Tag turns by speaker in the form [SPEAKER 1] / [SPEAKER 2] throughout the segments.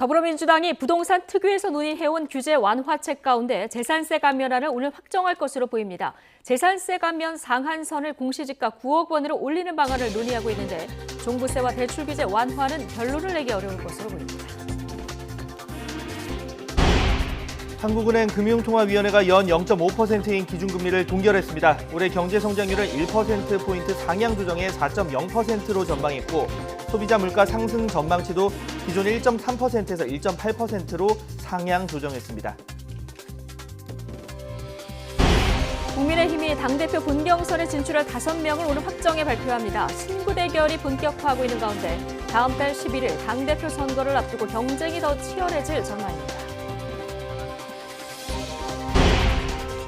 [SPEAKER 1] 더불어민주당이 부동산 특위에서 논의해온 규제 완화책 가운데 재산세 감면안을 오늘 확정할 것으로 보입니다. 재산세 감면 상한선을 공시지가 9억 원으로 올리는 방안을 논의하고 있는데 종부세와 대출 규제 완화는 결론을 내기 어려울 것으로 보입니다.
[SPEAKER 2] 한국은행 금융통화위원회가 연 0.5%인 기준금리를 동결했습니다. 올해 경제성장률을 1%포인트 상향 조정해 4.0%로 전망했고 소비자 물가 상승 전망치도 기존 1.3%에서 1.8%로 상향 조정했습니다.
[SPEAKER 1] 국민의힘이 당대표 본경선에 진출할 5명을 오늘 확정해 발표합니다. 신구 대결이 본격화하고 있는 가운데 다음 달 11일 당대표 선거를 앞두고 경쟁이 더 치열해질 전망입니다.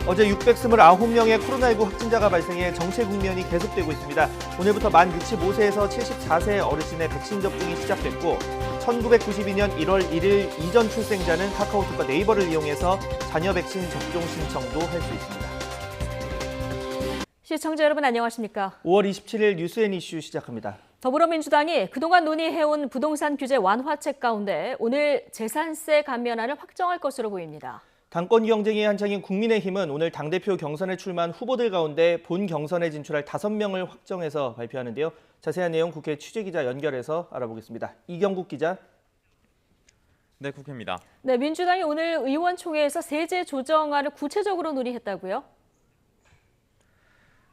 [SPEAKER 2] 어제 629명의 코로나19 확진자가 발생해 정체 국면이 계속되고 있습니다. 오늘부터 만 65세에서 74세 어르신의 백신 접종이 시작됐고 1992년 1월 1일 이전 출생자는 카카오톡과 네이버를 이용해서 자녀 백신 접종 신청도 할 수 있습니다.
[SPEAKER 1] 시청자 여러분 안녕하십니까?
[SPEAKER 2] 5월 27일 뉴스앤 이슈 시작합니다.
[SPEAKER 1] 더불어민주당이 그동안 논의해온 부동산 규제 완화책 가운데 오늘 재산세 감면안을 확정할 것으로 보입니다.
[SPEAKER 2] 당권 경쟁이 한창인 국민의힘은 오늘 당대표 경선에 출마한 후보들 가운데 본 경선에 진출할 5명을 확정해서 발표하는데요. 자세한 내용 국회 취재기자 연결해서 알아보겠습니다. 이경국 기자.
[SPEAKER 3] 네, 국회입니다.
[SPEAKER 1] 네, 민주당이 오늘 의원총회에서 세제 조정안을 구체적으로 논의했다고요?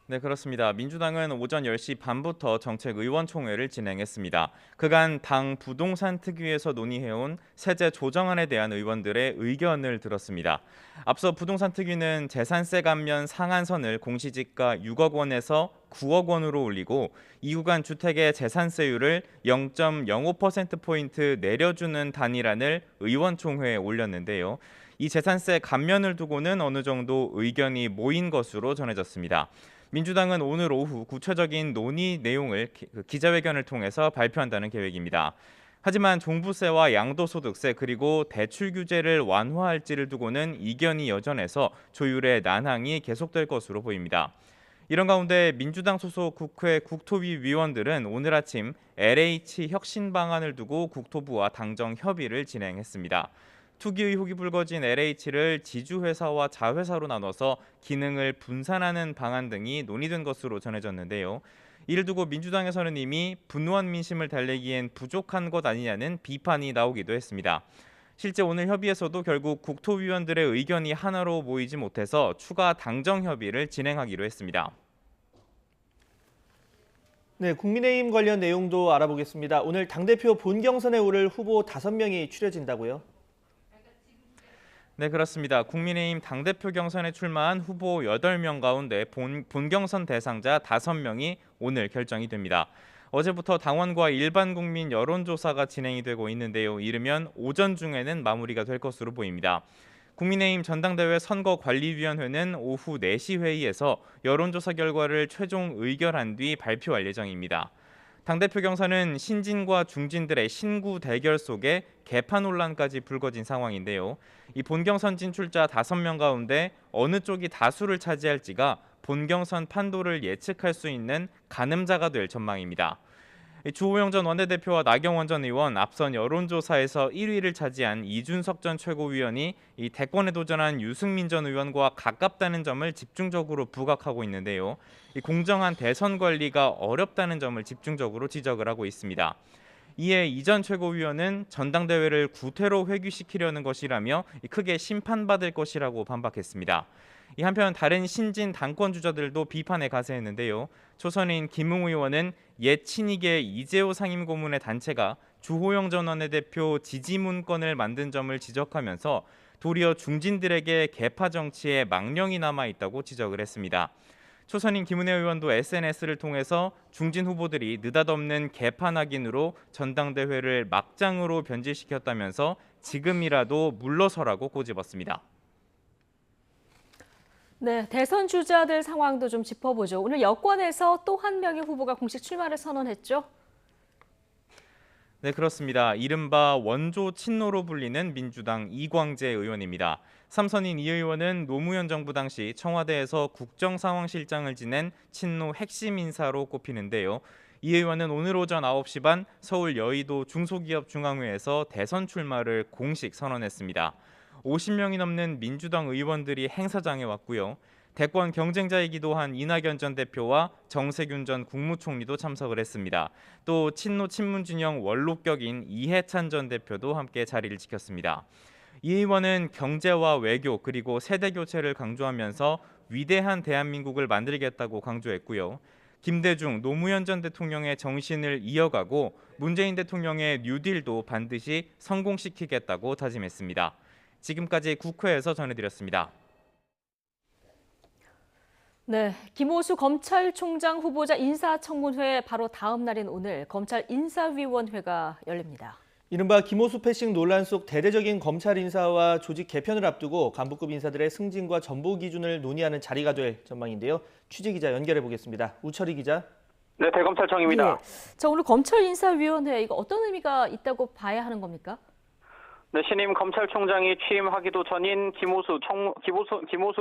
[SPEAKER 3] 네, 그렇습니다. 민주당은 오전 10시 반부터 정책의원총회를 진행했습니다. 그간 당 부동산 특위에서 논의해온 세제 조정안에 대한 의원들의 의견을 들었습니다. 앞서 부동산 특위는 재산세 감면 상한선을 공시지가 6억 원에서 9억 원으로 올리고 이 구간 주택의 재산세율을 0.05%포인트 내려주는 단일안을 의원총회에 올렸는데요. 이 재산세 감면을 두고는 어느 정도 의견이 모인 것으로 전해졌습니다. 민주당은 오늘 오후 구체적인 논의 내용을 기자회견을 통해서 발표한다는 계획입니다. 하지만 종부세와 양도소득세 그리고 대출 규제를 완화할지를 두고는 이견이 여전해서 조율의 난항이 계속될 것으로 보입니다. 이런 가운데 민주당 소속 국회 국토위 위원들은 오늘 아침 LH 혁신 방안을 두고 국토부와 당정 협의를 진행했습니다. 투기 의혹이 불거진 LH를 지주회사와 자회사로 나눠서 기능을 분산하는 방안 등이 논의된 것으로 전해졌는데요. 이를 두고 민주당에서는 이미 분노한 민심을 달래기엔 부족한 것 아니냐는 비판이 나오기도 했습니다. 실제 오늘 협의에서도 결국 국토위원들의 의견이 하나로 모이지 못해서 추가 당정 협의를 진행하기로 했습니다.
[SPEAKER 2] 네, 국민의힘 관련 내용도 알아보겠습니다. 오늘 당대표 본경선에 오를 후보 5명이 추려진다고요?
[SPEAKER 3] 네, 그렇습니다. 국민의힘 당대표 경선에 출마한 후보 8명 가운데 본경선 대상자 5명이 오늘 결정이 됩니다. 어제부터 당원과 일반 국민 여론조사가 진행이 되고 있는데요. 이르면 오전 중에는 마무리가 될 것으로 보입니다. 국민의힘 전당대회 선거관리위원회는 오후 4시 회의에서 여론조사 결과를 최종 의결한 뒤 발표할 예정입니다. 당대표 경선은 신진과 중진들의 신구 대결 속에 개파 논란까지 불거진 상황인데요. 이 본경선 진출자 5명 가운데 어느 쪽이 다수를 차지할지가 본경선 판도를 예측할 수 있는 가늠자가 될 전망입니다. 주호영 전 원내대표와 나경원 전 의원, 앞선 여론조사에서 1위를 차지한 이준석 전 최고위원이 이 대권에 도전한 유승민 전 의원과 가깝다는 점을 집중적으로 부각하고 있는데요. 이 공정한 대선 관리가 어렵다는 점을 집중적으로 지적을 하고 있습니다. 이에 이 전 최고위원은 전당대회를 구태로 회귀시키려는 것이라며 크게 심판받을 것이라고 반박했습니다. 한편 다른 신진 당권 주자들도 비판에 가세했는데요. 초선인 김웅 의원은 옛 친이계 이재호 상임고문의 단체가 주호영 전 원내대표 지지 문건을 만든 점을 지적하면서 도리어 중진들에게 개파 정치에 망령이 남아있다고 지적을 했습니다. 초선인 김은혜 의원도 SNS를 통해서 중진 후보들이 느닷없는 개파 낙인으로 전당대회를 막장으로 변질시켰다면서 지금이라도 물러서라고 꼬집었습니다.
[SPEAKER 1] 네, 대선 주자들 상황도 좀 짚어보죠. 오늘 여권에서 또 한 명의 후보가 공식 출마를 선언했죠?
[SPEAKER 3] 네, 그렇습니다. 이른바 원조 친노로 불리는 민주당 이광재 의원입니다. 삼선인 이 의원은 노무현 정부 당시 청와대에서 국정상황실장을 지낸 친노 핵심 인사로 꼽히는데요. 이 의원은 오늘 오전 9시 반 서울 여의도 중소기업중앙회에서 대선 출마를 공식 선언했습니다. 50명이 넘는 민주당 의원들이 행사장에 왔고요. 대권 경쟁자이기도 한 이낙연 전 대표와 정세균 전 국무총리도 참석을 했습니다. 또 친노 친문진영 원로격인 이해찬 전 대표도 함께 자리를 지켰습니다. 이 의원은 경제와 외교 그리고 세대 교체를 강조하면서 위대한 대한민국을 만들겠다고 강조했고요. 김대중, 노무현 전 대통령의 정신을 이어가고 문재인 대통령의 뉴딜도 반드시 성공시키겠다고 다짐했습니다. 지금까지 국회에서 전해드렸습니다.
[SPEAKER 1] 네, 김호수 검찰총장 후보자 인사청문회 바로 다음 날인 오늘 검찰 인사위원회가 열립니다.
[SPEAKER 2] 이른바 김호수 패싱 논란 속 대대적인 검찰 인사와 조직 개편을 앞두고 간부급 인사들의 승진과 전보 기준을 논의하는 자리가 될 전망인데요. 취재 기자 연결해 보겠습니다. 우철희 기자.
[SPEAKER 4] 네, 대검찰청입니다.
[SPEAKER 1] 자, 오늘 검찰 인사위원회 이거 어떤 의미가 있다고 봐야 하는 겁니까?
[SPEAKER 4] 네, 신임 검찰총장이 취임하기도 전인 김호수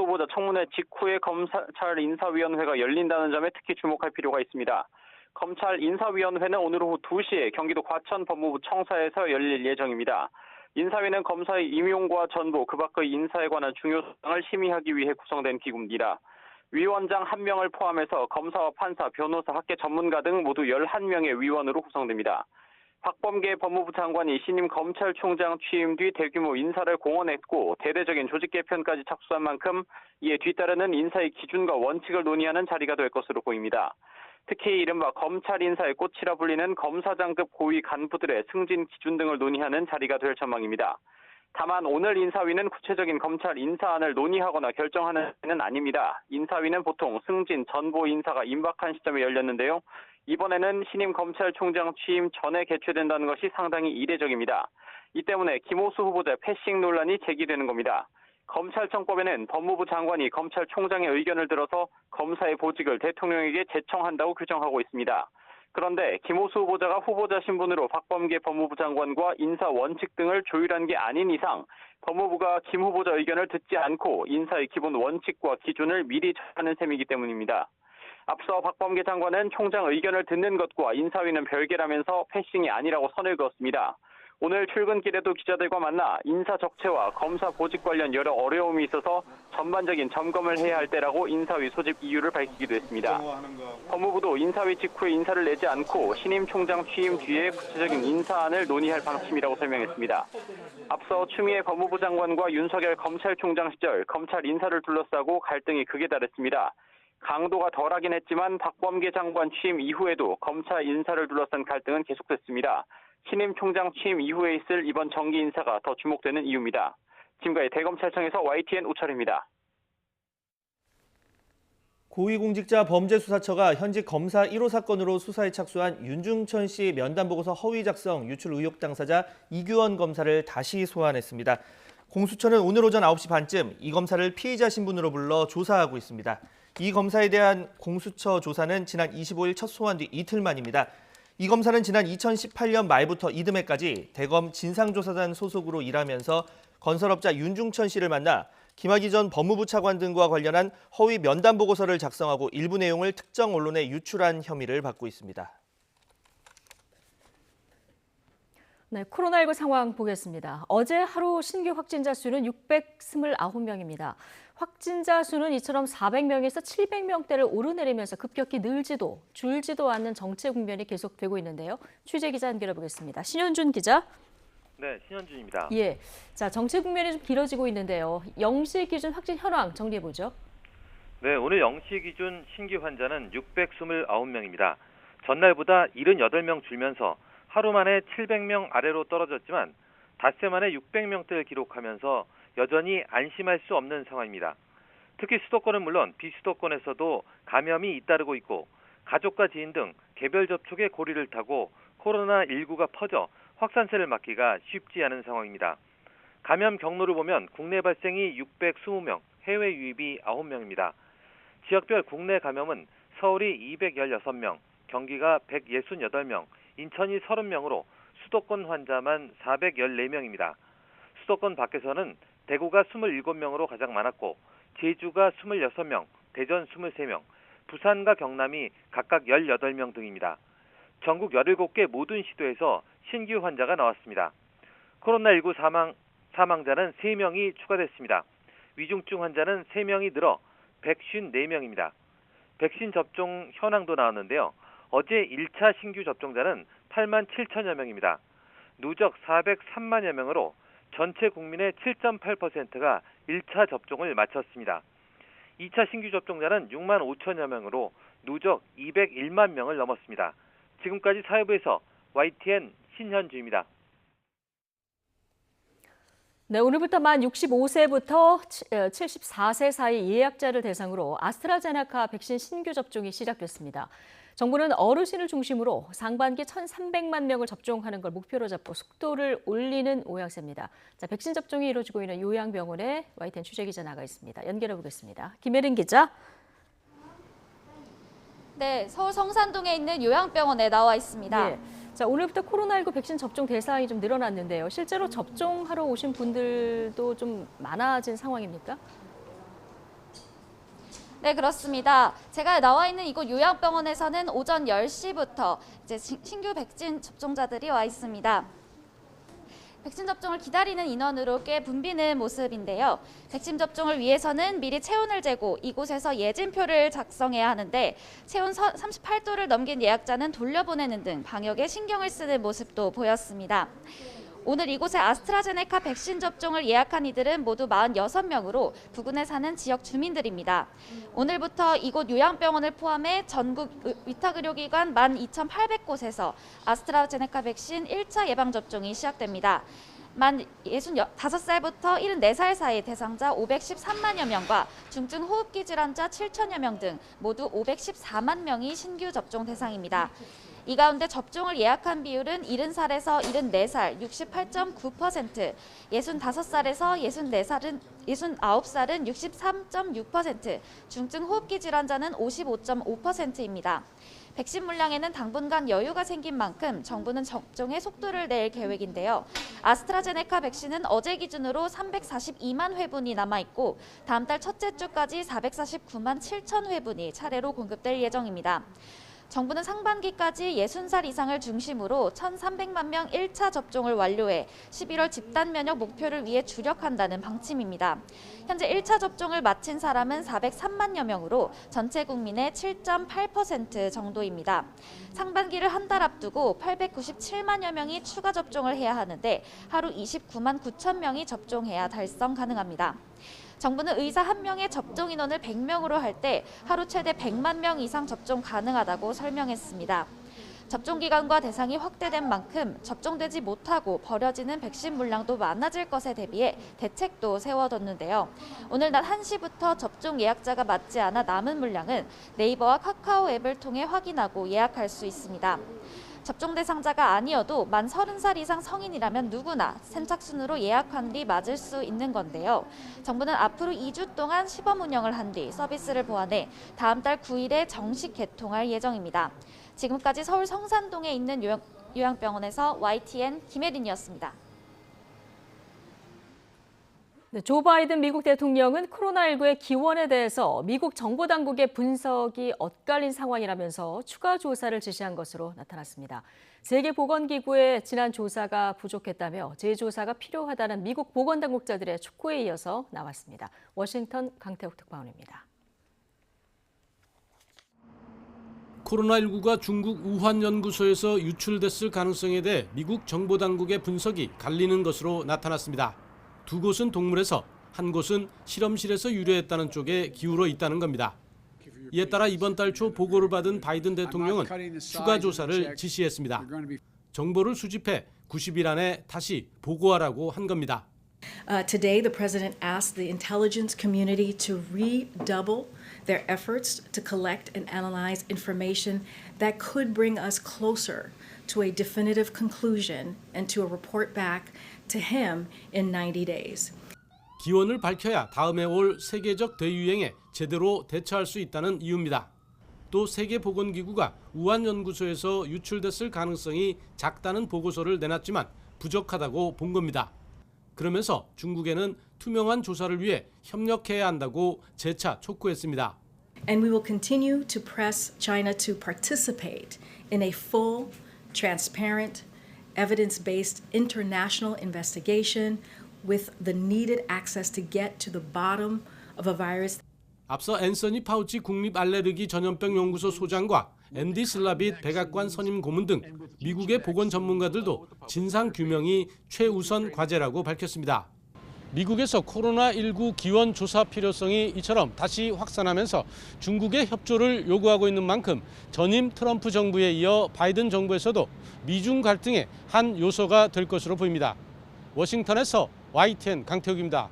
[SPEAKER 4] 후보자 청문회 직후에 검찰 인사위원회가 열린다는 점에 특히 주목할 필요가 있습니다. 검찰 인사위원회는 오늘 오후 2시에 경기도 과천 법무부 청사에서 열릴 예정입니다. 인사위는 검사의 임용과 전보, 그 밖의 인사에 관한 중요 사항을 심의하기 위해 구성된 기구입니다. 위원장 1명을 포함해서 검사와 판사, 변호사, 학계 전문가 등 모두 11명의 위원으로 구성됩니다. 박범계 법무부 장관이 신임 검찰총장 취임 뒤 대규모 인사를 공언했고 대대적인 조직 개편까지 착수한 만큼 이에 뒤따르는 인사의 기준과 원칙을 논의하는 자리가 될 것으로 보입니다. 특히 이른바 검찰 인사의 꽃이라 불리는 검사장급 고위 간부들의 승진 기준 등을 논의하는 자리가 될 전망입니다. 다만 오늘 인사위는 구체적인 검찰 인사안을 논의하거나 결정하는 는 아닙니다. 인사위는 보통 승진, 전보 인사가 임박한 시점에 열렸는데요. 이번에는 신임 검찰총장 취임 전에 개최된다는 것이 상당히 이례적입니다. 이 때문에 김호수 후보자 패싱 논란이 제기되는 겁니다. 검찰청법에는 법무부 장관이 검찰총장의 의견을 들어서 검사의 보직을 대통령에게 제청한다고 규정하고 있습니다. 그런데 김호수 후보자가 후보자 신분으로 박범계 법무부 장관과 인사 원칙 등을 조율한 게 아닌 이상 법무부가 김 후보자 의견을 듣지 않고 인사의 기본 원칙과 기준을 미리 정하는 셈이기 때문입니다. 앞서 박범계 장관은 총장 의견을 듣는 것과 인사위는 별개라면서 패싱이 아니라고 선을 그었습니다. 오늘 출근길에도 기자들과 만나 인사 적체와 검사 보직 관련 여러 어려움이 있어서 전반적인 점검을 해야 할 때라고 인사위 소집 이유를 밝히기도 했습니다. 법무부도 인사위 직후에 인사를 내지 않고 신임 총장 취임 뒤에 구체적인 인사안을 논의할 방침이라고 설명했습니다. 앞서 추미애 법무부 장관과 윤석열 검찰총장 시절 검찰 인사를 둘러싸고 갈등이 극에 달했습니다. 강도가 덜하긴 했지만 박범계 장관 취임 이후에도 검찰 인사를 둘러싼 갈등은 계속됐습니다. 신임 총장 취임 이후에 있을 이번 정기 인사가 더 주목되는 이유입니다. 지금까지 대검찰청에서 YTN 우철입니다.
[SPEAKER 2] 고위공직자 범죄수사처가 현직 검사 1호 사건으로 수사에 착수한 윤중천 씨 면담보고서 허위 작성 유출 의혹 당사자 이규원 검사를 다시 소환했습니다. 공수처는 오늘 오전 9시 반쯤 이 검사를 피의자 신분으로 불러 조사하고 있습니다. 이 검사에 대한 공수처 조사는 지난 25일 첫 소환 뒤 이틀 만입니다. 이 검사는 지난 2018년 말부터 이듬해까지 대검 진상조사단 소속으로 일하면서 건설업자 윤중천 씨를 만나 김학의 전 법무부 차관 등과 관련한 허위 면담 보고서를 작성하고 일부 내용을 특정 언론에 유출한 혐의를 받고 있습니다.
[SPEAKER 1] 네, 코로나19 상황 보겠습니다. 어제 하루 신규 확진자 수는 629명입니다. 확진자 수는 이처럼 400명에서 700명대를 오르내리면서 급격히 늘지도 줄지도 않는 정체 국면이 계속되고 있는데요. 취재 기자 연결해 보겠습니다. 신현준 기자.
[SPEAKER 5] 네, 신현준입니다.
[SPEAKER 1] 예, 자 정체 국면이 좀 길어지고 있는데요. 0시 기준 확진 현황 정리해 보죠.
[SPEAKER 5] 네, 오늘 0시 기준 신규 환자는 629명입니다. 전날보다 78명 줄면서 하루 만에 700명 아래로 떨어졌지만 닷새 만에 600명대를 기록하면서 여전히 안심할 수 없는 상황입니다. 특히 수도권은 물론 비수도권에서도 감염이 잇따르고 있고 가족과 지인 등 개별 접촉의 고리를 타고 코로나19가 퍼져 확산세를 막기가 쉽지 않은 상황입니다. 감염 경로를 보면 국내 발생이 620명, 해외 유입이 9명입니다. 지역별 국내 감염은 서울이 216명, 경기가 168명, 인천이 30명으로 수도권 환자만 414명입니다. 수도권 밖에서는 대구가 27명으로 가장 많았고 제주가 26명, 대전 23명, 부산과 경남이 각각 18명 등입니다. 전국 17개 모든 시도에서 신규 환자가 나왔습니다. 코로나19 사망자는 3명이 추가됐습니다. 위중증 환자는 3명이 늘어 154명입니다. 백신 접종 현황도 나왔는데요. 어제 1차 신규 접종자는 8만 7천여 명입니다. 누적 403만여 명으로 전체 국민의 7.8%가 1차 접종을 마쳤습니다. 2차 신규 접종자는 6만 5천여 명으로 누적 201만 명을 넘었습니다. 지금까지 사회부에서 YTN 신현주입니다.
[SPEAKER 1] 네, 오늘부터 만 65세부터 74세 사이 예약자를 대상으로 아스트라제네카 백신 신규 접종이 시작됐습니다. 정부는 어르신을 중심으로 상반기 1,300만 명을 접종하는 걸 목표로 잡고 속도를 올리는 모양새입니다. 자, 백신 접종이 이루어지고 있는 요양병원에 YTN 취재기자 나가 있습니다. 연결해 보겠습니다. 김혜린 기자.
[SPEAKER 6] 네, 서울 성산동에 있는 요양병원에 나와 있습니다.
[SPEAKER 1] 예. 자, 오늘부터 코로나19 백신 접종 대상이 좀 늘어났는데요. 실제로 접종하러 오신 분들도 좀 많아진 상황입니까?
[SPEAKER 6] 네, 그렇습니다. 제가 나와 있는 이곳 요양병원에서는 오전 10시부터 이제 신규 백신 접종자들이 와 있습니다. 백신 접종을 기다리는 인원으로 꽤 붐비는 모습인데요. 백신 접종을 위해서는 미리 체온을 재고 이곳에서 예진표를 작성해야 하는데 체온 38도를 넘긴 예약자는 돌려보내는 등 방역에 신경을 쓰는 모습도 보였습니다. 오늘 이곳에 아스트라제네카 백신 접종을 예약한 이들은 모두 46명으로 부근에 사는 지역 주민들입니다. 오늘부터 이곳 요양병원을 포함해 전국 위탁의료기관 12,800곳에서 아스트라제네카 백신 1차 예방접종이 시작됩니다. 만 65살부터 74살 사이 대상자 513만여 명과 중증 호흡기 질환자 7천여 명 등 모두 514만 명이 신규 접종 대상입니다. 이 가운데 접종을 예약한 비율은 70살에서 74살 68.9%, 65살에서 69살은 63.6%, 중증 호흡기 질환자는 55.5%입니다. 백신 물량에는 당분간 여유가 생긴 만큼 정부는 접종에 속도를 낼 계획인데요. 아스트라제네카 백신은 어제 기준으로 342만 회분이 남아있고 다음 달 첫째 주까지 449만 7천 회분이 차례로 공급될 예정입니다. 정부는 상반기까지 60살 이상을 중심으로 1,300만 명 1차 접종을 완료해 11월 집단 면역 목표를 위해 주력한다는 방침입니다. 현재 1차 접종을 마친 사람은 403만여 명으로 전체 국민의 7.8% 정도입니다. 상반기를 한 달 앞두고 897만여 명이 추가 접종을 해야 하는데 하루 29만 9천 명이 접종해야 달성 가능합니다. 정부는 의사 1명의 접종 인원을 100명으로 할 때 하루 최대 100만 명 이상 접종 가능하다고 설명했습니다. 접종 기간과 대상이 확대된 만큼 접종되지 못하고 버려지는 백신 물량도 많아질 것에 대비해 대책도 세워뒀는데요. 오늘 낮 1시부터 접종 예약자가 맞지 않아 남은 물량은 네이버와 카카오 앱을 통해 확인하고 예약할 수 있습니다. 접종 대상자가 아니어도 만 30살 이상 성인이라면 누구나 선착순으로 예약한 뒤 맞을 수 있는 건데요. 정부는 앞으로 2주 동안 시범 운영을 한 뒤 서비스를 보완해 다음 달 9일에 정식 개통할 예정입니다. 지금까지 서울 성산동에 있는 요양병원에서 YTN 김혜린이었습니다.
[SPEAKER 1] 네, 조 바이든 미국 대통령은 코로나19의 기원에 대해서 미국 정보당국의 분석이 엇갈린 상황이라면서 추가 조사를 지시한 것으로 나타났습니다. 세계보건기구의 지난 조사가 부족했다며 재조사가 필요하다는 미국 보건당국자들의 촉구에 이어서 나왔습니다. 워싱턴 강태욱 특파원입니다.
[SPEAKER 7] 코로나19가 중국 우한 연구소에서 유출됐을 가능성에 대해 미국 정보당국의 분석이 갈리는 것으로 나타났습니다. 두 곳은 동물에서, 한 곳은 실험실에서 유래했다는 쪽에 기울어 있다는 겁니다. 이에 따라 이번 달 초 보고를 받은 바이든 대통령은 추가 조사를 지시했습니다. 정보를 수집해 90일 안에 다시 보고하라고 한 겁니다.
[SPEAKER 8] Today, the president asked the intelligence community to redouble their efforts to collect and analyze information that could bring us closer to a definitive conclusion and to a report back to him in 90 days.
[SPEAKER 7] 기원을 밝혀야 다음에 올 세계적 대유행에 제대로 대처할 수 있다는 이유입니다. 또 세계보건기구가 우한 연구소에서 유출됐을 가능성이 작다는 보고서를 내놨지만 부족하다고 본 겁니다. 그러면서 중국에는 투명한 조사를 위해 협력해야 한다고 재차 촉구했습니다.
[SPEAKER 8] And we will continue to press China to participate in a full, transparent, evidence-based international investigation with the needed access to get to the bottom of a virus.
[SPEAKER 7] 앞서 앤서니 파우치 국립알레르기 전염병 연구소 소장과 앤디 슬라빗 백악관 선임 고문 등 미국의 보건 전문가들도 진상 규명이 최우선 과제라고 밝혔습니다. 미국에서 코로나19 기원 조사 필요성이 이처럼 다시 확산하면서 중국의 협조를 요구하고 있는 만큼 전임 트럼프 정부에 이어 바이든 정부에서도 미중 갈등의 한 요소가 될 것으로 보입니다. 워싱턴에서 YTN 강태욱입니다.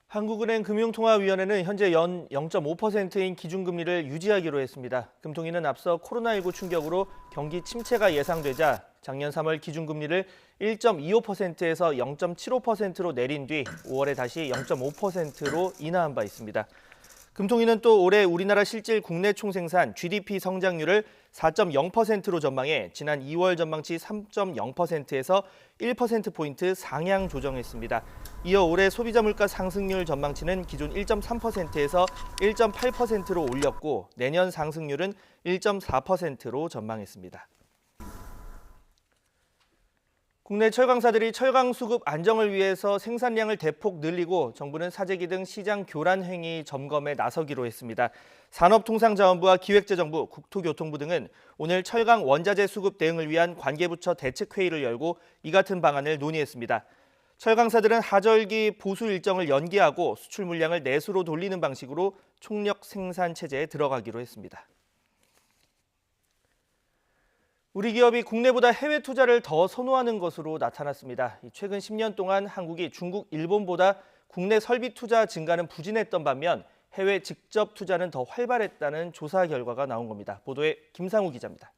[SPEAKER 2] 한국은행 금융통화위원회는 현재 연 0.5%인 기준금리를 유지하기로 했습니다. 금통위는 앞서 코로나19 충격으로 경기 침체가 예상되자 작년 3월 기준금리를 1.25%에서 0.75%로 내린 뒤 5월에 다시 0.5%로 인하한 바 있습니다. 금통위는 또 올해 우리나라 실질 국내 총생산 GDP 성장률을 4.0%로 전망해 지난 2월 전망치 3.0%에서 1%포인트 상향 조정했습니다. 이어 올해 소비자 물가 상승률 전망치는 기존 1.3%에서 1.8%로 올렸고 내년 상승률은 1.4%로 전망했습니다. 국내 철강사들이 철강 수급 안정을 위해서 생산량을 대폭 늘리고 정부는 사재기 등 시장 교란 행위 점검에 나서기로 했습니다. 산업통상자원부와 기획재정부, 국토교통부 등은 오늘 철강 원자재 수급 대응을 위한 관계부처 대책회의를 열고 이 같은 방안을 논의했습니다. 철강사들은 하절기 보수 일정을 연기하고 수출 물량을 내수로 돌리는 방식으로 총력 생산 체제에 들어가기로 했습니다. 우리 기업이 국내보다 해외 투자를 더 선호하는 것으로 나타났습니다. 최근 10년 동안 한국이 중국, 일본보다 국내 설비 투자 증가는 부진했던 반면 해외 직접 투자는 더 활발했다는 조사 결과가 나온 겁니다. 보도에 김상우 기자입니다.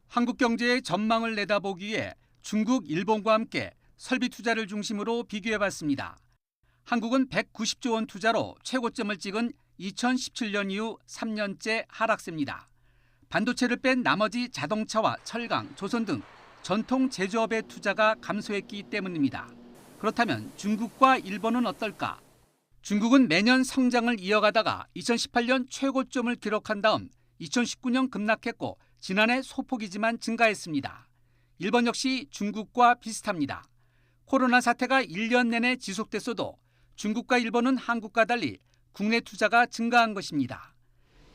[SPEAKER 9] 한국 경제의 전망을 내다보기에 중국, 일본과 함께 설비 투자를 중심으로 비교해봤습니다. 한국은 190조 원 투자로 최고점을 찍은 2017년 이후 3년째 하락세입니다. 반도체를 뺀 나머지 자동차와 철강, 조선 등 전통 제조업의 투자가 감소했기 때문입니다. 그렇다면 중국과 일본은 어떨까? 중국은 매년 성장을 이어가다가 2018년 최고점을 기록한 다음 2019년 급락했고 지난해 소폭이지만 증가했습니다. 일본 역시 중국과 비슷합니다. 코로나 사태가 1년 내내 지속됐어도 중국과 일본은 한국과 달리 국내 투자가 증가한 것입니다.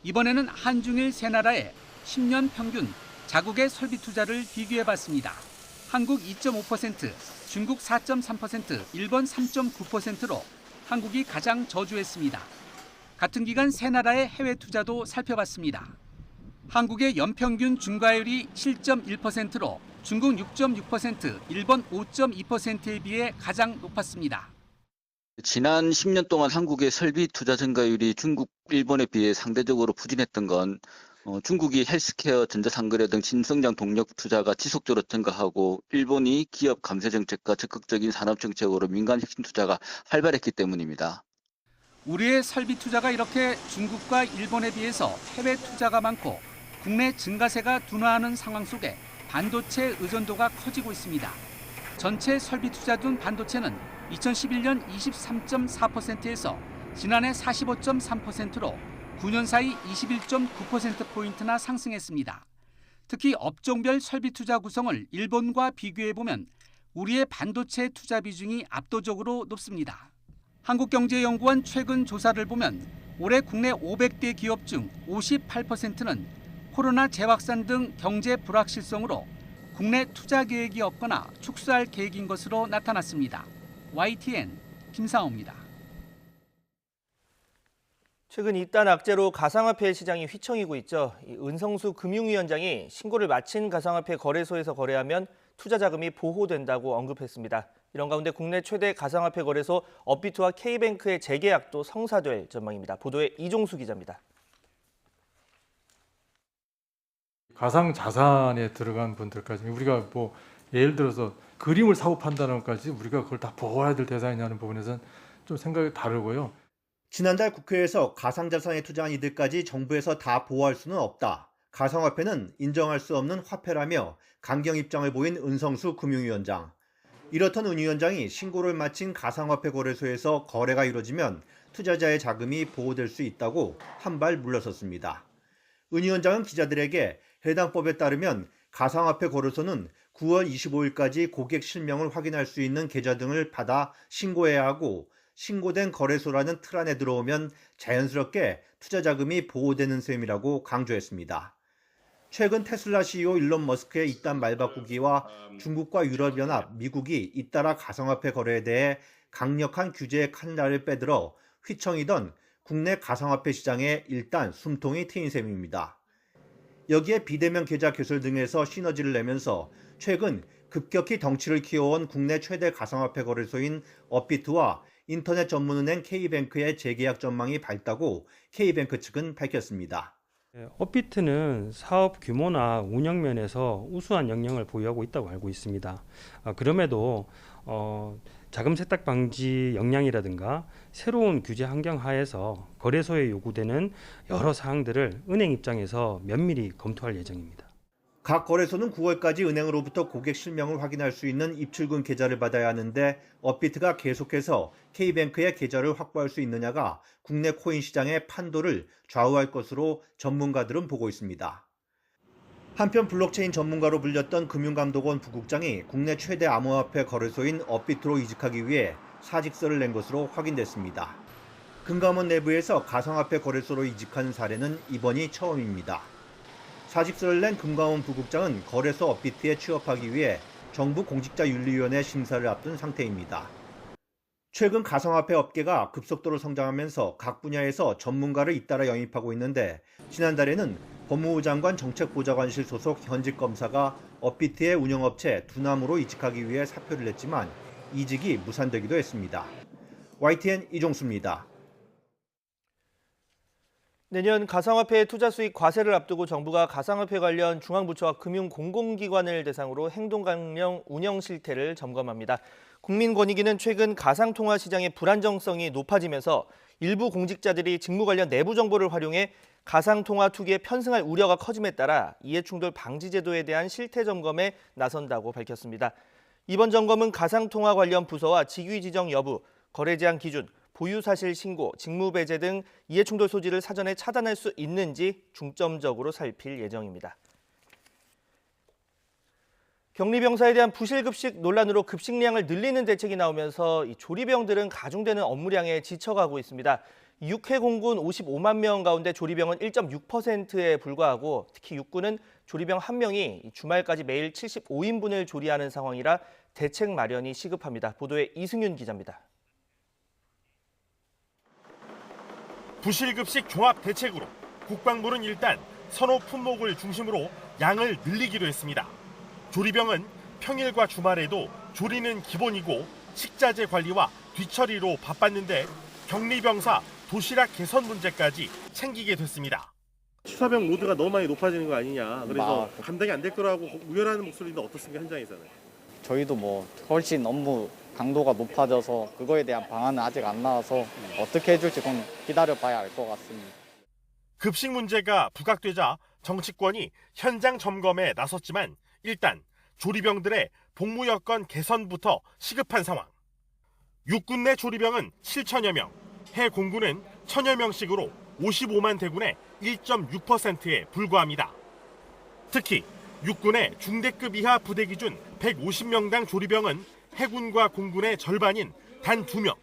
[SPEAKER 9] 이번에는 한중일 세 나라의 10년 평균 자국의 설비 투자를 비교해봤습니다. 한국 2.5%, 중국 4.3%, 일본 3.9%로 한국이 가장 저조했습니다. 같은 기간 세 나라의 해외 투자도 살펴봤습니다. 한국의 연평균 중과율이 7.1%로 중국 6.6%, 일본 5.2%에 비해 가장 높았습니다.
[SPEAKER 10] 지난 10년 동안 한국의 설비 투자 증가율이 중국, 일본에 비해 상대적으로 부진했던 건 중국이 헬스케어, 전자상거래 등 신성장 동력 투자가 지속적으로 증가하고 일본이 기업 감세 정책과 적극적인 산업 정책으로 민간 핵심 투자가 활발했기 때문입니다.
[SPEAKER 9] 우리의 설비 투자가 이렇게 중국과 일본에 비해서 해외 투자가 많고 국내 증가세가 둔화하는 상황 속에 반도체 의존도가 커지고 있습니다. 전체 설비 투자 중 반도체는 2011년 23.4%에서 지난해 45.3%로 9년 사이 21.9%포인트나 상승했습니다. 특히 업종별 설비 투자 구성을 일본과 비교해보면 우리의 반도체 투자 비중이 압도적으로 높습니다. 한국경제연구원 최근 조사를 보면 올해 국내 500대 기업 중 58%는 코로나 재확산 등 경제 불확실성으로 국내 투자 계획이 없거나 축소할 계획인 것으로 나타났습니다. YTN 김상호입니다.
[SPEAKER 2] 최근 이딴 악재로 가상화폐 시장이 휘청이고 있죠. 은성수 금융위원장이 신고를 마친 가상화폐 거래소에서 거래하면 투자 자금이 보호된다고 언급했습니다. 이런 가운데 국내 최대 가상화폐 거래소 업비트와 K뱅크의 재계약도 성사될 전망입니다. 보도에 이종수 기자입니다.
[SPEAKER 11] 가상 자산에 들어간 분들까지 우리가 뭐 예를 들어서 그림을 사고 판다는 것까지 우리가 그걸 다 보호해야 될 대상이냐는 부분에서는 좀 생각이 다르고요.
[SPEAKER 12] 지난달 국회에서 가상자산에 투자한 이들까지 정부에서 다 보호할 수는 없다. 가상화폐는 인정할 수 없는 화폐라며 강경 입장을 보인 은성수 금융위원장. 이렇던 은 위원장이 신고를 마친 가상화폐 거래소에서 거래가 이루어지면 투자자의 자금이 보호될 수 있다고 한 발 물러섰습니다. 은 위원장은 기자들에게 해당 법에 따르면 가상화폐 거래소는 9월 25일까지 고객 실명을 확인할 수 있는 계좌 등을 받아 신고해야 하고 신고된 거래소라는 틀 안에 들어오면 자연스럽게 투자 자금이 보호되는 셈이라고 강조했습니다. 최근 테슬라 CEO 일론 머스크의 이딴 말바꾸기와 중국과 유럽연합, 미국이 잇따라 가상화폐 거래에 대해 강력한 규제의 칼날을 빼들어 휘청이던 국내 가상화폐 시장에 일단 숨통이 트인 셈입니다. 여기에 비대면 계좌 개설 등에서 시너지를 내면서 최근 급격히 덩치를 키워온 국내 최대 가상화폐 거래소인 업비트와 인터넷 전문은행 K뱅크의 재계약 전망이 밝다고 K뱅크 측은 밝혔습니다.
[SPEAKER 13] 업비트는 사업 규모나 운영 면에서 우수한 역량을 보유하고 있다고 알고 있습니다. 그럼에도 자금 세탁 방지 역량이라든가 새로운 규제 환경 하에서 거래소에 요구되는 여러 사항들을 은행 입장에서 면밀히 검토할 예정입니다.
[SPEAKER 12] 각 거래소는 9월까지 은행으로부터 고객 실명을 확인할 수 있는 입출금 계좌를 받아야 하는데 업비트가 계속해서 K뱅크의 계좌를 확보할 수 있느냐가 국내 코인 시장의 판도를 좌우할 것으로 전문가들은 보고 있습니다. 한편 블록체인 전문가로 불렸던 금융감독원 부국장이 국내 최대 암호화폐 거래소인 업비트로 이직하기 위해 사직서를 낸 것으로 확인됐습니다. 금감원 내부에서 가상화폐 거래소로 이직한 사례는 이번이 처음입니다. 사직서를 낸 금감원 부국장은 거래소 업비트에 취업하기 위해 정부 공직자윤리위원회 심사를 앞둔 상태입니다. 최근 가상화폐 업계가 급속도로 성장하면서 각 분야에서 전문가를 잇따라 영입하고 있는데 지난달에는 법무부 장관 정책보좌관실 소속 현직 검사가 업비트의 운영업체 두남으로 이직하기 위해 사표를 냈지만 이직이 무산되기도 했습니다. YTN 이종수입니다.
[SPEAKER 2] 내년 가상화폐 투자 수익 과세를 앞두고 정부가 가상화폐 관련 중앙부처와 금융공공기관을 대상으로 행동강령 운영 실태를 점검합니다. 국민권익위는 최근 가상통화 시장의 불안정성이 높아지면서 일부 공직자들이 직무 관련 내부 정보를 활용해 가상통화 투기에 편승할 우려가 커짐에 따라 이해충돌 방지 제도에 대한 실태 점검에 나선다고 밝혔습니다. 이번 점검은 가상통화 관련 부서와 직위 지정 여부, 거래 제한 기준, 보유사실 신고, 직무배제 등 이해충돌 소지를 사전에 차단할 수 있는지 중점적으로 살필 예정입니다. 격리병사에 대한 부실급식 논란으로 급식량을 늘리는 대책이 나오면서 조리병들은 가중되는 업무량에 지쳐가고 있습니다. 육해 공군 55만 명 가운데 조리병은 1.6%에 불과하고 특히 육군은 조리병 1명이 주말까지 매일 75인분을 조리하는 상황이라 대책 마련이 시급합니다. 보도에 이승윤 기자입니다.
[SPEAKER 14] 부실급식 종합 대책으로 국방부는 일단 선호 품목을 중심으로 양을 늘리기로 했습니다. 조리병은 평일과 주말에도 조리는 기본이고 식자재 관리와 뒤처리로 바빴는데 격리병사 도시락 개선 문제까지 챙기게 됐습니다.
[SPEAKER 15] 취사병 모드가 너무 많이 높아지는 거 아니냐. 그래서 감당이 안 될 거라고 우려하는 목소리도 어떻습니까, 현장에서는?
[SPEAKER 16] 저희도 훨씬 업무 강도가 높아져서 그거에 대한 방안은 아직 안 나와서 어떻게 해줄지 그건 기다려봐야 알 것 같습니다.
[SPEAKER 14] 급식 문제가 부각되자 정치권이 현장 점검에 나섰지만 일단 조리병들의 복무 여건 개선부터 시급한 상황. 육군 내 조리병은 7천여 명, 해 공군은 1,000여 명씩으로 55만 대군의 1.6%에 불과합니다. 특히 육군의 중대급 이하 부대 기준 150명당 조리병은 해군과 공군의 절반인 단 2명.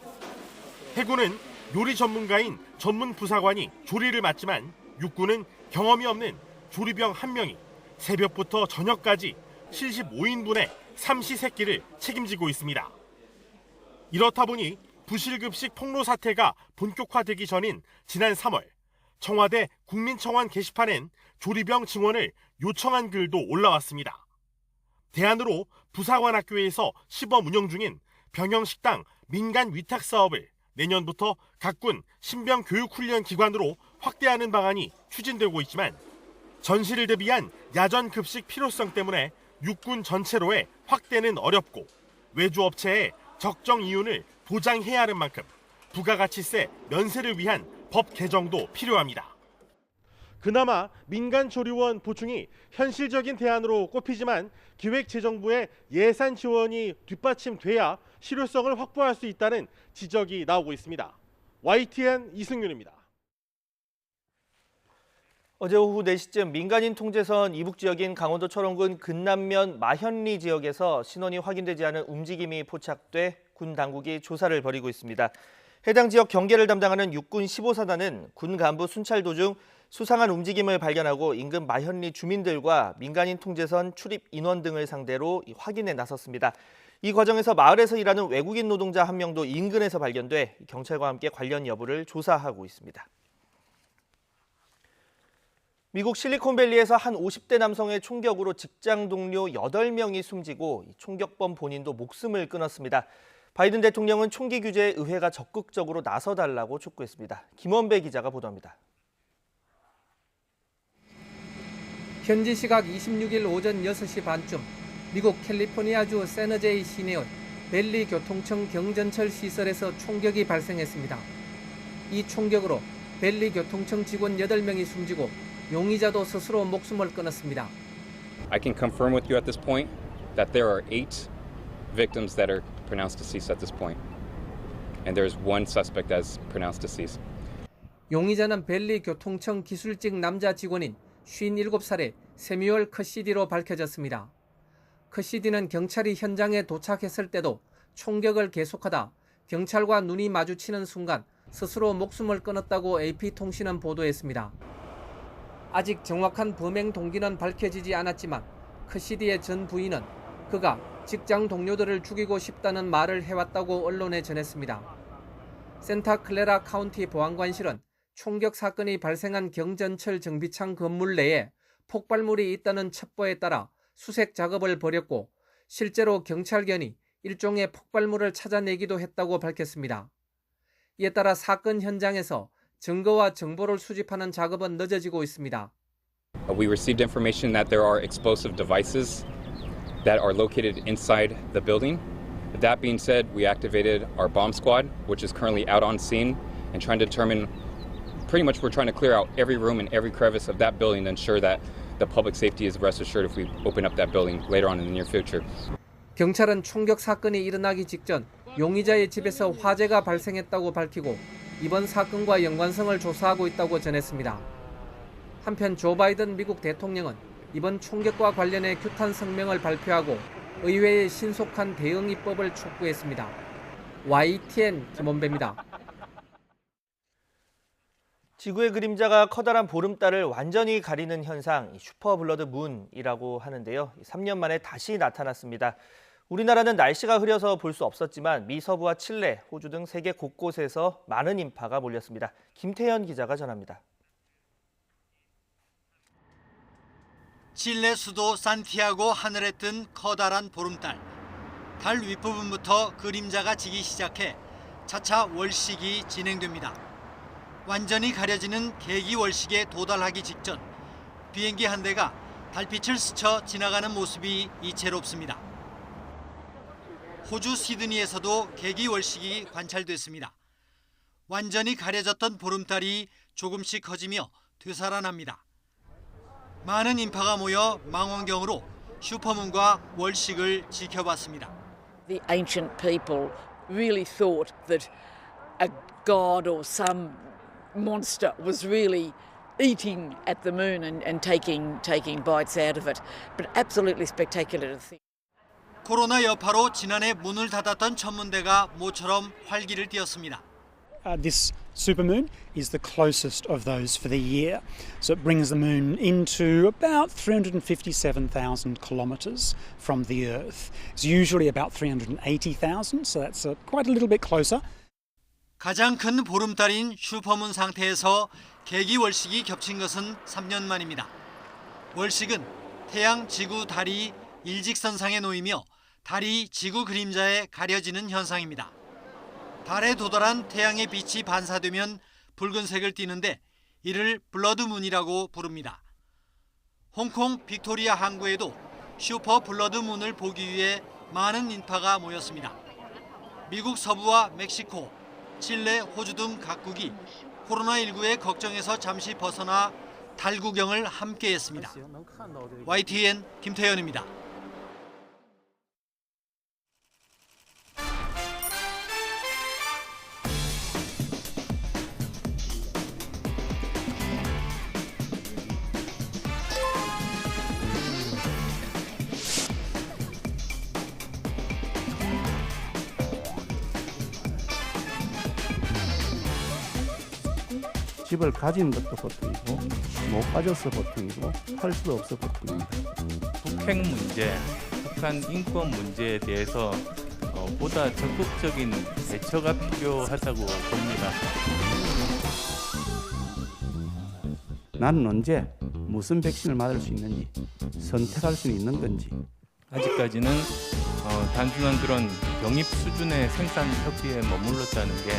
[SPEAKER 14] 해군은 요리 전문가인 전문 부사관이 조리를 맡지만 육군은 경험이 없는 조리병 1명이 새벽부터 저녁까지 75인분의 삼시세끼를 책임지고 있습니다. 이렇다 보니 부실급식 폭로 사태가 본격화되기 전인 지난 3월 청와대 국민청원 게시판엔 조리병 증원을 요청한 글도 올라왔습니다. 대안으로 부사관 학교에서 시범 운영 중인 병영식당 민간 위탁 사업을 내년부터 각군 신병 교육훈련 기관으로 확대하는 방안이 추진되고 있지만 전시를 대비한 야전 급식 필요성 때문에 육군 전체로의 확대는 어렵고 외주업체의 적정 이윤을 보장해야 하는 만큼 부가가치세 면세를 위한 법 개정도 필요합니다.
[SPEAKER 15] 그나마 민간 조리원 보충이 현실적인 대안으로 꼽히지만 기획재정부의 예산 지원이 뒷받침돼야 실효성을 확보할 수 있다는 지적이 나오고 있습니다.
[SPEAKER 14] YTN 이승윤입니다.
[SPEAKER 2] 어제 오후 4시쯤 민간인 통제선 이북 지역인 강원도 철원군 근남면 마현리 지역에서 신원이 확인되지 않은 움직임이 포착돼 군 당국이 조사를 벌이고 있습니다. 해당 지역 경계를 담당하는 육군 15사단은 군 간부 순찰 도중 수상한 움직임을 발견하고 인근 마현리 주민들과 민간인 통제선 출입 인원 등을 상대로 확인에 나섰습니다. 이 과정에서 마을에서 일하는 외국인 노동자 한 명도 인근에서 발견돼 경찰과 함께 관련 여부를 조사하고 있습니다. 미국 실리콘밸리에서 한 50대 남성의 총격으로 직장 동료 8명이 숨지고 총격범 본인도 목숨을 끊었습니다. 바이든 대통령은 총기 규제에 의회가 적극적으로 나서달라고 촉구했습니다. 김원배 기자가 보도합니다.
[SPEAKER 17] 현지 시각 26일 오전 6시 반쯤 미국 캘리포니아주 샌호제이 시내의 벨리 교통청 경전철 시설에서 총격이 발생했습니다. 이 총격으로 벨리 교통청 직원 8명이 숨지고 용의자도 스스로 목숨을 끊었습니다.
[SPEAKER 18] I can confirm with you at this point that there are 8 victims that are pronounced deceased at this point. And there is one suspect as pronounced deceased.
[SPEAKER 17] 용의자는 벨리 교통청 기술직 남자 직원인 57살의 세뮤얼 커시디로 밝혀졌습니다. 커시디는 경찰이 현장에 도착했을 때도 총격을 계속하다 경찰과 눈이 마주치는 순간 스스로 목숨을 끊었다고 AP통신은 보도했습니다. 아직 정확한 범행 동기는 밝혀지지 않았지만 커시디의 전 부인은 그가 직장 동료들을 죽이고 싶다는 말을 해왔다고 언론에 전했습니다. 센타클레라 카운티 보안관실은 총격 사건이 발생한 경전철 정비창 건물 내에 폭발물이 있다는 첩보에 따라 수색 작업을 벌였고 실제로 경찰견이 일종의 폭발물을 찾아내기도 했다고 밝혔습니다. 이에 따라 사건 현장에서 증거와 정보를 수집하는 작업은 늦어지고 있습니다.
[SPEAKER 18] We received information that there are explosive devices that are located inside the building. That being said, we activated our bomb squad, which is currently out on scene and trying to determine, pretty much we're trying to clear out every room and every crevice of that building to ensure that the public safety is rest assured if we open up that building later on in the near future.
[SPEAKER 17] 경찰은 총격 사건이 일어나기 직전 용의자의 집에서 화재가 발생했다고 밝히고 이번 사건과 연관성을 조사하고 있다고 전했습니다. 한편 조 바이든 미국 대통령은 이번 총격과 관련해 규탄 성명을 발표하고 의회의 신속한 대응 입법을 촉구했습니다. YTN 김원배입니다.
[SPEAKER 2] 지구의 그림자가 커다란 보름달을 완전히 가리는 현상, 슈퍼 블러드 문이라고 하는데요. 3년 만에 다시 나타났습니다. 우리나라는 날씨가 흐려서 볼 수 없었지만 미 서부와 칠레, 호주 등 세계 곳곳에서 많은 인파가 몰렸습니다. 김태현 기자가 전합니다.
[SPEAKER 19] 칠레 수도 산티아고 하늘에 뜬 커다란 보름달. 달 윗부분부터 그림자가 지기 시작해 차차 월식이 진행됩니다. 완전히 가려지는 개기 월식에 도달하기 직전 비행기 한 대가 달빛을 스쳐 지나가는 모습이 이채롭습니다. 호주 시드니에서도 개기 월식이 관찰됐습니다. 완전히 가려졌던 보름달이 조금씩 커지며 되살아납니다. 많은 인파가 모여 망원경으로 슈퍼문과 월식을 지켜봤습니다.
[SPEAKER 20] The ancient people really thought that a god or some monster was really eating at the moon and taking bites out of it. But absolutely spectacular to see.
[SPEAKER 19] 코로나 여파로 지난해 문을 닫았던 천문대가 모처럼 활기를 띠었습니다.
[SPEAKER 21] This supermoon is the closest of those for the year. So it brings the moon into about 357,000 kilometres from the Earth. It's usually about 380,000, so that's quite a little bit closer.
[SPEAKER 19] 가장 큰 보름달인 슈퍼문 상태에서 개기 월식이 겹친 것은 3년 만입니다. 월식은 태양, 지구, 달이 일직선상에 놓이며 달이 지구 그림자에 가려지는 현상입니다. 달에 도달한 태양의 빛이 반사되면 붉은색을 띠는데 이를 블러드문이라고 부릅니다. 홍콩 빅토리아 항구에도 슈퍼 블러드문을 보기 위해 많은 인파가 모였습니다. 미국 서부와 멕시코, 칠레, 호주 등 각국이 코로나19의 걱정에서 잠시 벗어나 달 구경을 함께했습니다. YTN 김태현입니다.
[SPEAKER 3] 집을 가진 것도 보통이고 못 가져서 보통이고 할 수도 없어 보통입니다.
[SPEAKER 22] 북핵 문제, 북한 인권 문제에 대해서 보다 적극적인 대처가 필요하다고 봅니다.
[SPEAKER 3] 나는 언제 무슨 백신을 맞을 수 있는지 선택할 수 있는 건지
[SPEAKER 22] 아직까지는 단순한 그런 병입 수준의 생산 협의에 머물렀다는 게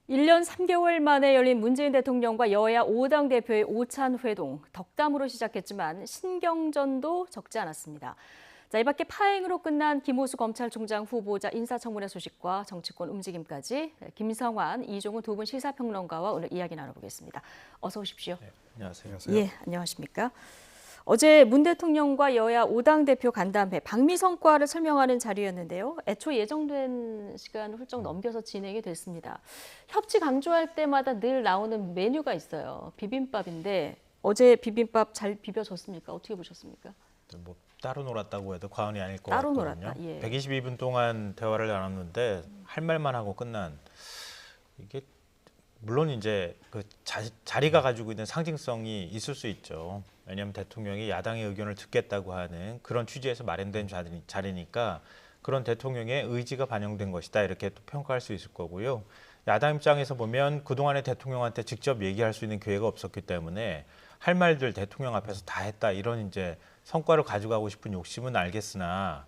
[SPEAKER 1] 일 년 3개월 만에 열린 문재인 대통령과 여야 5당 대표의 오찬 회동, 덕담으로 시작했지만 신경전도 적지 않았습니다. 자, 이 밖에 파행으로 끝난 김호수 검찰총장 후보자 인사청문회 소식과 정치권 움직임까지 김성환, 이종훈 두 분 시사평론가와 오늘 이야기 나눠보겠습니다. 어서 오십시오.
[SPEAKER 23] 네, 안녕하세요.
[SPEAKER 1] 예, 안녕하십니까? 어제 문 대통령과 여야 5당 대표 간담회, 방미 성과를 설명하는 자리였는데요. 애초 예정된 시간을 훌쩍 넘겨서 진행이 됐습니다. 협치 강조할 때마다 늘 나오는 메뉴가 있어요. 비빔밥인데 어제 비빔밥 잘 비벼졌습니까? 어떻게 보셨습니까?
[SPEAKER 23] 뭐 따로 놀았다고 해도 과언이 아닐 것
[SPEAKER 1] 따로
[SPEAKER 23] 같거든요.
[SPEAKER 1] 놀았다. 예.
[SPEAKER 23] 122분 동안 대화를 나눴는데 할 말만 하고 끝난 이게 물론 이제 그 자리가 가지고 있는 상징성이 있을 수 있죠. 왜냐하면 대통령이 야당의 의견을 듣겠다고 하는 그런 취지에서 마련된 자리니까 그런 대통령의 의지가 반영된 것이다 이렇게 또 평가할 수 있을 거고요. 야당 입장에서 보면 그동안에 대통령한테 직접 얘기할 수 있는 기회가 없었기 때문에 할 말들 대통령 앞에서 다 했다 이런 이제 성과를 가져가고 싶은 욕심은 알겠으나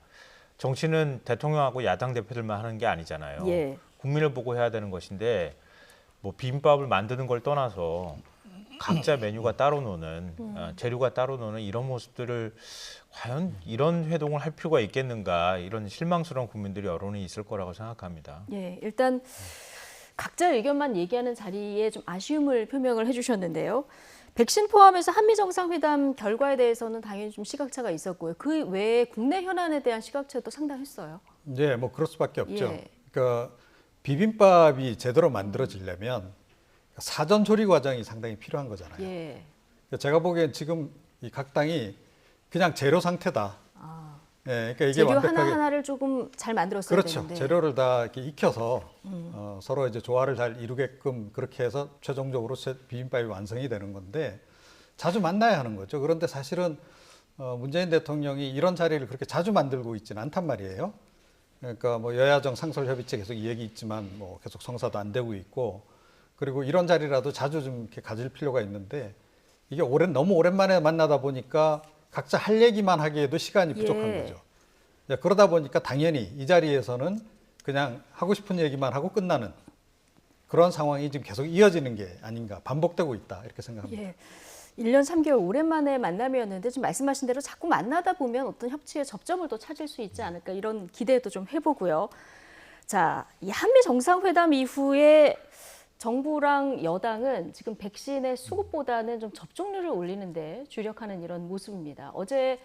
[SPEAKER 23] 정치는 대통령하고 야당 대표들만 하는 게 아니잖아요.
[SPEAKER 1] 예.
[SPEAKER 23] 국민을 보고 해야 되는 것인데 뭐 비빔밥을 만드는 걸 떠나서 각자 메뉴가 따로 노는 재료가 따로 노는 이런 모습들을 과연 이런 회동을 할 필요가 있겠는가 이런 실망스러운 국민들이 여론이 있을 거라고 생각합니다.
[SPEAKER 1] 예, 일단 각자 의견만 얘기하는 자리에 좀 아쉬움을 표명을 해주셨는데요. 백신 포함해서 한미 정상회담 결과에 대해서는 당연히 좀 시각차가 있었고요. 그 외에 국내 현안에 대한 시각차도 상당했어요.
[SPEAKER 24] 네, 뭐 그럴 수밖에 없죠.
[SPEAKER 1] 예.
[SPEAKER 24] 그러니까 비빔밥이 제대로 만들어지려면 사전 조리 과정이 상당히 필요한 거잖아요.
[SPEAKER 1] 예.
[SPEAKER 24] 제가 보기엔 지금 이 각 당이 그냥 재료 상태다. 예, 그러니까 이게
[SPEAKER 1] 재료
[SPEAKER 24] 완벽하게
[SPEAKER 1] 하나하나를 조금 잘 만들었어야
[SPEAKER 24] 그렇죠.
[SPEAKER 1] 되는데.
[SPEAKER 24] 재료를 다 이렇게 익혀서 서로 이제 조화를 잘 이루게끔 그렇게 해서 최종적으로 비빔밥이 완성이 되는 건데 자주 만나야 하는 거죠. 그런데 사실은 문재인 대통령이 이런 자리를 그렇게 자주 만들고 있지는 않단 말이에요. 그러니까 뭐 여야정 상설협의체 계속 이 얘기 있지만 뭐 계속 성사도 안 되고 있고 그리고 이런 자리라도 자주 좀 이렇게 가질 필요가 있는데 이게 너무 오랜만에 만나다 보니까 각자 할 얘기만 하기에도 시간이 부족한 거죠. 그러다 보니까 당연히 이 자리에서는 그냥 하고 싶은 얘기만 하고 끝나는 그런 상황이 지금 계속 이어지는 게 아닌가, 반복되고 있다 이렇게 생각합니다.
[SPEAKER 1] 예. 1년 3개월 오랜만에 만남이었는데 좀 말씀하신 대로 자꾸 만나다 보면 어떤 협치의 접점을 또 찾을 수 있지 않을까 이런 기대도 좀 해보고요. 자, 이 한미 정상회담 이후에 정부랑 여당은 지금 백신의 수급보다는 좀 접종률을 올리는데 주력하는 이런 모습입니다. 어제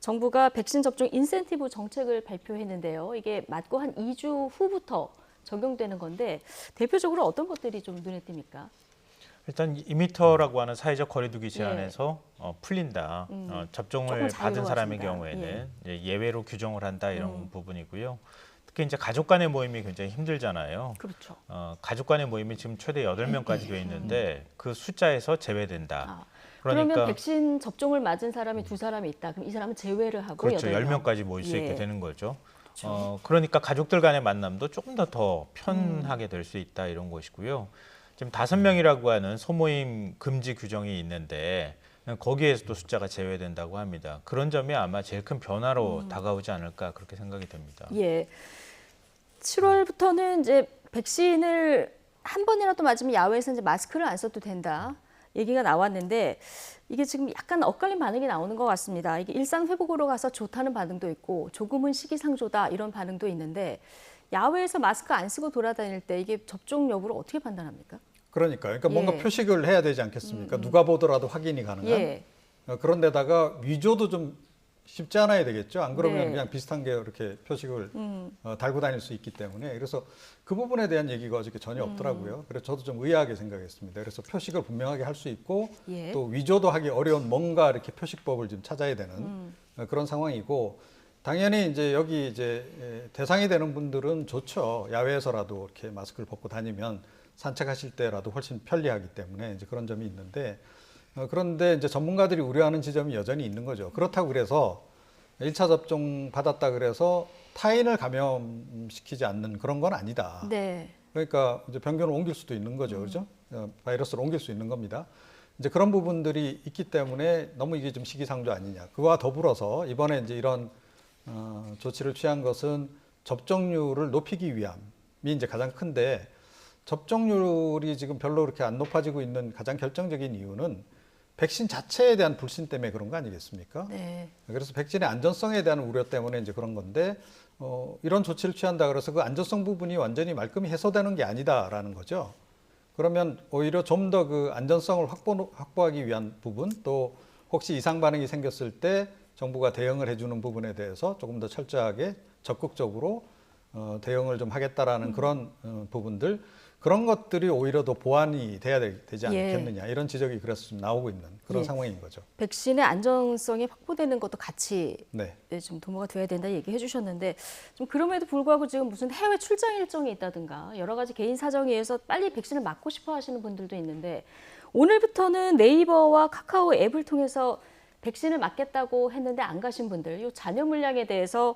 [SPEAKER 1] 정부가 백신 접종 인센티브 정책을 발표했는데요. 이게 맞고 한 2주 후부터 적용되는 건데 대표적으로 어떤 것들이 좀 눈에 띕니까?
[SPEAKER 23] 일단 2m라고 하는 사회적 거리두기 제한에서 풀린다. 접종을 받은 사람의 경우에는 예외로 규정을 한다 이런 부분이고요. 특히 이제 가족 간의 모임이 굉장히 힘들잖아요.
[SPEAKER 1] 그렇죠.
[SPEAKER 23] 가족 간의 모임이 지금 최대 8명까지 되어 있는데 그 숫자에서 제외된다.
[SPEAKER 1] 그러면 백신 접종을 맞은 사람이 2사람이 있다. 그럼 이 사람은 제외를 하고
[SPEAKER 23] 그렇죠.
[SPEAKER 1] 8명.
[SPEAKER 23] 10명까지 모일 수 있게 되는 거죠. 그러니까 가족들 간의 만남도 조금 더 편하게 될 수 있다 이런 것이고요. 지금 5명이라고 하는 소모임 금지 규정이 있는데 거기에서도 숫자가 제외된다고 합니다. 그런 점이 아마 제일 큰 변화로 다가오지 않을까 그렇게 생각이 됩니다.
[SPEAKER 1] 예. 7월부터는 이제 백신을 한 번이라도 맞으면 야외에서 이제 마스크를 안 써도 된다 얘기가 나왔는데 이게 지금 약간 엇갈린 반응이 나오는 것 같습니다. 이게 일상 회복으로 가서 좋다는 반응도 있고 조금은 시기상조다 이런 반응도 있는데 야외에서 마스크 안 쓰고 돌아다닐 때 이게 접종 여부를 어떻게 판단합니까?
[SPEAKER 24] 그러니까 뭔가 표식을 해야 되지 않겠습니까? 누가 보더라도 확인이 가능한. 그런데다가 위조도 좀 쉽지 않아야 되겠죠. 안 그러면
[SPEAKER 1] 네.
[SPEAKER 24] 그냥 비슷한 게 이렇게 표식을 달고 다닐 수 있기 때문에 그래서 그 부분에 대한 얘기가 어저께 전혀 없더라고요. 그래서 저도 좀 의아하게 생각했습니다. 그래서 표식을 분명하게 할 수 있고
[SPEAKER 1] 예.
[SPEAKER 24] 또 위조도 하기 어려운 뭔가 이렇게 표식법을 좀 찾아야 되는 그런 상황이고 당연히 이제 여기 이제 대상이 되는 분들은 좋죠. 야외에서라도 이렇게 마스크를 벗고 다니면 산책하실 때라도 훨씬 편리하기 때문에 이제 그런 점이 있는데 그런데 이제 전문가들이 우려하는 지점이 여전히 있는 거죠. 그렇다고 그래서 1차 접종 받았다 그래서 타인을 감염시키지 않는 그런 건 아니다.
[SPEAKER 1] 네.
[SPEAKER 24] 그러니까 이제 병균을 옮길 수도 있는 거죠. 그렇죠? 바이러스를 옮길 수 있는 겁니다. 이제 그런 부분들이 있기 때문에 너무 이게 좀 시기상조 아니냐. 그와 더불어서 이번에 이제 이런 조치를 취한 것은 접종률을 높이기 위함이 이제 가장 큰데 접종률이 지금 별로 그렇게 안 높아지고 있는 가장 결정적인 이유는 백신 자체에 대한 불신 때문에 그런 거 아니겠습니까?
[SPEAKER 1] 네.
[SPEAKER 24] 그래서 백신의 안전성에 대한 우려 때문에 이제 그런 건데 이런 조치를 취한다 그래서 그 안전성 부분이 완전히 말끔히 해소되는 게 아니다라는 거죠. 그러면 오히려 좀 더 그 안전성을 확보하기 위한 부분 또 혹시 이상 반응이 생겼을 때 정부가 대응을 해주는 부분에 대해서 조금 더 철저하게 적극적으로 대응을 좀 하겠다라는 그런 부분들 그런 것들이 오히려 더 보완이 돼야 되지 않겠느냐 이런 지적이 그래서 좀 나오고 있는 그런 상황인 거죠.
[SPEAKER 1] 백신의 안전성이 확보되는 것도 같이
[SPEAKER 24] 네.
[SPEAKER 1] 좀 도모가 돼야 된다 얘기해 주셨는데 좀 그럼에도 불구하고 지금 무슨 해외 출장 일정이 있다든가 여러 가지 개인 사정에 의해서 빨리 백신을 맞고 싶어 하시는 분들도 있는데 오늘부터는 네이버와 카카오 앱을 통해서 백신을 맞겠다고 했는데 안 가신 분들 이 잔여 물량에 대해서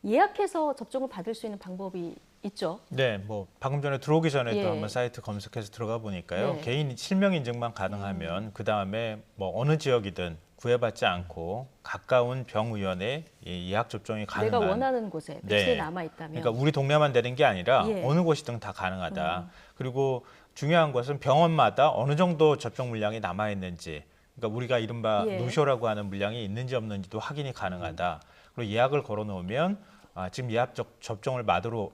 [SPEAKER 1] 예약해서 접종을 받을 수 있는 방법이 있죠.
[SPEAKER 23] 네, 뭐 방금 전에 들어오기 전에도
[SPEAKER 1] 예.
[SPEAKER 23] 한번 사이트 검색해서 들어가 보니까요.
[SPEAKER 1] 네.
[SPEAKER 23] 개인 실명 인증만 가능하면 그 다음에 뭐 어느 지역이든 구애받지 않고 가까운 병의원에 예약 접종이 가능한.
[SPEAKER 1] 내가 원하는 곳에 백신이 남아 있다면.
[SPEAKER 23] 그러니까 우리 동네만 되는 게 아니라
[SPEAKER 1] 예.
[SPEAKER 23] 어느 곳이든 다 가능하다. 그리고 중요한 것은 병원마다 어느 정도 접종 물량이 남아 있는지. 그러니까 우리가 이른바
[SPEAKER 1] 예.
[SPEAKER 23] 누쇼라고 하는 물량이 있는지 없는지도 확인이 가능하다. 그리고 예약을 걸어 놓으면 지금 예약 접종을 받으러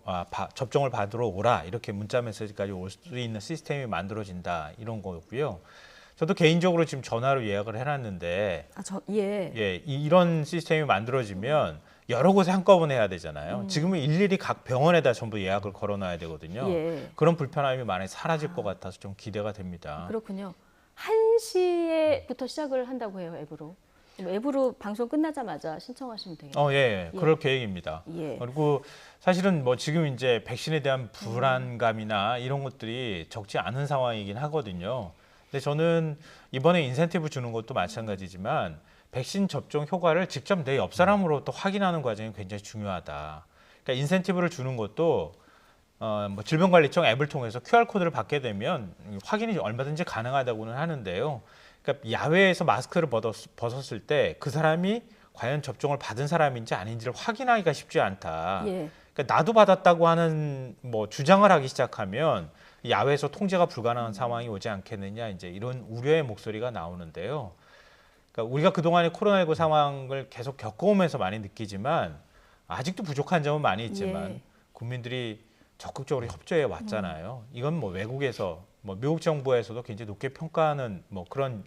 [SPEAKER 23] 오라 이렇게 문자 메시지까지 올 수 있는 시스템이 만들어진다 이런 거고요. 저도 개인적으로 지금 전화로 예약을 해놨는데 이런 시스템이 만들어지면 여러 곳에 한꺼번에 해야 되잖아요. 지금은 일일이 각 병원에다 전부 예약을 걸어놔야 되거든요.
[SPEAKER 1] 예.
[SPEAKER 23] 그런 불편함이 많이 사라질 것 같아서 좀 기대가 됩니다.
[SPEAKER 1] 그렇군요. 1시에부터 시작을 한다고 해요, 앱으로. 앱으로 방송 끝나자마자 신청하시면 되겠네요.
[SPEAKER 23] 예. 그럴 계획입니다.
[SPEAKER 1] 예.
[SPEAKER 23] 그리고 사실은 뭐 지금 이제 백신에 대한 불안감이나 이런 것들이 적지 않은 상황이긴 하거든요. 근데 저는 이번에 인센티브 주는 것도 마찬가지지만 백신 접종 효과를 직접 내 옆 사람으로부터 확인하는 과정이 굉장히 중요하다. 그러니까 인센티브를 주는 것도 뭐 질병관리청 앱을 통해서 QR코드를 받게 되면 확인이 얼마든지 가능하다고는 하는데요. 그러니까 야외에서 마스크를 벗었을 때 그 사람이 과연 접종을 받은 사람인지 아닌지를 확인하기가 쉽지 않다.
[SPEAKER 1] 예.
[SPEAKER 23] 그러니까 나도 받았다고 하는 뭐 주장을 하기 시작하면 야외에서 통제가 불가능한 상황이 오지 않겠느냐 이제 이런 우려의 목소리가 나오는데요. 그러니까 우리가 그동안의 코로나19 상황을 계속 겪어오면서 많이 느끼지만 아직도 부족한 점은 많이 있지만 국민들이 적극적으로 협조해 왔잖아요. 이건 뭐 외국에서 뭐 미국 정부에서도 굉장히 높게 평가하는 뭐 그런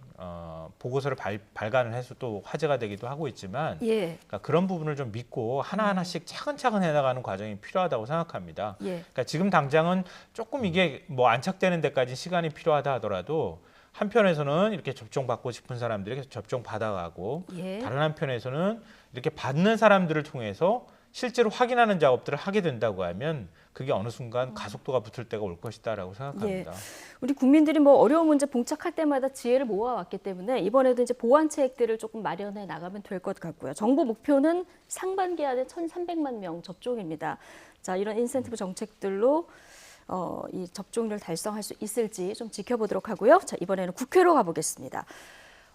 [SPEAKER 23] 보고서를 발간을 해서 또 화제가 되기도 하고 있지만 그러니까 그런 부분을 좀 믿고 하나하나씩 차근차근 해나가는 과정이 필요하다고 생각합니다. 그러니까 지금 당장은 조금 이게 뭐 안착되는 데까지 시간이 필요하다 하더라도 한편에서는 이렇게 접종받고 싶은 사람들에게 접종 받아가고 다른 한편에서는 이렇게 받는 사람들을 통해서 실제로 확인하는 작업들을 하게 된다고 하면 그게 어느 순간 가속도가 붙을 때가 올 것이다라고 생각합니다.
[SPEAKER 1] 우리 국민들이 뭐 어려운 문제 봉착할 때마다 지혜를 모아왔기 때문에 이번에도 이제 보완책들을 조금 마련해 나가면 될 것 같고요. 정부 목표는 상반기 안에 1,300만 명 접종입니다. 자, 이런 인센티브 정책들로 이 접종률 달성할 수 있을지 좀 지켜보도록 하고요. 자, 이번에는 국회로 가보겠습니다.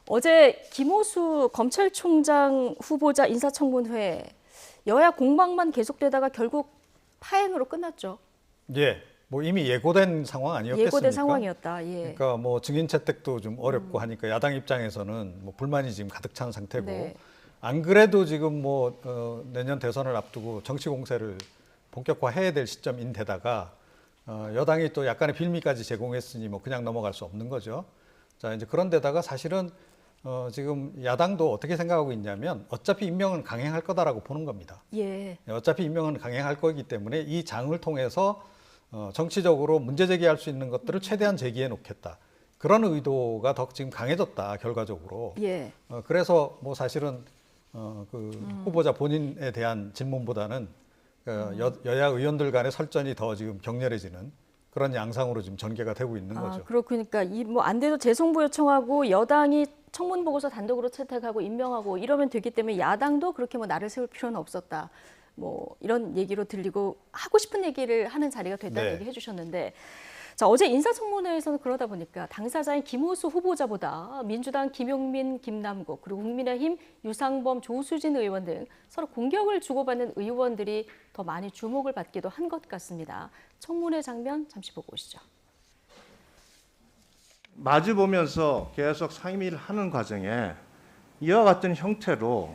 [SPEAKER 1] 어제 김호수 검찰총장 후보자 인사청문회 여야 공방만 계속되다가 결국 파행으로 끝났죠.
[SPEAKER 24] 예, 뭐 이미 예고된 상황 아니었겠습니까?
[SPEAKER 1] 예고된 상황이었다. 예.
[SPEAKER 24] 그러니까 뭐 증인 채택도 좀 어렵고 하니까 야당 입장에서는 뭐 불만이 지금 가득 찬 상태고 안 그래도 지금 뭐 내년 대선을 앞두고 정치 공세를 본격화해야 될 시점인데다가 여당이 또 약간의 빌미까지 제공했으니 뭐 그냥 넘어갈 수 없는 거죠. 자, 이제 그런데다가 사실은 지금 야당도 어떻게 생각하고 있냐면 어차피 임명은 강행할 거다라고 보는 겁니다.
[SPEAKER 1] 예.
[SPEAKER 24] 어차피 임명은 강행할 거기 때문에 이 장을 통해서 정치적으로 문제 제기할 수 있는 것들을 최대한 제기해 놓겠다. 그런 의도가 더 지금 강해졌다, 결과적으로.
[SPEAKER 1] 예.
[SPEAKER 24] 그래서 뭐 사실은 후보자 본인에 대한 질문보다는 여야 의원들 간의 설전이 더 지금 격렬해지는 그런 양상으로 지금 전개가 되고 있는 거죠.
[SPEAKER 1] 그러니까 이 뭐 안 돼도 재송부 요청하고 여당이 청문 보고서 단독으로 채택하고 임명하고 이러면 되기 때문에 야당도 그렇게 뭐 날을 세울 필요는 없었다. 뭐 이런 얘기로 들리고 하고 싶은 얘기를 하는 자리가 됐다는 얘기 해주셨는데, 자, 어제 인사청문회에서는 그러다 보니까 당사자인 김호수 후보자보다 민주당 김용민, 김남국, 그리고 국민의힘 유상범, 조수진 의원 등 서로 공격을 주고받는 의원들이 더 많이 주목을 받기도 한 것 같습니다. 청문회 장면 잠시 보고 오시죠.
[SPEAKER 4] 마주 보면서 계속 상임위를 하는 과정에 이와 같은 형태로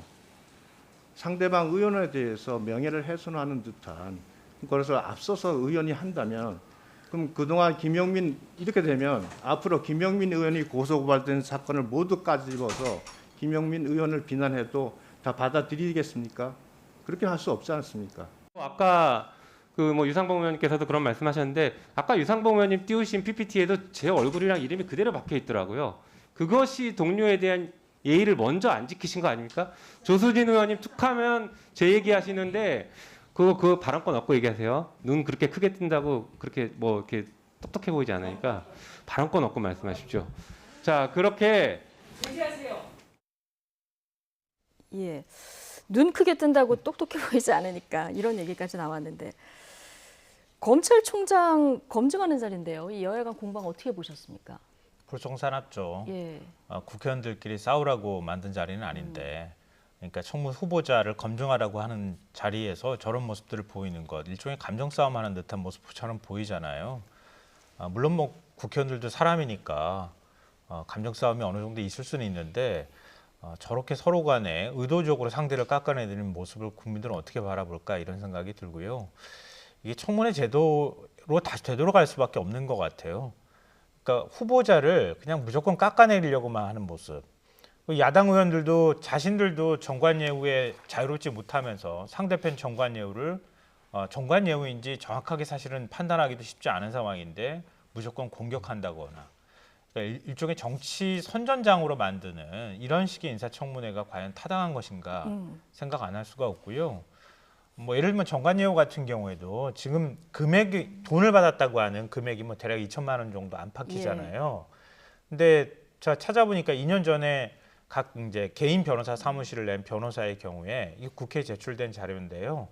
[SPEAKER 4] 상대방 의원에 대해서 명예를 훼손하는 듯한 그래서 앞서서 의원이 한다면, 그럼 그동안 김용민 이렇게 되면 앞으로 김용민 의원이 고소고발된 사건을 모두 까집어서 김용민 의원을 비난해도 다 받아들이겠습니까? 그렇게 할 수 없지 않습니까?
[SPEAKER 5] 아까 뭐 유상범 의원님께서도 그런 말씀하셨는데, 아까 유상범 의원님 띄우신 PPT에도 제 얼굴이랑 이름이 그대로 박혀 있더라고요. 그것이 동료에 대한 예의를 먼저 안 지키신 거 아닙니까? 조수진 의원님 툭하면 제 얘기하시는데 그 발언권 얻고 얘기하세요. 눈 그렇게 크게 뜬다고 그렇게 뭐 이렇게 똑똑해 보이지 않으니까 발언권 얻고 말씀하십시오. 자, 그렇게
[SPEAKER 1] 얘기하세요. 예, 눈 크게 뜬다고 똑똑해 보이지 않으니까 이런 얘기까지 나왔는데, 검찰총장 검증하는 자리인데요. 이 여야간 공방 어떻게 보셨습니까?
[SPEAKER 23] 불청산합죠.
[SPEAKER 1] 예.
[SPEAKER 23] 국회의원들끼리 싸우라고 만든 자리는 아닌데, 그러니까 청문 후보자를 검증하라고 하는 자리에서 저런 모습들을 보이는 것, 일종의 감정 싸움하는 듯한 모습처럼 보이잖아요. 물론 뭐 국회의원들도 사람이니까 감정 싸움이 어느 정도 있을 수는 있는데, 저렇게 서로 간에 의도적으로 상대를 깎아내리는 모습을 국민들은 어떻게 바라볼까, 이런 생각이 들고요. 이게 청문회 제도로 다시 되돌아갈 수밖에 없는 것 같아요. 그러니까 후보자를 그냥 무조건 깎아내리려고만 하는 모습. 야당 의원들도 자신들도 정관예우에 자유롭지 못하면서 상대편 정관예우를 정관예우인지 정확하게 사실은 판단하기도 쉽지 않은 상황인데 무조건 공격한다거나, 그러니까 일종의 정치 선전장으로 만드는 이런 식의 인사청문회가 과연 타당한 것인가 생각 안 할 수가 없고요. 뭐 예를 들면 정관예우 같은 경우에도 지금 금액이, 돈을 받았다고 하는 금액이 뭐 대략 2천만 원 정도 안팎이잖아요. 근데 제가 찾아보니까 2년 전에 각 이제 개인 변호사 사무실을 낸 변호사의 경우에 이 국회에 제출된 자료인데요.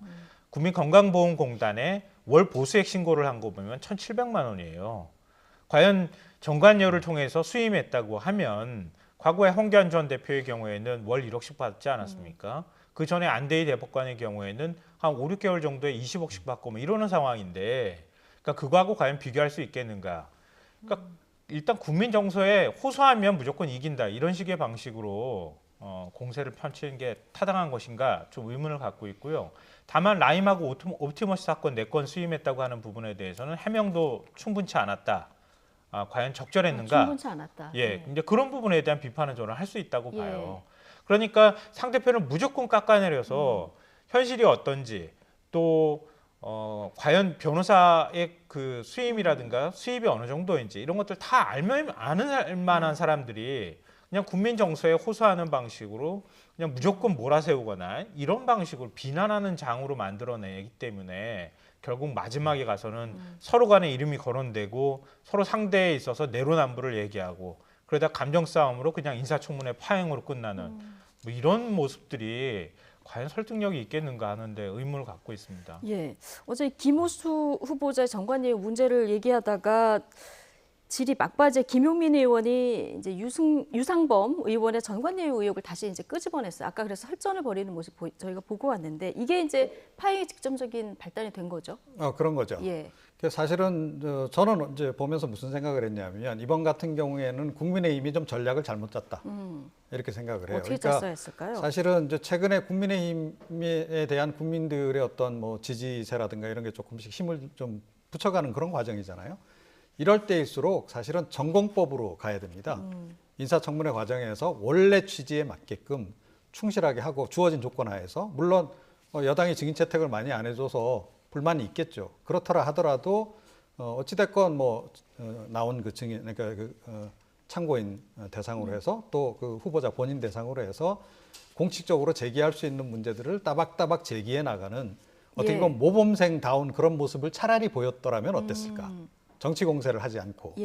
[SPEAKER 23] 국민건강보험공단에 월 보수액 신고를 한 거 보면 1,700만 원이에요. 과연 정관예우를 통해서 수임했다고 하면 과거에 홍기환 전 대표의 경우에는 월 1억씩 받지 않았습니까? 그 전에 안대희 대법관의 경우에는 한 5, 6개월 정도에 20억씩 받고 뭐 이러는 상황인데, 그러니까 그거하고 과연 비교할 수 있겠는가? 그러니까 일단 국민 정서에 호소하면 무조건 이긴다, 이런 식의 방식으로 공세를 펼치는 게 타당한 것인가 좀 의문을 갖고 있고요. 다만 라임하고 옵티머스 사건 4건 수임했다고 하는 부분에 대해서는 해명도 충분치 않았다. 과연 적절했는가?
[SPEAKER 1] 충분치 않았다.
[SPEAKER 23] 예, 이제 그런 부분에 대한 비판은 저는 할 수 있다고 봐요. 그러니까 상대편을 무조건 깎아내려서 현실이 어떤지, 또 과연 변호사의 그 수임이라든가 수입이 어느 정도인지 이런 것들 다 아는 만한 사람들이 그냥 국민 정서에 호소하는 방식으로 그냥 무조건 몰아세우거나 이런 방식으로 비난하는 장으로 만들어내기 때문에 결국 마지막에 가서는 서로 간에 이름이 거론되고 서로 상대에 있어서 내로남불을 얘기하고, 그러다 감정 싸움으로 그냥 인사청문회 파행으로 끝나는 뭐 이런 모습들이 과연 설득력이 있겠는가 하는데 의문을 갖고 있습니다.
[SPEAKER 1] 예, 어제 김호수 후보자의 정관예우 문제를 얘기하다가 질이 막바지에 김용민 의원이 이제 유상범 의원의 정관예우 의혹을 다시 이제 끄집어냈어요. 아까 그래서 설전을 벌이는 모습 저희가 보고 왔는데, 이게 이제 파행의 직접적인 발단이 된 거죠.
[SPEAKER 24] 그런 거죠.
[SPEAKER 1] 예.
[SPEAKER 24] 사실은 저는 이제 보면서 무슨 생각을 했냐면, 이번 같은 경우에는 국민의힘이 좀 전략을 잘못 짰다, 이렇게 생각을 해요.
[SPEAKER 1] 어떻게 짰어야 했을까요?
[SPEAKER 24] 사실은 이제 최근에 국민의힘에 대한 국민들의 어떤 뭐 지지세라든가 이런 게 조금씩 힘을 좀 붙여가는 그런 과정이잖아요. 이럴 때일수록 사실은 전공법으로 가야 됩니다. 인사청문회 과정에서 원래 취지에 맞게끔 충실하게 하고 주어진 조건 하에서 물론 여당이 증인 채택을 많이 안 해줘서 불만이 있겠죠. 그렇더라 하더라도 어찌됐건 나온 그 증인 그러니까 참고인 대상으로 해서 또 그 후보자 본인 대상으로 해서 공식적으로 제기할 수 있는 문제들을 따박따박 제기해 나가는 어떻게 보면 모범생다운 그런 모습을 차라리 보였더라면 어땠을까? 정치 공세를 하지 않고.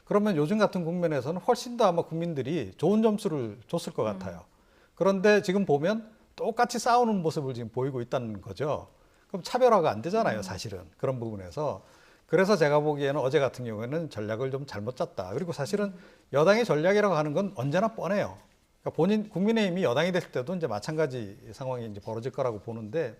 [SPEAKER 24] 그러면 요즘 같은 국면에서는 훨씬 더 아마 국민들이 좋은 점수를 줬을 것 같아요. 그런데 지금 보면 똑같이 싸우는 모습을 지금 보이고 있다는 거죠. 그럼 차별화가 안 되잖아요, 사실은. 그런 부분에서. 그래서 제가 보기에는 어제 같은 경우에는 전략을 좀 잘못 짰다. 그리고 사실은 여당의 전략이라고 하는 건 언제나 뻔해요. 그러니까 국민의힘이 여당이 됐을 때도 이제 마찬가지 상황이 이제 벌어질 거라고 보는데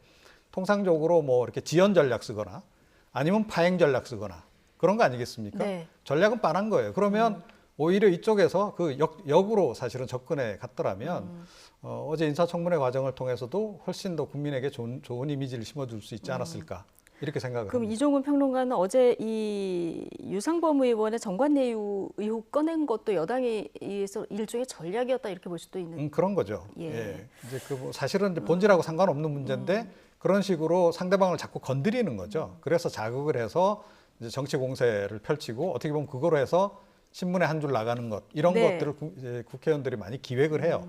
[SPEAKER 24] 통상적으로 이렇게 지연 전략 쓰거나 아니면 파행 전략 쓰거나 그런 거 아니겠습니까?
[SPEAKER 1] 네.
[SPEAKER 24] 전략은 빤한 거예요. 그러면 오히려 이쪽에서 그 역으로 사실은 접근해 갔더라면 어제 인사청문회 과정을 통해서도 훨씬 더 국민에게 좋은 이미지를 심어줄 수 있지 않았을까 이렇게 생각을
[SPEAKER 1] 그럼
[SPEAKER 24] 합니다.
[SPEAKER 1] 이종훈 평론가는 어제 이 유상범 의원의 정관내유 의혹 꺼낸 것도 여당이 일종의 전략이었다 이렇게 볼 수도 있는.
[SPEAKER 24] 그런 거죠. 예. 이제 사실은 이제 본질하고 상관없는 문제인데 그런 식으로 상대방을 자꾸 건드리는 거죠. 그래서 자극을 해서 이제 정치 공세를 펼치고 어떻게 보면 그거로 해서 신문에 한 줄 나가는 것 이런 것들을 이제 국회의원들이 많이 기획을 해요.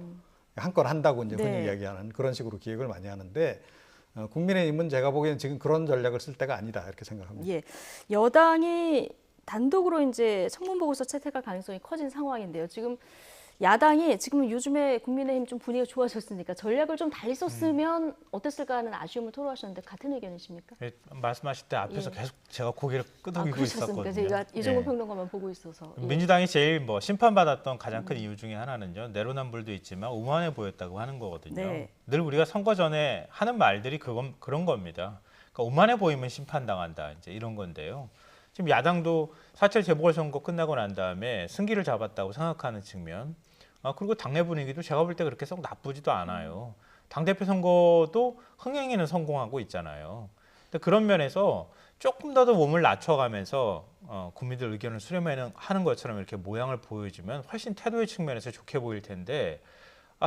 [SPEAKER 24] 한 건 한다고 이제 흔히 이야기하는 그런 식으로 기획을 많이 하는데 국민의힘은 제가 보기에는 지금 그런 전략을 쓸 때가 아니다 이렇게 생각합니다.
[SPEAKER 1] 예, 여당이 단독으로 이제 청문 보고서 채택할 가능성이 커진 상황인데요. 지금 야당이 지금 요즘에 국민의힘 좀 분위기가 좋아졌으니까 전략을 좀 달리 썼으면 어땠을까 하는 아쉬움을 토로하셨는데 같은 의견이십니까?
[SPEAKER 23] 말씀하실 때 앞에서 계속 제가 고개를 끄덕이고 있었거든요.
[SPEAKER 1] 제가 이종훈 평론가만 보고 있어서.
[SPEAKER 23] 민주당이 제일 심판받았던 가장 큰 이유 중에 하나는요. 내로남불도 있지만 오만해 보였다고 하는 거거든요. 늘 우리가 선거 전에 하는 말들이 그런 겁니다. 그러니까 오만해 보이면 심판당한다 이제 이런 건데요. 지금 야당도 4.7 재보궐선거 끝나고 난 다음에 승기를 잡았다고 생각하는 측면 그리고 당내 분위기도 제가 볼 때 그렇게 썩 나쁘지도 않아요. 당대표 선거도 흥행에는 성공하고 있잖아요. 근데 그런 면에서 조금 더 몸을 낮춰가면서 국민들 의견을 수렴하는 것처럼 이렇게 모양을 보여주면 훨씬 태도의 측면에서 좋게 보일 텐데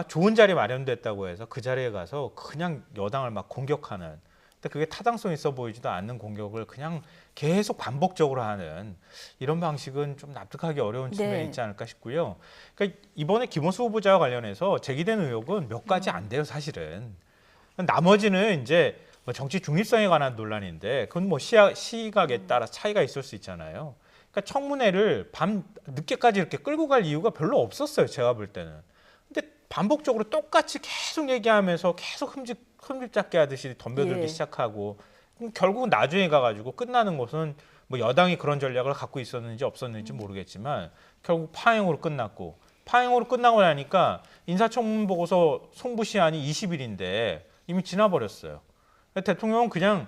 [SPEAKER 23] 좋은 자리 마련됐다고 해서 그 자리에 가서 그냥 여당을 막 공격하는 근데 그게 타당성 있어 보이지도 않는 공격을 그냥 계속 반복적으로 하는 이런 방식은 좀 납득하기 어려운 측면이 있지 않을까 싶고요. 그러니까 이번에 김호수 후보자와 관련해서 제기된 의혹은 몇 가지 안 돼요, 사실은. 나머지는 이제 정치 중립성에 관한 논란인데 그건 시각에 따라 차이가 있을 수 있잖아요. 그러니까 청문회를 밤 늦게까지 이렇게 끌고 갈 이유가 별로 없었어요, 제가 볼 때는. 근데 반복적으로 똑같이 계속 얘기하면서 계속 흠집잡기 하듯이 덤벼들기 시작하고 결국은 나중에 가가지고 끝나는 것은 여당이 그런 전략을 갖고 있었는지 없었는지 모르겠지만 결국 파행으로 끝났고 파행으로 끝나고 나니까 인사청문 보고서 송부 시한이 20일인데 이미 지나버렸어요. 대통령은 그냥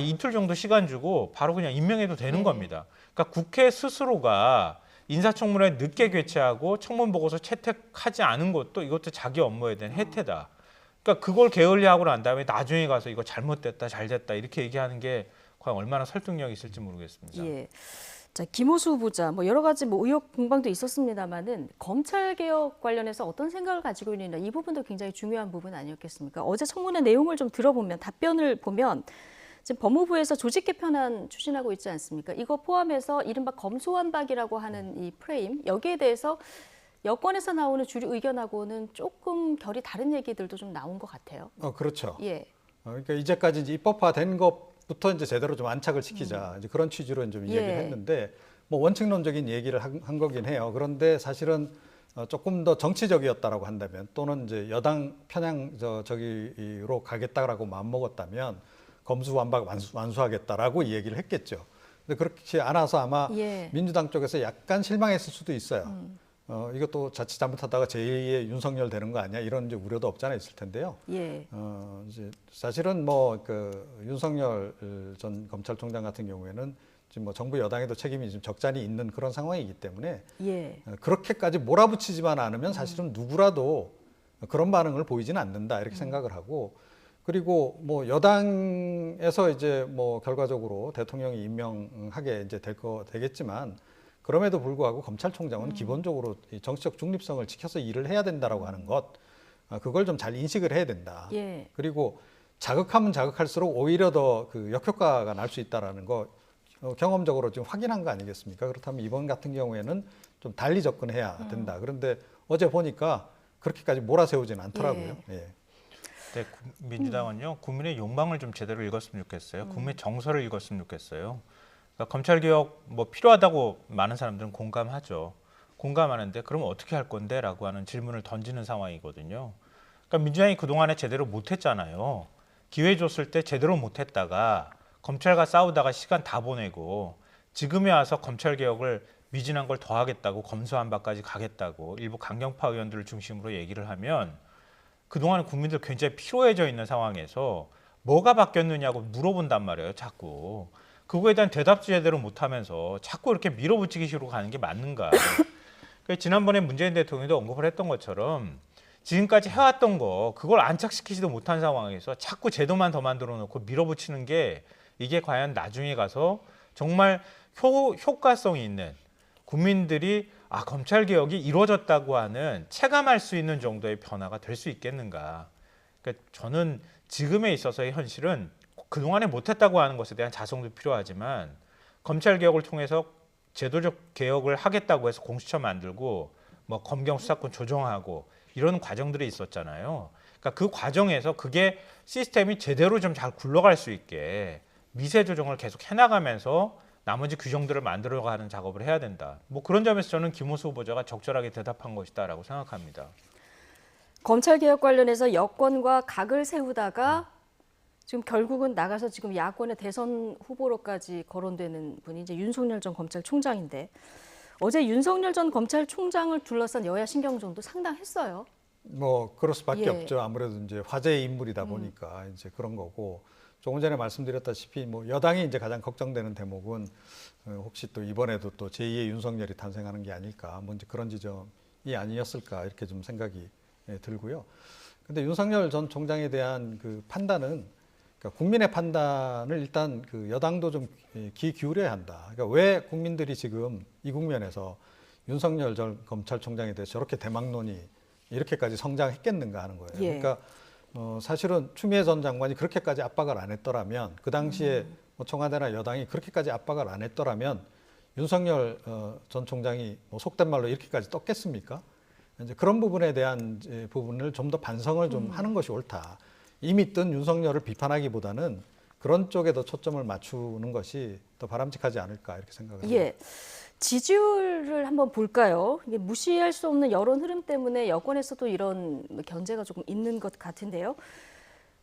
[SPEAKER 23] 이틀 정도 시간 주고 바로 그냥 임명해도 되는 겁니다. 그러니까 국회 스스로가 인사청문회 늦게 개최하고 청문 보고서 채택하지 않은 것도 이것도 자기 업무에 대한 혜택이다. 그러니까 그걸 게을리하고 난 다음에 나중에 가서 이거 잘못됐다, 잘됐다 이렇게 얘기하는 게 과연 얼마나 설득력이 있을지 모르겠습니다.
[SPEAKER 1] 예. 자, 김호수 후보자 여러 가지 의혹 공방도 있었습니다만은 검찰 개혁 관련해서 어떤 생각을 가지고 있느냐 이 부분도 굉장히 중요한 부분 아니었겠습니까? 어제 청문회 내용을 좀 들어보면 답변을 보면 지금 법무부에서 조직 개편안 추진하고 있지 않습니까? 이거 포함해서 이른바 검소완박이라고 하는 이 프레임 여기에 대해서 여권에서 나오는 주류 의견하고는 조금 결이 다른 얘기들도 좀 나온 것 같아요.
[SPEAKER 24] 그렇죠.
[SPEAKER 1] 예.
[SPEAKER 24] 그러니까 이제까지 이제 입법화된 것부터 이제 제대로 좀 안착을 시키자 이제 그런 취지로 좀 이야기를 했는데 원칙론적인 얘기를 한 거긴 해요. 그런데 사실은 조금 더 정치적이었다라고 한다면 또는 이제 여당 편향 저기로 가겠다라고 마음먹었다면 검수완박 완수하겠다라고 얘기를 했겠죠. 근데 그렇지 않아서 아마 민주당 쪽에서 약간 실망했을 수도 있어요. 이것도 자칫 잘못하다가 제2의 윤석열 되는 거 아니야? 이런 이제 우려도 없지 않아 있을 텐데요. 이제 사실은 윤석열 전 검찰총장 같은 경우에는 지금 정부 여당에도 책임이 좀 적잖이 있는 그런 상황이기 때문에 그렇게까지 몰아붙이지만 않으면 사실은 누구라도 그런 반응을 보이지는 않는다 이렇게 생각을 하고 그리고 여당에서 이제 결과적으로 대통령이 임명하게 이제 되겠지만 그럼에도 불구하고 검찰총장은 기본적으로 이 정치적 중립성을 지켜서 일을 해야 된다라고 하는 것, 그걸 좀 잘 인식을 해야 된다.
[SPEAKER 1] 예.
[SPEAKER 24] 그리고 자극하면 자극할수록 오히려 더 그 역효과가 날 수 있다라는 거 경험적으로 지금 확인한 거 아니겠습니까? 그렇다면 이번 같은 경우에는 좀 달리 접근해야 된다. 그런데 어제 보니까 그렇게까지 몰아세우지는 않더라고요. 예.
[SPEAKER 23] 네, 민주당은요 국민의 욕망을 좀 제대로 읽었으면 좋겠어요. 국민의 정서를 읽었으면 좋겠어요. 그러니까 검찰 개혁 뭐 필요하다고 많은 사람들은 공감하죠. 공감하는데 그럼 어떻게 할 건데라고 하는 질문을 던지는 상황이거든요. 그러니까 민주당이 그동안에 제대로 못했잖아요. 기회 줬을 때 제대로 못했다가 검찰과 싸우다가 시간 다 보내고 지금에 와서 검찰 개혁을 미진한 걸 더 하겠다고 검수한 바까지 가겠다고 일부 강경파 의원들을 중심으로 얘기를 하면 그동안 국민들 굉장히 피로해져 있는 상황에서 뭐가 바뀌었느냐고 물어본단 말이에요. 자꾸. 그거에 대한 대답도 제대로 못하면서 자꾸 이렇게 밀어붙이기식으로 가는 게 맞는가. 그러니까 지난번에 문재인 대통령도 언급을 했던 것처럼 지금까지 해왔던 거 그걸 안착시키지도 못한 상황에서 자꾸 제도만 더 만들어 놓고 밀어붙이는 게 이게 과연 나중에 가서 정말 효과성이 있는 국민들이 검찰개혁이 이루어졌다고 하는 체감할 수 있는 정도의 변화가 될 수 있겠는가. 그러니까 저는 지금에 있어서의 현실은 그동안에 못했다고 하는 것에 대한 자성도 필요하지만 검찰개혁을 통해서 제도적 개혁을 하겠다고 해서 공수처 만들고 뭐 검경 수사권 조정하고 이런 과정들이 있었잖아요. 그러니까 그 과정에서 그게 시스템이 제대로 좀 잘 굴러갈 수 있게 미세 조정을 계속 해나가면서 나머지 규정들을 만들어가는 작업을 해야 된다. 뭐 그런 점에서 저는 김호수 후보자가 적절하게 대답한 것이다라고 생각합니다.
[SPEAKER 1] 검찰개혁 관련해서 여권과 각을 세우다가 지금 결국은 나가서 지금 야권의 대선 후보로까지 거론되는 분이 이제 윤석열 전 검찰총장인데 어제 윤석열 전 검찰총장을 둘러싼 여야 신경전도 상당했어요.
[SPEAKER 24] 뭐 그럴 수밖에
[SPEAKER 1] 예.
[SPEAKER 24] 없죠. 아무래도 이제 화제의 인물이다 보니까 이제 그런 거고 조금 전에 말씀드렸다시피 뭐 여당이 이제 가장 걱정되는 대목은 혹시 또 이번에도 또 제2의 윤석열이 탄생하는 게 아닐까, 뭐 이제 그런 지점이 아니었을까 이렇게 좀 생각이 들고요. 근데 윤석열 전 총장에 대한 그 판단은 그러니까 국민의 판단을 일단 그 여당도 좀 귀 기울여야 한다. 그러니까 왜 국민들이 지금 이 국면에서 윤석열 전 검찰총장에 대해서 저렇게 대망론이 이렇게까지 성장했겠는가 하는 거예요.
[SPEAKER 1] 예.
[SPEAKER 24] 그러니까 사실은 추미애 전 장관이 그렇게까지 압박을 안 했더라면 그 당시에 뭐 청와대나 여당이 그렇게까지 압박을 안 했더라면 윤석열 전 총장이 뭐 속된 말로 이렇게까지 떴겠습니까? 이제 그런 부분에 대한 부분을 좀 더 반성을 좀 하는 것이 옳다. 이미 뜬 윤석열을 비판하기보다는 그런 쪽에 더 초점을 맞추는 것이 더 바람직하지 않을까 이렇게 생각합니다.
[SPEAKER 1] 예. 지지율을 한번 볼까요? 이게 무시할 수 없는 여론 흐름 때문에 여권에서도 이런 견제가 조금 있는 것 같은데요.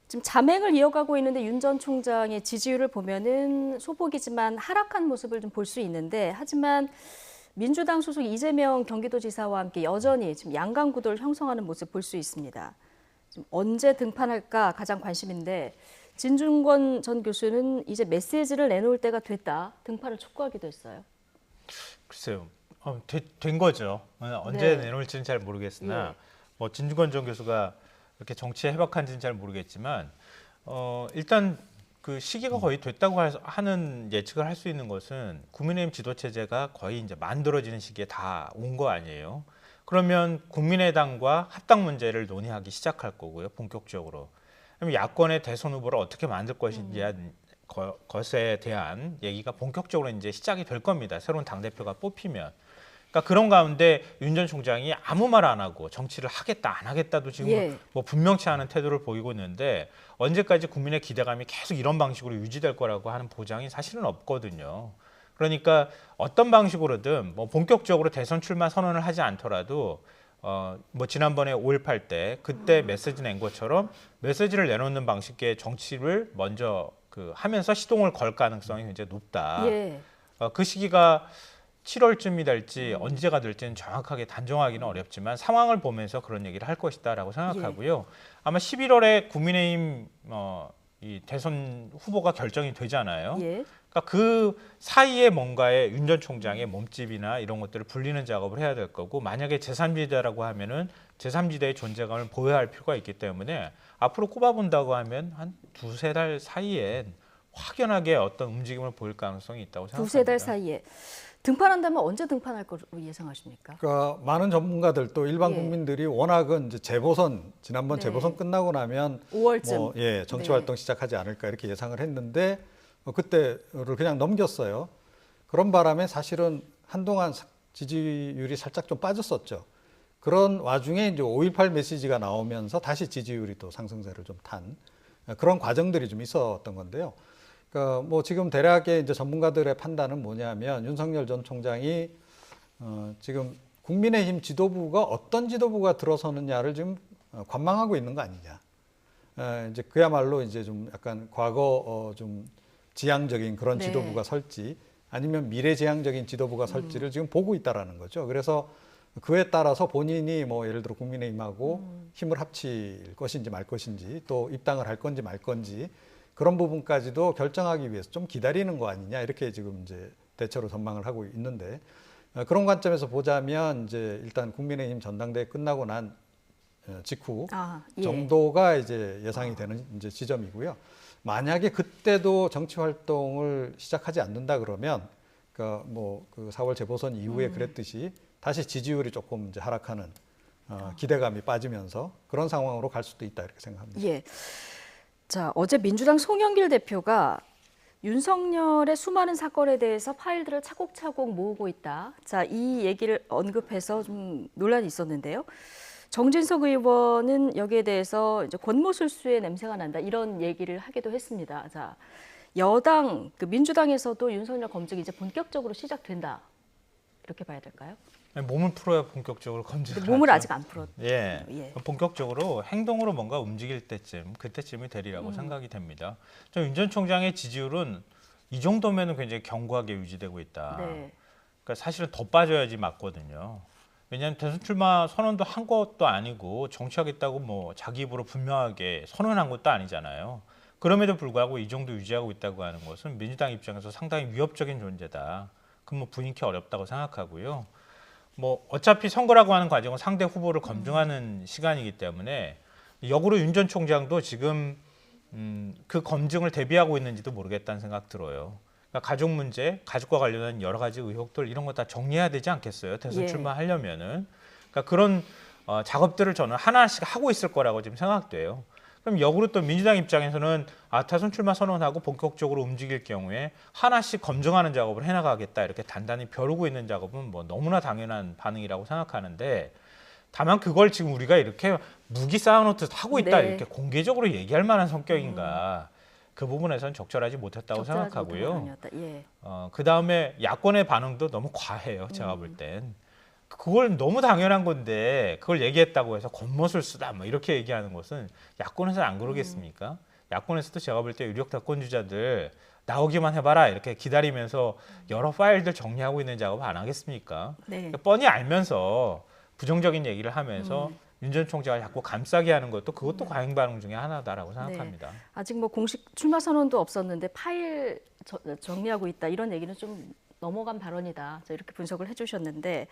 [SPEAKER 1] 지금 잠행을 이어가고 있는데 윤 전 총장의 지지율을 보면은 소폭이지만 하락한 모습을 좀 볼 수 있는데 하지만 민주당 소속 이재명 경기도지사와 함께 여전히 지금 양강 구도를 형성하는 모습 볼 수 있습니다. 지금 언제 등판할까 가장 관심인데 진중권 전 교수는 이제 메시지를 내놓을 때가 됐다. 등판을 촉구하기도 했어요.
[SPEAKER 23] 글쎄요. 된 거죠. 언제
[SPEAKER 1] 네.
[SPEAKER 23] 내놓을지는 잘 모르겠으나
[SPEAKER 1] 예.
[SPEAKER 23] 뭐 진중권 전 교수가 이렇게 정치에 해박한지는 잘 모르겠지만 일단 그 시기가 거의 됐다고 하는 예측을 할 수 있는 것은 국민의힘 지도체제가 거의 이제 만들어지는 시기에 다 온 거 아니에요. 그러면 국민의당과 합당 문제를 논의하기 시작할 거고요. 본격적으로. 그럼 야권의 대선 후보를 어떻게 만들 것인지에 것에 대한 얘기가 본격적으로 이제 시작이 될 겁니다. 새로운 당대표가 뽑히면. 그러니까 그런 가운데 윤 전 총장이 아무 말 안 하고 정치를 하겠다 안 하겠다도 지금
[SPEAKER 1] 예.
[SPEAKER 23] 뭐 분명치 않은 태도를 보이고 있는데 언제까지 국민의 기대감이 계속 이런 방식으로 유지될 거라고 하는 보장이 사실은 없거든요. 그러니까 어떤 방식으로든 뭐 본격적으로 대선 출마 선언을 하지 않더라도 뭐 지난번에 5.18 때 그때 메시지 낸 것처럼 메시지를 내놓는 방식의 정치를 먼저 하면서 시동을 걸 가능성이 굉장히 높다.
[SPEAKER 1] 예.
[SPEAKER 23] 그 시기가 7월쯤이 될지 언제가 될지는 정확하게 단정하기는 어렵지만 상황을 보면서 그런 얘기를 할 것이다라고 생각하고요. 아마 11월에 국민의힘 이 대선 후보가 결정이 되잖아요.
[SPEAKER 1] 예.
[SPEAKER 23] 그러니까 그 사이에 뭔가의 윤 전 총장의 몸집이나 이런 것들을 불리는 작업을 해야 될 거고 만약에 제3지대라고 하면은 제3지대의 존재감을 보여야 할 필요가 있기 때문에 앞으로 꼽아본다고 하면 한 두세 달 사이에 확연하게 어떤 움직임을 보일 가능성이 있다고 생각합니다.
[SPEAKER 1] 두세 달 사이에. 등판한다면 언제 등판할 거로 예상하십니까?
[SPEAKER 24] 그러니까 많은 전문가들 또 일반
[SPEAKER 1] 예.
[SPEAKER 24] 국민들이 워낙은 이제 재보선 지난번
[SPEAKER 1] 네.
[SPEAKER 24] 재보선 끝나고 나면
[SPEAKER 1] 5월쯤
[SPEAKER 24] 정치
[SPEAKER 1] 네.
[SPEAKER 24] 활동 시작하지 않을까 이렇게 예상을 했는데 그때를 그냥 넘겼어요. 그런 바람에 사실은 한동안 지지율이 살짝 좀 빠졌었죠. 그런 와중에 이제 5.18 메시지가 나오면서 다시 지지율이 또 상승세를 좀 탄 그런 과정들이 좀 있었던 건데요. 그러니까 뭐 지금 대략의 이제 전문가들의 판단은 뭐냐면 윤석열 전 총장이 지금 국민의힘 지도부가 어떤 지도부가 들어서느냐를 지금 관망하고 있는 거 아니냐. 이제 그야말로 이제 좀 약간 과거 좀 지향적인 그런
[SPEAKER 1] 네.
[SPEAKER 24] 지도부가 설지 아니면 미래지향적인 지도부가 설지를 지금 보고 있다라는 거죠. 그래서 그에 따라서 본인이 뭐 예를 들어 국민의힘하고 힘을 합칠 것인지 말 것인지 또 입당을 할 건지 말 건지 그런 부분까지도 결정하기 위해서 좀 기다리는 거 아니냐 이렇게 지금 이제 대체로 전망을 하고 있는데 그런 관점에서 보자면 이제 일단 국민의힘 전당대회 끝나고 난 직후
[SPEAKER 1] 예.
[SPEAKER 24] 정도가 이제 예상이 되는 이제 지점이고요. 만약에 그때도 정치 활동을 시작하지 않는다 그러면 그러니까 뭐 그 4월 재보선 이후에 그랬듯이 다시 지지율이 조금 이제 하락하는 기대감이 빠지면서 그런 상황으로 갈 수도 있다 이렇게 생각합니다.
[SPEAKER 1] 예. 자, 어제 민주당 송영길 대표가 윤석열의 수많은 사건에 대해서 파일들을 차곡차곡 모으고 있다. 자, 이 얘기를 언급해서 좀 논란이 있었는데요. 정진석 의원은 여기에 대해서 이제 권모술수의 냄새가 난다 이런 얘기를 하기도 했습니다. 자, 여당 그 민주당에서도 윤석열 검증이 이제 본격적으로 시작된다 이렇게 봐야 될까요?
[SPEAKER 23] 몸을 풀어야 본격적으로 검증을
[SPEAKER 1] 몸을
[SPEAKER 23] 하죠.
[SPEAKER 1] 아직 안 풀었.
[SPEAKER 23] 예.
[SPEAKER 1] 예.
[SPEAKER 23] 본격적으로 행동으로 뭔가 움직일 때쯤 그때쯤이 되리라고 생각이 됩니다. 윤 전 총장의 지지율은 이 정도면은 굉장히 견고하게 유지되고 있다.
[SPEAKER 1] 네.
[SPEAKER 23] 그러니까 사실은 더 빠져야지 맞거든요. 왜냐하면 대선 출마 선언도 한 것도 아니고 정치하겠다고 뭐 자기 입으로 분명하게 선언한 것도 아니잖아요. 그럼에도 불구하고 이 정도 유지하고 있다고 하는 것은 민주당 입장에서 상당히 위협적인 존재다. 그럼 뭐 부인케 어렵다고 생각하고요. 뭐 어차피 선거라고 하는 과정은 상대 후보를 검증하는 시간이기 때문에 역으로 윤 전 총장도 지금 그 검증을 대비하고 있는지도 모르겠다는 생각 들어요. 그러니까 가족 문제, 가족과 관련한 여러 가지 의혹들 이런 거 다 정리해야 되지 않겠어요? 대선
[SPEAKER 1] 예.
[SPEAKER 23] 출마하려면은. 그러니까 그런 작업들을 저는 하나씩 하고 있을 거라고 지금 생각돼요. 그럼 역으로 또 민주당 입장에서는 대선 출마 선언하고 본격적으로 움직일 경우에 하나씩 검증하는 작업을 해나가겠다 이렇게 단단히 벼르고 있는 작업은 뭐 너무나 당연한 반응이라고 생각하는데 다만 그걸 지금 우리가 이렇게 무기 쌓아놓듯 하고 있다
[SPEAKER 1] 네.
[SPEAKER 23] 이렇게 공개적으로 얘기할 만한 성격인가 그 부분에서는 적절하지 못했다고 생각하고요.
[SPEAKER 1] 예.
[SPEAKER 23] 그 다음에 야권의 반응도 너무 과해요. 제가 볼 땐. 그걸 너무 당연한 건데 그걸 얘기했다고 해서 겉멋을 쓰다 뭐 이렇게 얘기하는 것은 야권에서는 안 그러겠습니까? 야권에서도 제가 볼 때 유력 대권주자들 나오기만 해봐라 이렇게 기다리면서 여러 파일들 정리하고 있는 작업 안 하겠습니까?
[SPEAKER 1] 네.
[SPEAKER 23] 그러니까 뻔히 알면서 부정적인 얘기를 하면서 윤 전 총장을 자꾸 감싸게 하는 것도 그것도 과잉 반응 중에 하나다라고 생각합니다.
[SPEAKER 1] 네. 아직 뭐 공식 출마 선언도 없었는데 파일 정리하고 있다 이런 얘기는 좀 넘어간 발언이다. 이렇게 분석을 해주셨는데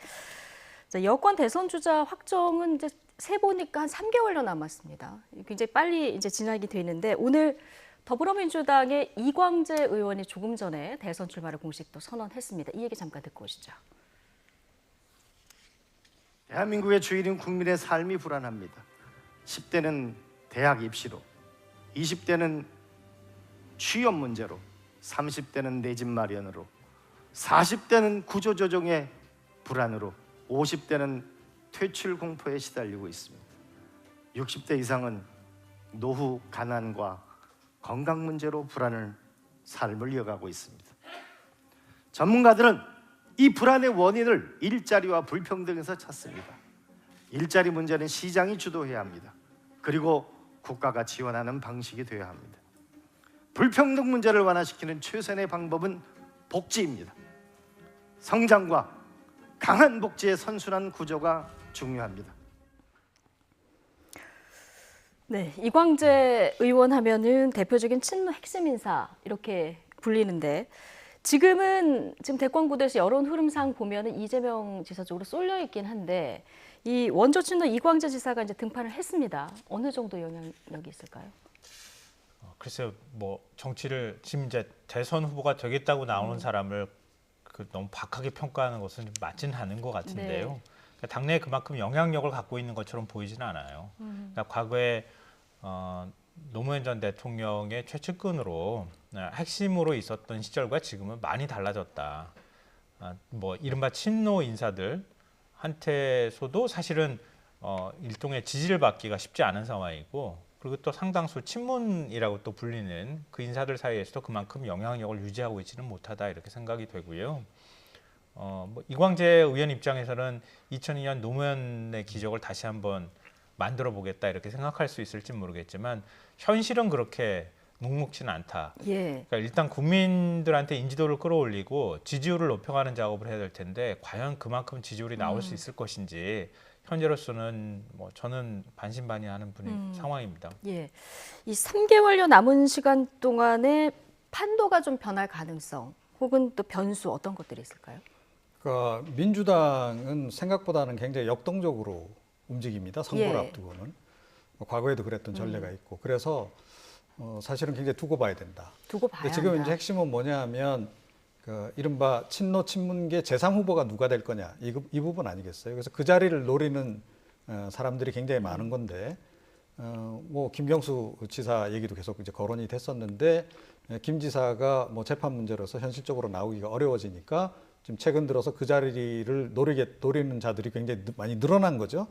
[SPEAKER 1] 자, 여권 대선 주자 확정은 이제 세 보니까 한 3개월여 남았습니다. 굉장히 빨리 이제 진행이 되는데 오늘 더불어민주당의 이광재 의원이 조금 전에 대선 출마를 공식 또 선언했습니다. 이 얘기 잠깐 듣고 오시죠.
[SPEAKER 6] 대한민국의 주인인 국민의 삶이 불안합니다. 10대는 대학 입시로, 20대는 취업 문제로, 30대는 내 집 마련으로, 40대는 구조조정의 불안으로, 50대는 퇴출 공포에 시달리고 있습니다. 60대 이상은 노후, 가난과 건강 문제로 불안을 삶을 이어가고 있습니다. 전문가들은 이 불안의 원인을 일자리와 불평등에서 찾습니다. 일자리 문제는 시장이 주도해야 합니다. 그리고 국가가 지원하는 방식이 되어야 합니다. 불평등 문제를 완화시키는 최선의 방법은 복지입니다. 성장과 강한 복지의 선순환 구조가 중요합니다.
[SPEAKER 1] 네, 이광재 의원 하면은 대표적인 친노 핵심 인사 이렇게 불리는데 지금 대권 구도에서 여론 흐름상 보면은 이재명 지사 쪽으로 쏠려 있긴 한데 이 원조 친노 이광재 지사가 이제 등판을 했습니다. 어느 정도 영향력이 있을까요?
[SPEAKER 23] 글쎄요, 뭐 정치를 지금 이제 대선 후보가 되겠다고 나오는 사람을 너무 박하게 평가하는 것은 좀 맞지는 않은 것 같은데요.
[SPEAKER 1] 네.
[SPEAKER 23] 그러니까 당내에 그만큼 영향력을 갖고 있는 것처럼 보이지는 않아요. 그러니까 과거에 노무현 전 대통령의 최측근으로 핵심으로 있었던 시절과 지금은 많이 달라졌다. 뭐 이른바 친노 인사들 한테서도 사실은 일종의 지지를 받기가 쉽지 않은 상황이고, 그리고 또 상당수 친문이라고 또 불리는 그 인사들 사이에서도 그만큼 영향력을 유지하고 있지는 못하다 이렇게 생각이 되고요. 뭐 이광재 의원 입장에서는 2002년 노무현의 기적을 다시 한번 만들어 보겠다 이렇게 생각할 수 있을지 모르겠지만 현실은 그렇게 묵묵지는 않다.
[SPEAKER 1] 예.
[SPEAKER 23] 그러니까 일단 국민들한테 인지도를 끌어올리고 지지율을 높여가는 작업을 해야 될 텐데 과연 그만큼 지지율이 나올 수 있을 것인지 현재로서는 뭐 저는 반신반의하는 상황입니다.
[SPEAKER 1] 예. 이 3개월여 남은 시간 동안에 판도가 좀 변할 가능성 혹은 또 변수 어떤 것들이 있을까요?
[SPEAKER 24] 그러니까 민주당은 생각보다는 굉장히 역동적으로 움직입니다. 선거를
[SPEAKER 1] 예.
[SPEAKER 24] 앞두고는. 과거에도 그랬던 전례가 있고. 그래서 사실은 굉장히 두고 봐야 된다.
[SPEAKER 1] 두고 봐야
[SPEAKER 24] 지금
[SPEAKER 1] 한다.
[SPEAKER 24] 이제 핵심은 뭐냐면 그 이른바 친노 친문계 제3후보가 누가 될 거냐 이 부분 아니겠어요. 그래서 그 자리를 노리는 사람들이 굉장히 많은 건데 뭐 김경수 지사 얘기도 계속 이제 거론이 됐었는데 김 지사가 뭐 재판 문제로서 현실적으로 나오기가 어려워지니까 지금 최근 들어서 그 자리를 노리는 자들이 굉장히 많이 늘어난 거죠.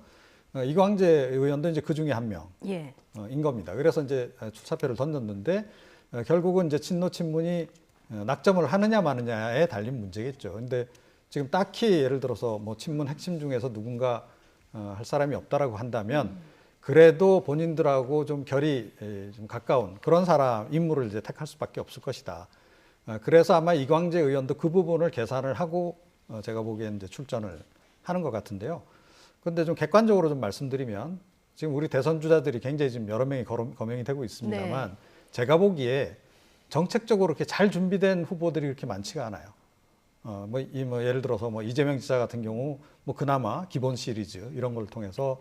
[SPEAKER 24] 이광재 의원도 이제 그 중에 한 명인 겁니다. 그래서 이제 출사표를 던졌는데 결국은 이제 친노 친문이 낙점을 하느냐 마느냐에 달린 문제겠죠. 근데 지금 딱히 예를 들어서 뭐 친문 핵심 중에서 누군가 할 사람이 없다라고 한다면 그래도 본인들하고 좀 결이 좀 가까운 그런 사람 인물을 이제 택할 수밖에 없을 것이다. 그래서 아마 이광재 의원도 그 부분을 계산을 하고 제가 보기엔 이제 출전을 하는 것 같은데요. 그런데 좀 객관적으로 좀 말씀드리면 지금 우리 대선 주자들이 굉장히 지금 여러 명이 거명이 되고 있습니다만
[SPEAKER 1] 네.
[SPEAKER 24] 제가 보기에 정책적으로 이렇게 잘 준비된 후보들이 그렇게 많지가 않아요. 뭐 예를 들어서 뭐 이재명 지사 같은 경우 뭐 그나마 기본 시리즈 이런 걸 통해서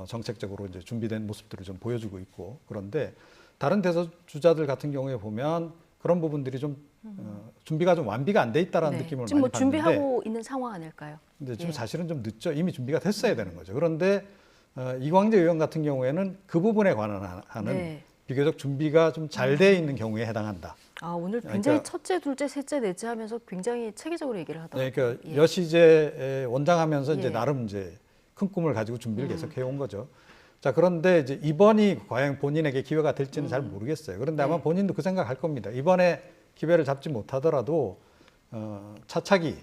[SPEAKER 24] 정책적으로 이제 준비된 모습들을 좀 보여주고 있고, 그런데 다른 대선 주자들 같은 경우에 보면 그런 부분들이 좀 준비가 좀 완비가 안 돼 있다라는
[SPEAKER 1] 네.
[SPEAKER 24] 느낌을
[SPEAKER 1] 지금
[SPEAKER 24] 많이
[SPEAKER 1] 뭐
[SPEAKER 24] 받는데
[SPEAKER 1] 준비하고 있는 상황 아닐까요?
[SPEAKER 24] 근데 지금
[SPEAKER 1] 예.
[SPEAKER 24] 사실은 좀 늦죠. 이미 준비가 됐어야 되는 거죠. 그런데 이광재 의원 같은 경우에는 그 부분에 관한 하는
[SPEAKER 1] 네.
[SPEAKER 24] 비교적 준비가 좀 잘 돼 있는 경우에 해당한다.
[SPEAKER 1] 아, 오늘 굉장히
[SPEAKER 24] 그러니까,
[SPEAKER 1] 첫째, 둘째, 셋째, 넷째 하면서 굉장히 체계적으로 얘기를 하더라고요.
[SPEAKER 24] 네, 그러니까
[SPEAKER 1] 예.
[SPEAKER 24] 여시제 원장하면서 이제
[SPEAKER 1] 예.
[SPEAKER 24] 나름 이제 큰 꿈을 가지고 준비를 계속 해온 거죠. 자, 그런데 이제 이번이 과연 본인에게 기회가 될지는 잘 모르겠어요. 그런데 아마 본인도 그 생각할 겁니다. 이번에 기회를 잡지 못하더라도 차차기는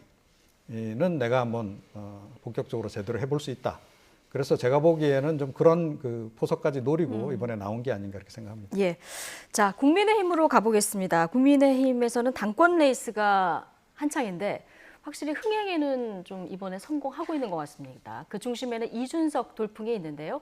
[SPEAKER 24] 내가 한번 본격적으로 제대로 해볼 수 있다. 그래서 제가 보기에는 좀 그런 그 포석까지 노리고 이번에 나온 게 아닌가 이렇게 생각합니다.
[SPEAKER 1] 예. 자, 국민의힘으로 가보겠습니다. 국민의힘에서는 당권 레이스가 한창인데 확실히 흥행에는 좀 이번에 성공하고 있는 것 같습니다. 그 중심에는 이준석 돌풍이 있는데요.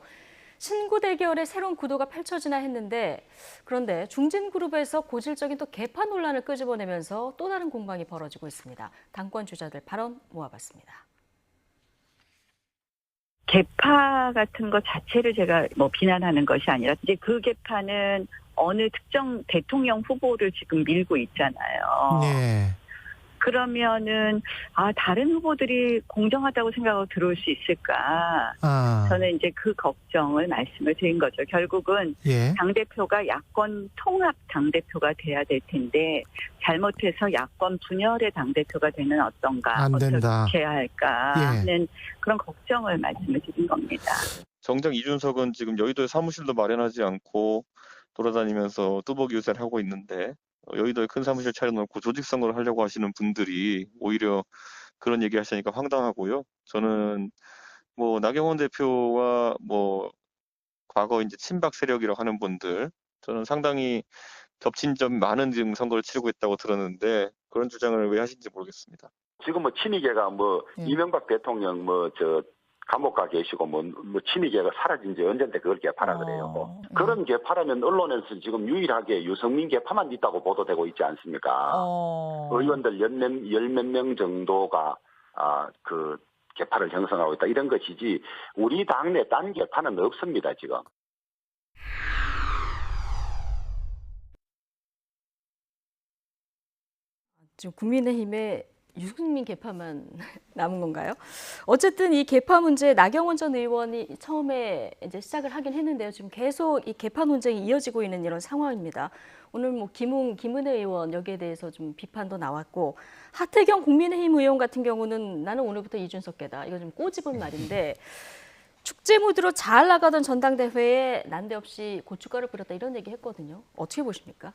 [SPEAKER 1] 신구 대결의 새로운 구도가 펼쳐지나 했는데 그런데 중진그룹에서 고질적인 또 개파 논란을 끄집어내면서 또 다른 공방이 벌어지고 있습니다. 당권 주자들 발언 모아봤습니다.
[SPEAKER 7] 개파 같은 것 자체를 제가 뭐 비난하는 것이 아니라 이제 그 개파는 어느 특정 대통령 후보를 지금 밀고 있잖아요.
[SPEAKER 8] 네.
[SPEAKER 7] 그러면은 다른 후보들이 공정하다고 생각하고 들어올 수 있을까? 저는 이제 그 걱정을 말씀을 드린 거죠. 결국은
[SPEAKER 8] 예.
[SPEAKER 7] 당대표가 야권 통합 당대표가 돼야 될 텐데 잘못해서 야권 분열의 당대표가 되면 어떤가?
[SPEAKER 8] 안 된다.
[SPEAKER 7] 어떻게 해야 할까?
[SPEAKER 8] 예.
[SPEAKER 7] 하는 그런 걱정을 말씀을 드린 겁니다.
[SPEAKER 9] 정작 이준석은 지금 여의도에 사무실도 마련하지 않고 돌아다니면서 뚜벅이 유세를 하고 있는데 여의도에 큰 사무실 차려놓고 조직 선거를 하려고 하시는 분들이 오히려 그런 얘기 하시니까 황당하고요. 저는 뭐 나경원 대표와 뭐 과거 이제 친박 세력이라고 하는 분들, 저는 상당히 겹친 점 많은 지금 선거를 치르고 있다고 들었는데 그런 주장을 왜 하신지 모르겠습니다.
[SPEAKER 10] 지금 뭐 친이계가 뭐 이명박 대통령 감옥 가 계시고 뭐 친이계가 사라진 지 언젠데 그걸 개파라 그래요. 그런 개파라면 언론에서 지금 유일하게 유승민 개파만 있다고 보도되고 있지 않습니까? 의원들 열몇 명 정도가 그 개파를 형성하고 있다 이런 것이지 우리 당내 딴 개파는 없습니다 지금.
[SPEAKER 1] 지금 국민의힘의 유승민 개파만 남은 건가요? 어쨌든 이 개파 문제 나경원 전 의원이 처음에 이제 시작을 하긴 했는데요. 지금 계속 이 개파 논쟁이 이어지고 있는 이런 상황입니다. 오늘 뭐 김은혜 의원 여기에 대해서 좀 비판도 나왔고 하태경 국민의힘 의원 같은 경우는 나는 오늘부터 이준석계다. 이거 좀 꼬집은 말인데 축제 무드로 잘 나가던 전당대회에 난데없이 고춧가루 뿌렸다 이런 얘기 했거든요. 어떻게 보십니까?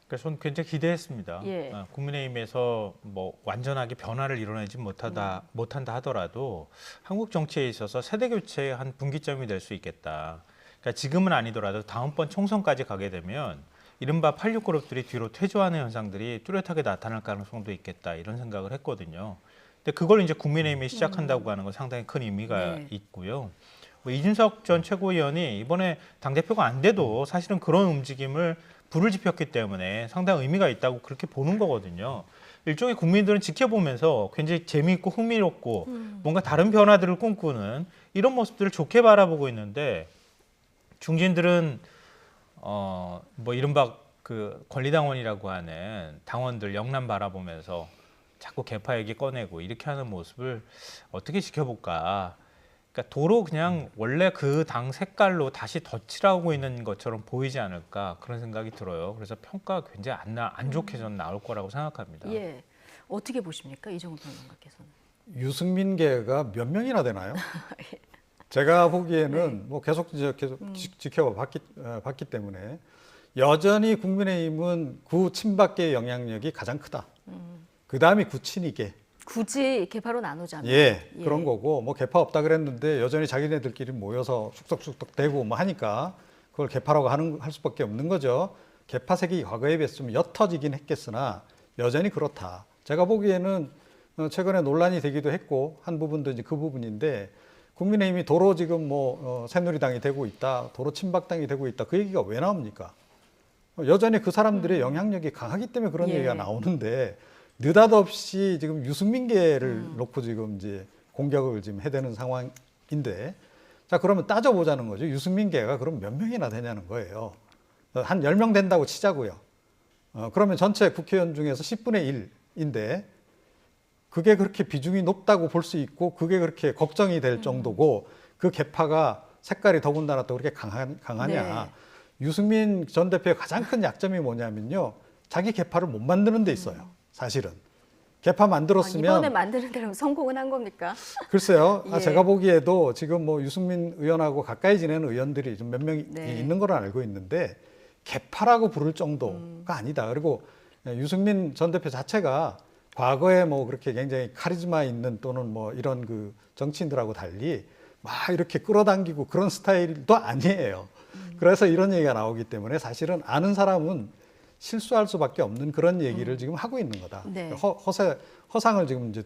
[SPEAKER 23] 그래서 저는 굉장히 기대했습니다.
[SPEAKER 1] 예.
[SPEAKER 23] 국민의힘에서 뭐 완전하게 변화를 이뤄내지 못한다 하더라도 한국 정치에 있어서 세대 교체의 한 분기점이 될 수 있겠다. 그러니까 지금은 아니더라도 다음번 총선까지 가게 되면 이른바 86 그룹들이 뒤로 퇴조하는 현상들이 뚜렷하게 나타날 가능성도 있겠다 이런 생각을 했거든요. 근데 그걸 이제 국민의힘이 시작한다고 하는 건 상당히 큰 의미가 있고요. 뭐 이준석 전 최고위원이 이번에 당대표가 안 돼도 사실은 그런 움직임을 불을 지폈기 때문에 상당히 의미가 있다고 그렇게 보는 거거든요. 일종의 국민들은 지켜보면서 굉장히 재미있고 흥미롭고 뭔가 다른 변화들을 꿈꾸는 이런 모습들을 좋게 바라보고 있는데 중진들은 뭐 이른바 그 권리당원이라고 하는 당원들 영남 바라보면서 자꾸 개파 얘기 꺼내고 이렇게 하는 모습을 어떻게 지켜볼까. 그러니까 도로 그냥 원래 그 당 색깔로 다시 덧칠하고 있는 것처럼 보이지 않을까 그런 생각이 들어요. 그래서 평가가 굉장히 안 좋게 저는 나올 거라고 생각합니다.
[SPEAKER 1] 예, 어떻게 보십니까? 이종훈 평론가께서는.
[SPEAKER 24] 유승민계가 몇 명이나 되나요? 제가 보기에는 뭐 계속 지켜봤기 때문에 여전히 국민의힘은 구친박계의 영향력이 가장 크다. 그 다음이 구친이계.
[SPEAKER 1] 굳이 개파로 나누자면.
[SPEAKER 24] 그런 거고 뭐 개파 없다 그랬는데 여전히 자기네들끼리 모여서 쑥덕쑥덕 대고 뭐 하니까 그걸 개파라고 할 수밖에 없는 거죠. 개파색이 과거에 비해서 좀 옅어지긴 했겠으나 여전히 그렇다. 제가 보기에는 최근에 논란이 되기도 했고 한 부분도 이제 그 부분인데 국민의힘이 도로 지금 뭐 새누리당이 되고 있다, 도로 친박당이 되고 있다 그 얘기가 왜 나옵니까? 여전히 그 사람들의 영향력이 강하기 때문에 그런 얘기가 나오는데. 느닷없이 지금 유승민계를 놓고 지금 이제 공격을 지금 해대는 상황인데 자 그러면 따져보자는 거죠. 유승민계가 그럼 몇 명이나 되냐는 거예요. 한 10명 된다고 치자고요. 그러면 전체 국회의원 중에서 10분의 1인데 그게 그렇게 비중이 높다고 볼 수 있고 그게 그렇게 걱정이 될 정도고 그 개파가 색깔이 더군다나 또 그렇게 강하냐. 유승민 전 대표의 가장 큰 약점이 뭐냐면요. 자기 개파를 못 만드는 데 있어요. 사실은 개파 만들었으면
[SPEAKER 1] 이번에 만드는 대로 성공은 한 겁니까?
[SPEAKER 24] 글쎄요. 제가 보기에도 지금 뭐 유승민 의원하고 가까이 지내는 의원들이 좀 몇 명 있는 걸로 알고 있는데 개파라고 부를 정도가 아니다. 그리고 유승민 전 대표 자체가 과거에 뭐 그렇게 굉장히 카리스마 있는 또는 뭐 이런 그 정치인들하고 달리 막 이렇게 끌어당기고 그런 스타일도 아니에요. 그래서 이런 얘기가 나오기 때문에 사실은 아는 사람은 실수할 수밖에 없는 그런 얘기를 지금 하고 있는 거다. 허상을 지금 이제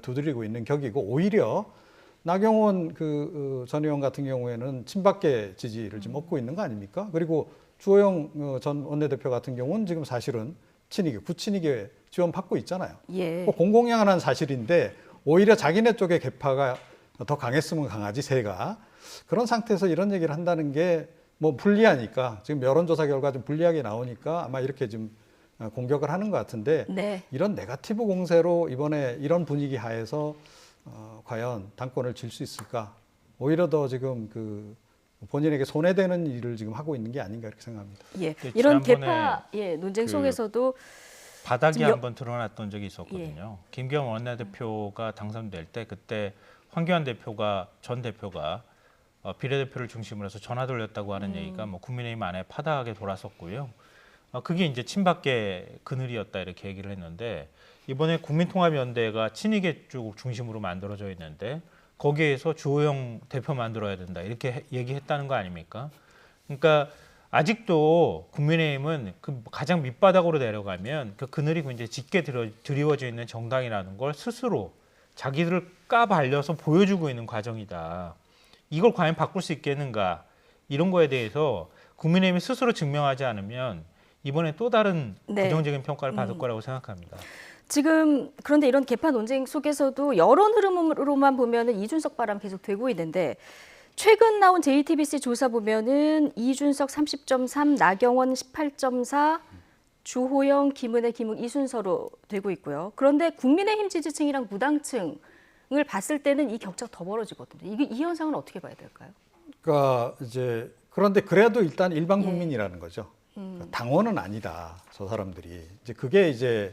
[SPEAKER 24] 두드리고 있는 격이고 오히려 나경원 전 의원 같은 경우에는 친박계 지지를 지금 얻고 있는 거 아닙니까? 그리고 주호영 전 원내대표 같은 경우는 지금 사실은 구친이계 지원 받고 있잖아요. 공공연한 사실인데 오히려 자기네 쪽의 개파가 더 강했으면 강하지 새가 그런 상태에서 이런 얘기를 한다는 게 뭐 불리하니까 지금 여론조사 결과 좀 불리하게 나오니까 아마 이렇게 좀 공격을 하는 것 같은데 이런 네거티브 공세로 이번에 이런 분위기 하에서 과연 당권을 질 수 있을까? 오히려 더 지금 그 본인에게 손해되는 일을 지금 하고 있는 게 아닌가 이렇게 생각합니다.
[SPEAKER 1] 이런 개파 논쟁 속에서도
[SPEAKER 23] 바닥이 한번 드러났던 적이 있었거든요. 김기현 원내대표가 당선될 때 그때 황교안 전 대표가 비례대표를 중심으로 해서 전화 돌렸다고 하는 얘기가 뭐 국민의힘 안에 파다하게 돌았었고요. 그게 이제 친박계 그늘이었다 이렇게 얘기를 했는데 이번에 국민통합연대가 친이계 쪽 중심으로 만들어져 있는데 거기에서 주호영 대표 만들어야 된다 이렇게 얘기했다는 거 아닙니까? 그러니까 아직도 국민의힘은 그 가장 밑바닥으로 내려가면 그 그늘이 굉장히 짙게 드리워져 있는 정당이라는 걸 스스로 자기들을 까발려서 보여주고 있는 과정이다. 이걸 과연 바꿀 수 있겠는가 이런 거에 대해서 국민의힘이 스스로 증명하지 않으면 이번에 또 다른 부정적인 평가를 받을 거라고 생각합니다.
[SPEAKER 1] 지금 그런데 이런 개파 논쟁 속에서도 여론 흐름으로만 보면은 이준석 바람 계속 되고 있는데 최근 나온 JTBC 조사 보면은 이준석 30.3, 나경원 18.4, 주호영, 김은혜, 김웅 이 순서로 되고 있고요. 그런데 국민의힘 지지층이랑 무당층을 봤을 때는 이 격차가 더 벌어지거든요. 이 현상은 어떻게 봐야 될까요?
[SPEAKER 24] 그러니까 이제 그런데 그래도 일단 일반 국민이라는 거죠. 그러니까 당원은 아니다. 저 사람들이 이제 그게 이제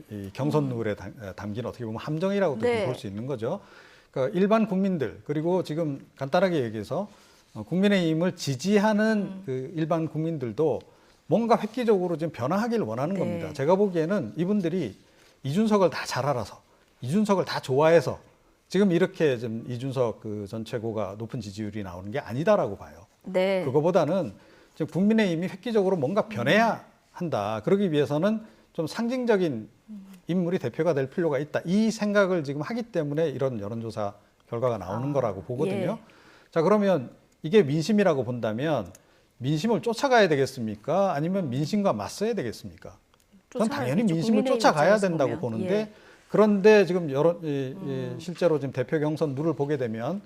[SPEAKER 24] 이 경선 룰에 담긴 어떻게 보면 함정이라고도 볼 수 있는 거죠. 그러니까 일반 국민들 그리고 지금 간단하게 얘기해서 국민의힘을 지지하는 그 일반 국민들도 뭔가 획기적으로 좀 변화하기를 원하는 겁니다. 제가 보기에는 이분들이 이준석을 다 잘 알아서 이준석을 다 좋아해서 지금 이렇게 좀 이준석 그 전 최고가 높은 지지율이 나오는 게 아니다라고 봐요.
[SPEAKER 1] 네.
[SPEAKER 24] 그거보다는 지금 국민의힘이 획기적으로 뭔가 변해야 한다. 그러기 위해서는 좀 상징적인 인물이 대표가 될 필요가 있다. 이 생각을 지금 하기 때문에 이런 여론조사 결과가 나오는 거라고 보거든요. 자, 그러면 이게 민심이라고 본다면 민심을 쫓아가야 되겠습니까? 아니면 민심과 맞서야 되겠습니까? 전 당연히 민심을 쫓아가야 된다고 보는데 그런데 지금 실제로 지금 대표 경선 룰을 보게 되면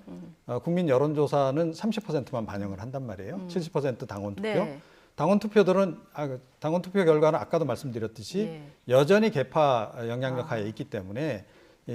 [SPEAKER 24] 국민 여론조사는 30%만 반영을 한단 말이에요. 70% 당원 투표. 당원 투표들은 당원 투표 결과는 아까도 말씀드렸듯이 여전히 계파 영향력 하에 있기 때문에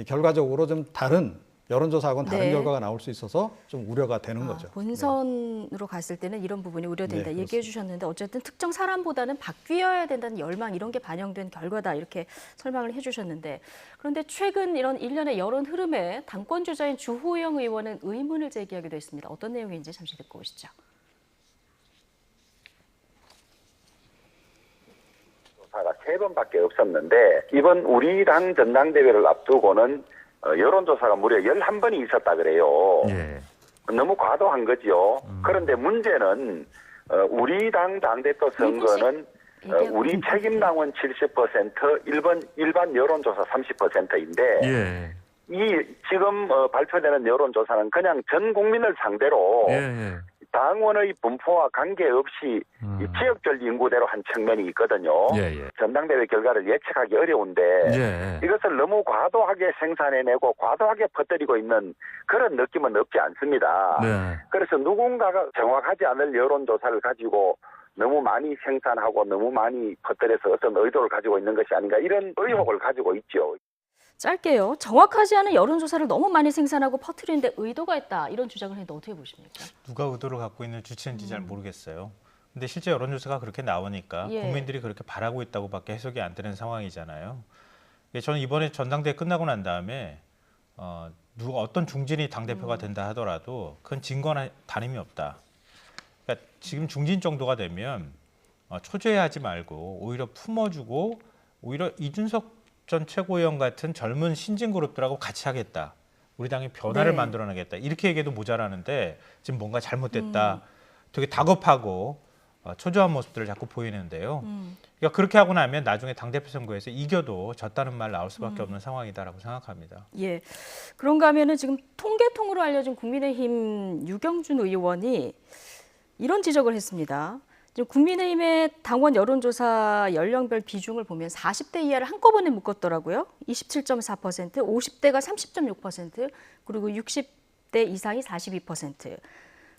[SPEAKER 24] 결과적으로 좀 다른 여론조사하고는 다른 결과가 나올 수 있어서 좀 우려가 되는 거죠.
[SPEAKER 1] 본선으로 갔을 때는 이런 부분이 우려된다 얘기해 주셨는데 어쨌든 특정 사람보다는 바뀌어야 된다는 열망 이런 게 반영된 결과다 이렇게 설명을 해 주셨는데 그런데 최근 이런 일련의 여론 흐름에 당권 주자인 주호영 의원은 의문을 제기하기도 했습니다. 어떤 내용인지 잠시 듣고 오시죠.
[SPEAKER 10] 조사가 3번밖에 없었는데 이번 우리 당 전당대회를 앞두고는 여론조사가 무려 11번이 있었다 그래요. 너무 과도한 거죠. 그런데 문제는 우리 당 당대표 선거는 우리 책임당원 70%, 일반 여론조사 30%인데 이 지금 발표되는 여론조사는 그냥 전 국민을 상대로 당원의 분포와 관계없이 이 지역별 인구대로 한 측면이 있거든요. 전당대회 결과를 예측하기 어려운데 이것을 너무 과도하게 생산해내고 과도하게 퍼뜨리고 있는 그런 느낌은 없지 않습니다. 그래서 누군가가 정확하지 않을 여론조사를 가지고 너무 많이 생산하고 너무 많이 퍼뜨려서 어떤 의도를 가지고 있는 것이 아닌가 이런 의혹을 가지고 있죠.
[SPEAKER 1] 짧게요. 정확하지 않은 여론조사를 너무 많이 생산하고 퍼뜨리는데 의도가 있다. 이런 주장을 했는데 어떻게 보십니까?
[SPEAKER 23] 누가 의도를 갖고 있는 주체인지 잘 모르겠어요. 근데 실제 여론조사가 그렇게 나오니까 국민들이 그렇게 바라고 있다고밖에 해석이 안 되는 상황이잖아요. 저는 이번에 전당대회 끝나고 난 다음에 누가 어떤 중진이 당대표가 된다 하더라도 그건 진거나 다름이 없다. 그러니까 지금 중진 정도가 되면 초조해하지 말고 오히려 품어주고 오히려 이준석 전 최고위원 같은 젊은 신진 그룹들하고 같이 하겠다. 우리 당이 변화를 만들어내겠다. 이렇게 얘기해도 모자라는데 지금 뭔가 잘못됐다. 되게 다급하고 초조한 모습들을 자꾸 보이는데요. 그러니까 그렇게 하고 나면 나중에 당대표 선거에서 이겨도 졌다는 말 나올 수밖에 없는 상황이다라고 생각합니다.
[SPEAKER 1] 그런가 하면은 지금 통계통으로 알려진 국민의힘 유경준 의원이 이런 지적을 했습니다. 지금 국민의힘의 당원 여론조사 연령별 비중을 보면 40대 이하를 한꺼번에 묶었더라고요. 27.4%, 50대가 30.6%, 그리고 60대 이상이 42%.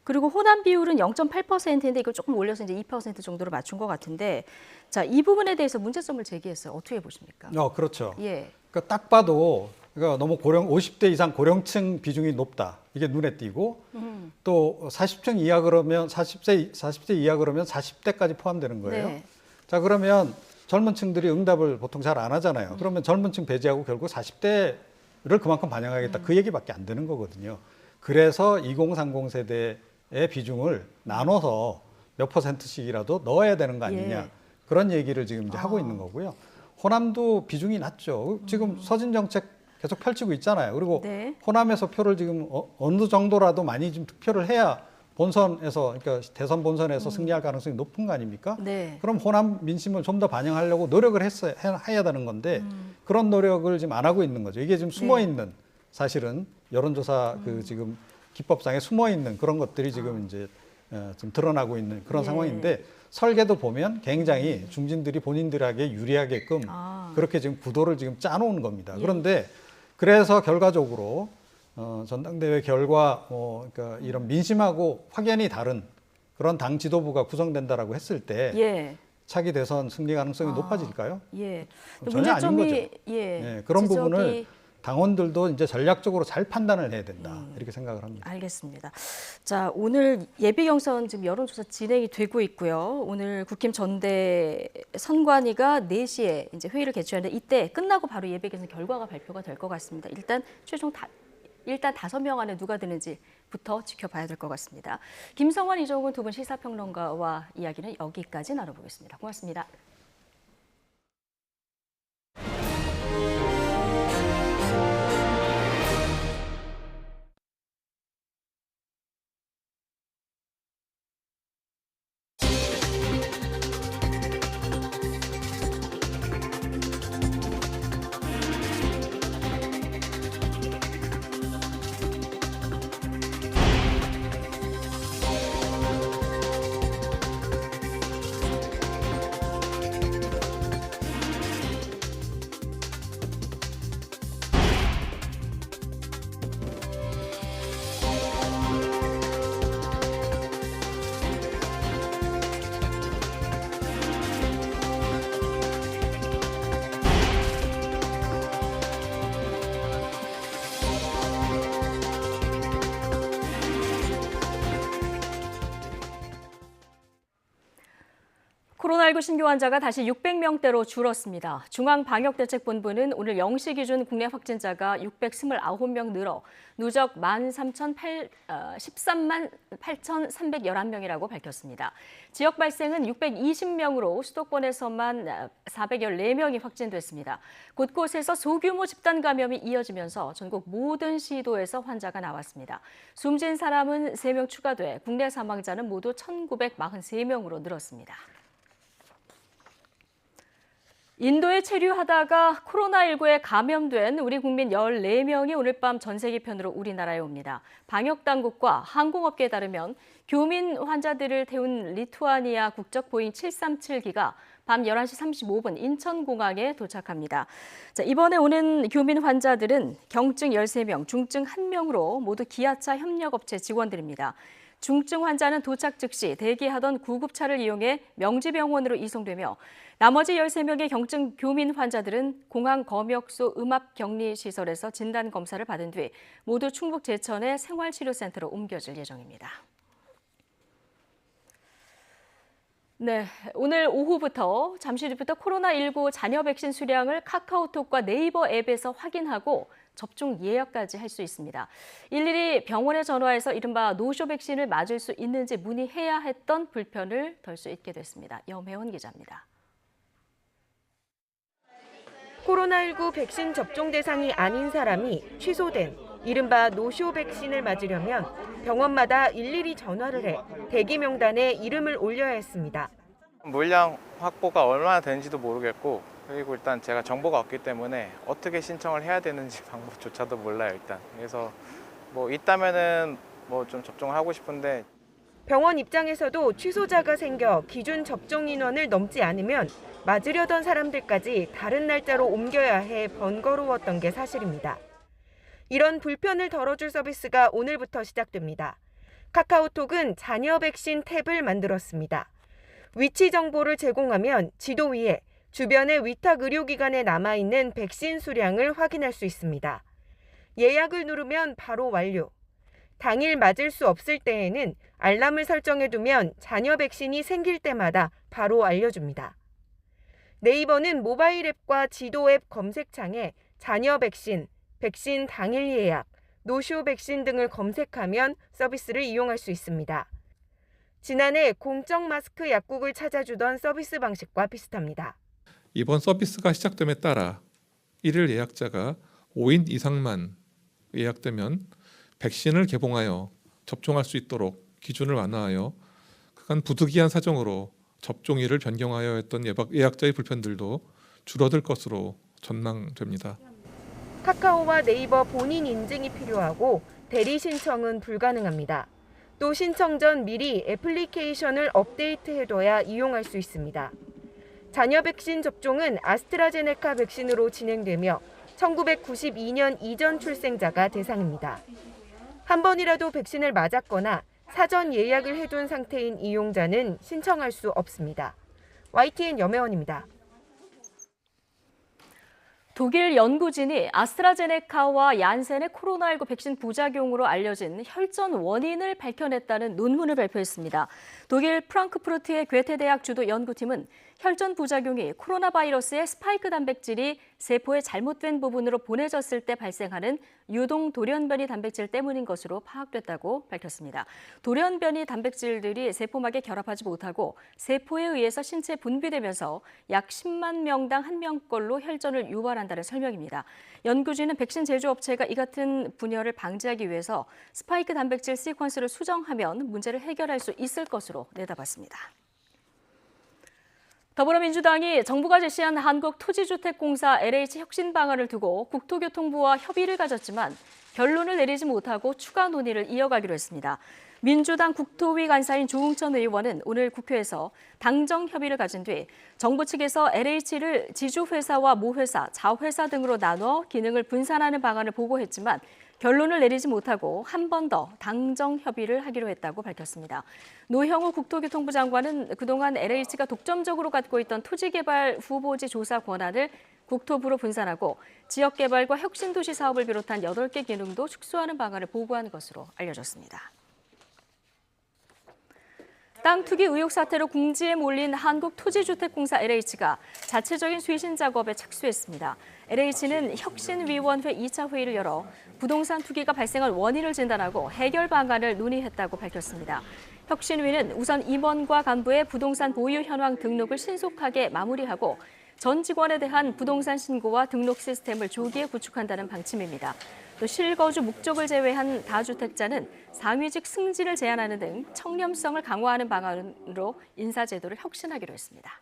[SPEAKER 1] 그리고 호남 비율은 0.8%인데 이걸 조금 올려서 이제 2% 정도로 맞춘 것 같은데, 자, 이 부분에 대해서 문제점을 제기했어요. 어떻게 보십니까?
[SPEAKER 24] 그렇죠. 그러니까 딱 봐도 그러니까 너무 50대 이상 고령층 비중이 높다. 이게 눈에 띄고 또 40층 이하 그러면 40대 이하 그러면 40대까지 포함되는 거예요. 자, 그러면 젊은 층들이 응답을 보통 잘 안 하잖아요. 그러면 젊은 층 배제하고 결국 40대를 그만큼 반영하겠다. 그 얘기밖에 안 되는 거거든요. 그래서 2030 세대의 비중을 나눠서 몇 %씩이라도 넣어야 되는 거 아니냐. 그런 얘기를 지금 이제 하고 있는 거고요. 호남도 비중이 낮죠. 지금 서진 정책 계속 펼치고 있잖아요. 그리고 호남에서 표를 지금 어느 정도라도 많이 좀 득표를 해야 본선에서, 그러니까 대선 본선에서 승리할 가능성이 높은 거 아닙니까? 그럼 호남 민심을 좀 더 반영하려고 노력을 해야 되는 건데 그런 노력을 지금 안 하고 있는 거죠. 이게 지금 숨어 있는 사실은 여론조사 그 지금 기법상에 숨어 있는 그런 것들이 지금 이제 좀 드러나고 있는 그런 상황인데 설계도 보면 굉장히 중진들이 본인들에게 유리하게끔 그렇게 지금 구도를 지금 짜놓은 겁니다. 그런데 그래서 결과적으로 전당대회 결과 그러니까 이런 민심하고 확연히 다른 그런 당 지도부가 구성된다라고 했을 때 차기 대선 승리 가능성이 높아질까요?
[SPEAKER 1] 예.
[SPEAKER 24] 전혀 아닌 거죠. 그런
[SPEAKER 1] 지적이...
[SPEAKER 24] 부분을 당원들도 이제 전략적으로 잘 판단을 해야 된다 이렇게 생각을 합니다.
[SPEAKER 1] 알겠습니다. 자, 오늘 예비 경선 지금 여론조사 진행이 되고 있고요. 오늘 국힘 전대 선관위가 4시에 이제 회의를 개최하는데 이때 끝나고 바로 예비 경선 결과가 발표가 될 것 같습니다. 일단 5명 안에 누가 드는지부터 지켜봐야 될 것 같습니다. 김성환, 이종훈 두 분 시사평론가와 이야기는 여기까지 나눠보겠습니다. 고맙습니다. 코로나19 신규 환자가 다시 600명대로 줄었습니다. 중앙방역대책본부는 오늘 0시 기준 국내 확진자가 629명 늘어 누적 13만 8,311명이라고 밝혔습니다. 지역 발생은 620명으로 수도권에서만 414명이 확진됐습니다. 곳곳에서 소규모 집단 감염이 이어지면서 전국 모든 시도에서 환자가 나왔습니다. 숨진 사람은 3명 추가돼 국내 사망자는 모두 1,943명으로 늘었습니다. 인도에 체류하다가 코로나19에 감염된 우리 국민 14명이 오늘 밤 전세기편으로 우리나라에 옵니다. 방역당국과 항공업계에 따르면 교민 환자들을 태운 리투아니아 국적 보잉 737기가 밤 11시 35분 인천공항에 도착합니다. 자, 이번에 오는 교민 환자들은 경증 13명, 중증 1명으로 모두 기아차 협력업체 직원들입니다. 중증 환자는 도착 즉시 대기하던 구급차를 이용해 명지병원으로 이송되며 나머지 13명의 경증 교민 환자들은 공항 검역소 음압격리시설에서 진단검사를 받은 뒤 모두 충북 제천의 생활치료센터로 옮겨질 예정입니다. 네, 오늘 오후부터 잠시 뒤부터 코로나19 잔여 백신 수량을 카카오톡과 네이버 앱에서 확인하고 접종 예약까지 할 수 있습니다. 일일이 병원에 전화해서 이른바 노쇼 백신을 맞을 수 있는지 문의해야 했던 불편을 덜 수 있게 됐습니다. 염혜원 기자입니다.
[SPEAKER 8] 코로나19 백신 접종 대상이 아닌 사람이 취소된 이른바 노쇼 백신을 맞으려면 병원마다 일일이 전화를 해 대기 명단에 이름을 올려야 했습니다.
[SPEAKER 11] 물량 확보가 얼마나 되는지도 모르겠고 그리고 일단 제가 정보가 없기 때문에 어떻게 신청을 해야 되는지 방법조차도 몰라요 일단. 그래서 뭐 있다면은 뭐 좀 접종을 하고 싶은데
[SPEAKER 8] 병원 입장에서도 취소자가 생겨 기준 접종 인원을 넘지 않으면 맞으려던 사람들까지 다른 날짜로 옮겨야 해 번거로웠던 게 사실입니다. 이런 불편을 덜어줄 서비스가 오늘부터 시작됩니다. 카카오톡은 잔여 백신 탭을 만들었습니다. 위치 정보를 제공하면 지도 위에 주변의 위탁 의료기관에 남아있는 백신 수량을 확인할 수 있습니다. 예약을 누르면 바로 완료. 당일 맞을 수 없을 때에는 알람을 설정해두면 잔여 백신이 생길 때마다 바로 알려줍니다. 네이버는 모바일 앱과 지도 앱 검색창에 잔여 백신, 백신 당일 예약, 노쇼 백신 등을 검색하면 서비스를 이용할 수 있습니다. 지난해 공적 마스크 약국을 찾아주던 서비스 방식과 비슷합니다.
[SPEAKER 12] 이번 서비스가 시작됨에 따라 일일 예약자가 5인 이상만 예약되면 백신을 개봉하여 접종할 수 있도록 기준을 완화하여 그간 부득이한 사정으로 접종일을 변경하여 했던 예약자의 불편들도 줄어들 것으로 전망됩니다.
[SPEAKER 8] 카카오와 네이버 본인 인증이 필요하고 대리 신청은 불가능합니다. 또 신청 전 미리 애플리케이션을 업데이트해둬야 이용할 수 있습니다. 잔여 백신 접종은 아스트라제네카 백신으로 진행되며 1992년 이전 출생자가 대상입니다. 한 번이라도 백신을 맞았거나 사전 예약을 해둔 상태인 이용자는 신청할 수 없습니다. YTN 염혜원입니다.
[SPEAKER 1] 독일 연구진이 아스트라제네카와 얀센의 코로나19 백신 부작용으로 알려진 혈전 원인을 밝혀냈다는 논문을 발표했습니다. 독일 프랑크푸르트의 괴테대학 주도 연구팀은 혈전 부작용이 코로나 바이러스의 스파이크 단백질이 세포의 잘못된 부분으로 보내졌을 때 발생하는 유동 돌연변이 단백질 때문인 것으로 파악됐다고 밝혔습니다. 돌연변이 단백질들이 세포막에 결합하지 못하고 세포에 의해서 신체에 분비되면서 약 10만 명당 1명꼴로 혈전을 유발한다는 설명입니다. 연구진은 백신 제조업체가 이 같은 분열을 방지하기 위해서 스파이크 단백질 시퀀스를 수정하면 문제를 해결할 수 있을 것으로 내다봤습니다. 더불어민주당이 정부가 제시한 한국토지주택공사 LH 혁신 방안을 두고 국토교통부와 협의를 가졌지만 결론을 내리지 못하고 추가 논의를 이어가기로 했습니다. 민주당 국토위 간사인 조응천 의원은 오늘 국회에서 당정 협의를 가진 뒤 정부 측에서 LH를 지주회사와 모회사, 자회사 등으로 나눠 기능을 분산하는 방안을 보고했지만 결론을 내리지 못하고 한 번 더 당정 협의를 하기로 했다고 밝혔습니다. 노형우 국토교통부 장관은 그동안 LH가 독점적으로 갖고 있던 토지개발 후보지 조사 권한을 국토부로 분산하고 지역개발과 혁신도시 사업을 비롯한 8개 기능도 축소하는 방안을 보고한 것으로 알려졌습니다. 땅 투기 의혹 사태로 궁지에 몰린 한국토지주택공사 LH가 자체적인 쇄신 작업에 착수했습니다. LH는 혁신위원회 2차 회의를 열어 부동산 투기가 발생한 원인을 진단하고 해결 방안을 논의했다고 밝혔습니다. 혁신위는 우선 임원과 간부의 부동산 보유 현황 등록을 신속하게 마무리하고 전 직원에 대한 부동산 신고와 등록 시스템을 조기에 구축한다는 방침입니다. 또 실거주 목적을 제외한 다주택자는 상위직 승진을 제한하는 등 청렴성을 강화하는 방안으로 인사제도를 혁신하기로 했습니다.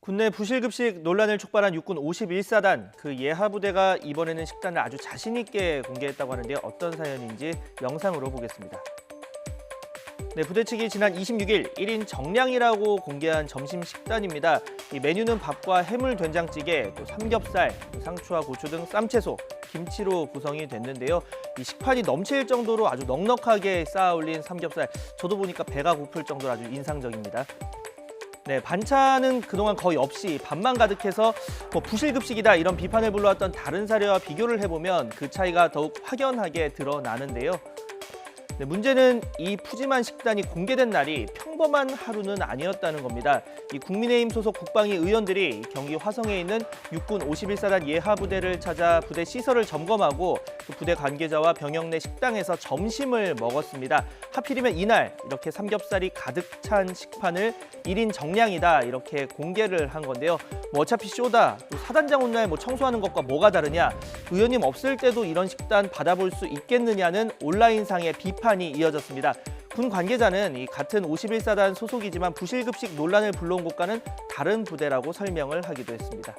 [SPEAKER 2] 군내 부실급식 논란을 촉발한 육군 51사단, 그 예하부대가 이번에는 식단을 아주 자신 있게 공개했다고 하는데요. 어떤 사연인지 영상으로 보겠습니다. 네, 부대 측이 지난 26일 1인 정량이라고 공개한 점심 식단입니다. 이 메뉴는 밥과 해물 된장찌개, 또 삼겹살, 상추와 고추 등 쌈채소, 김치로 구성이 됐는데요. 이 식판이 넘칠 정도로 아주 넉넉하게 쌓아 올린 삼겹살, 저도 보니까 배가 고플 정도로 아주 인상적입니다. 네, 반찬은 그동안 거의 없이 밥만 가득해서 부실급식이다 이런 비판을 불러왔던 다른 사례와 비교를 해보면 그 차이가 더욱 확연하게 드러나는데요. 네, 문제는 이 푸짐한 식단이 공개된 날이 평범한 하루는 아니었다는 겁니다. 이 국민의힘 소속 국방위 의원들이 경기 화성에 있는 육군 51사단 예하부대를 찾아 부대 시설을 점검하고 그 부대 관계자와 병영 내 식당에서 점심을 먹었습니다. 하필이면 이날 이렇게 삼겹살이 가득 찬 식판을 1인 정량이다 이렇게 공개를 한 건데요. 어차피 쇼다, 또 사단장 온 날 청소하는 것과 뭐가 다르냐, 의원님 없을 때도 이런 식단 받아볼 수 있겠느냐는 온라인상의 비판이 이어졌습니다. 군 관계자는 이 같은 51사단 소속이지만 부실급식 논란을 불러온 곳과는 다른 부대라고 설명을 하기도 했습니다.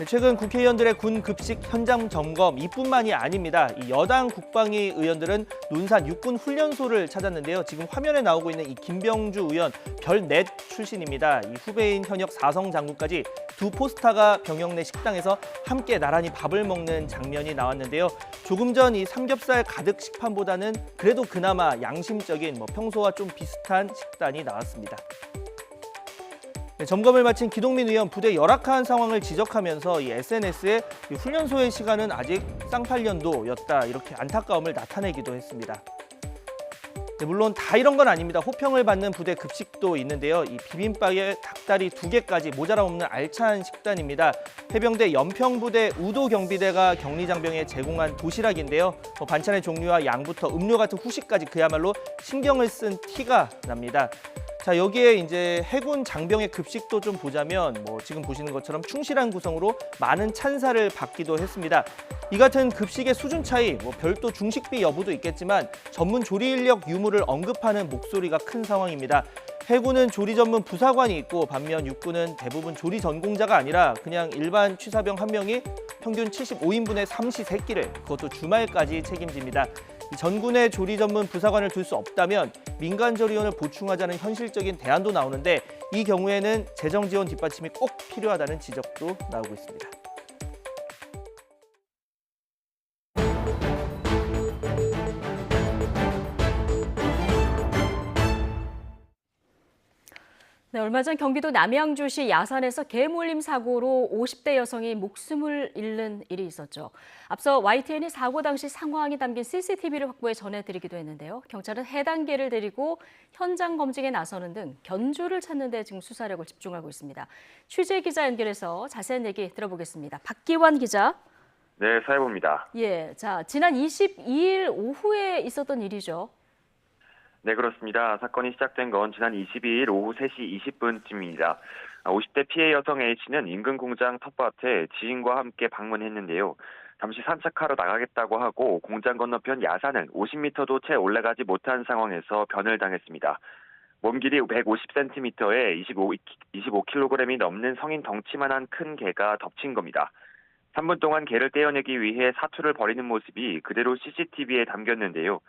[SPEAKER 2] 최근 국회의원들의 군 급식 현장 점검 이뿐만이 아닙니다. 이 여당 국방위 의원들은 논산 육군 훈련소를 찾았는데요. 지금 화면에 나오고 있는 이 김병주 의원 별넷 출신입니다. 이 후배인 현역 4성 장군까지 두 포스타가 병영 내 식당에서 함께 나란히 밥을 먹는 장면이 나왔는데요. 조금 전 이 삼겹살 가득 식판보다는 그래도 그나마 양심적인 평소와 좀 비슷한 식단이 나왔습니다. 네, 점검을 마친 기동민 의원 부대 열악한 상황을 지적하면서 이 SNS에 이 훈련소의 시간은 아직 쌍팔년도였다 이렇게 안타까움을 나타내기도 했습니다. 네, 물론 다 이런 건 아닙니다. 호평을 받는 부대 급식도 있는데요. 이 비빔밥에 닭다리 2개까지 모자람 없는 알찬 식단입니다. 해병대 연평부대 우도경비대가 격리장병에 제공한 도시락인데요. 반찬의 종류와 양부터 음료 같은 후식까지 그야말로 신경을 쓴 티가 납니다. 자, 여기에 이제 해군 장병의 급식도 좀 보자면 지금 보시는 것처럼 충실한 구성으로 많은 찬사를 받기도 했습니다. 이 같은 급식의 수준 차이, 별도 중식비 여부도 있겠지만 전문 조리 인력 유무를 언급하는 목소리가 큰 상황입니다. 해군은 조리 전문 부사관이 있고 반면 육군은 대부분 조리 전공자가 아니라 그냥 일반 취사병 한 명이 평균 75인분의 삼시 세끼를 그것도 주말까지 책임집니다. 전군의 조리 전문 부사관을 둘 수 없다면 민간 조리원을 보충하자는 현실적인 대안도 나오는데 이 경우에는 재정 지원 뒷받침이 꼭 필요하다는 지적도 나오고 있습니다.
[SPEAKER 1] 네, 얼마 전 경기도 남양주시 야산에서 개 물림 사고로 50대 여성이 목숨을 잃는 일이 있었죠. 앞서 YTN이 사고 당시 상황이 담긴 CCTV를 확보해 전해드리기도 했는데요. 경찰은 해당 개를 데리고 현장 검증에 나서는 등 견주를 찾는 데 지금 수사력을 집중하고 있습니다. 취재 기자 연결해서 자세한 얘기 들어보겠습니다. 박기환 기자.
[SPEAKER 13] 네, 사회부입니다.
[SPEAKER 1] 예, 자, 지난 22일 오후에 있었던 일이죠.
[SPEAKER 13] 네, 그렇습니다. 사건이 시작된 건 지난 22일 오후 3시 20분쯤입니다. 50대 피해 여성 A씨는 인근 공장 텃밭에 지인과 함께 방문했는데요. 잠시 산책하러 나가겠다고 하고 공장 건너편 야산을 50m도 채 올라가지 못한 상황에서 변을 당했습니다. 몸 길이 150cm에 25kg이 넘는 성인 덩치만한 큰 개가 덮친 겁니다. 3분 동안 개를 떼어내기 위해 사투를 벌이는 모습이 그대로 CCTV에 담겼는데요.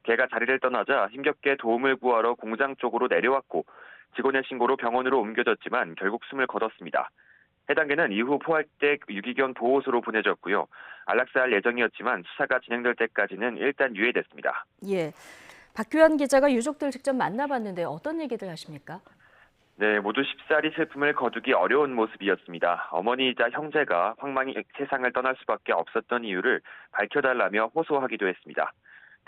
[SPEAKER 13] 개가 자리를 떠나자 힘겹게 도움을 구하러 공장 쪽으로 내려왔고 직원의 신고로 병원으로 옮겨졌지만 결국 숨을 거뒀습니다. 해당 개는 이후 포할댁 유기견 보호소로 보내졌고요. 안락사할 예정이었지만 수사가 진행될 때까지는 일단 유예됐습니다.
[SPEAKER 1] 예, 박규환 기자가 유족들 직접 만나봤는데 어떤 얘기들 하십니까?
[SPEAKER 13] 네, 모두 쉽사리 슬픔을 거두기 어려운 모습이었습니다. 어머니이자 형제가 황망히 세상을 떠날 수밖에 없었던 이유를 밝혀달라며 호소하기도 했습니다.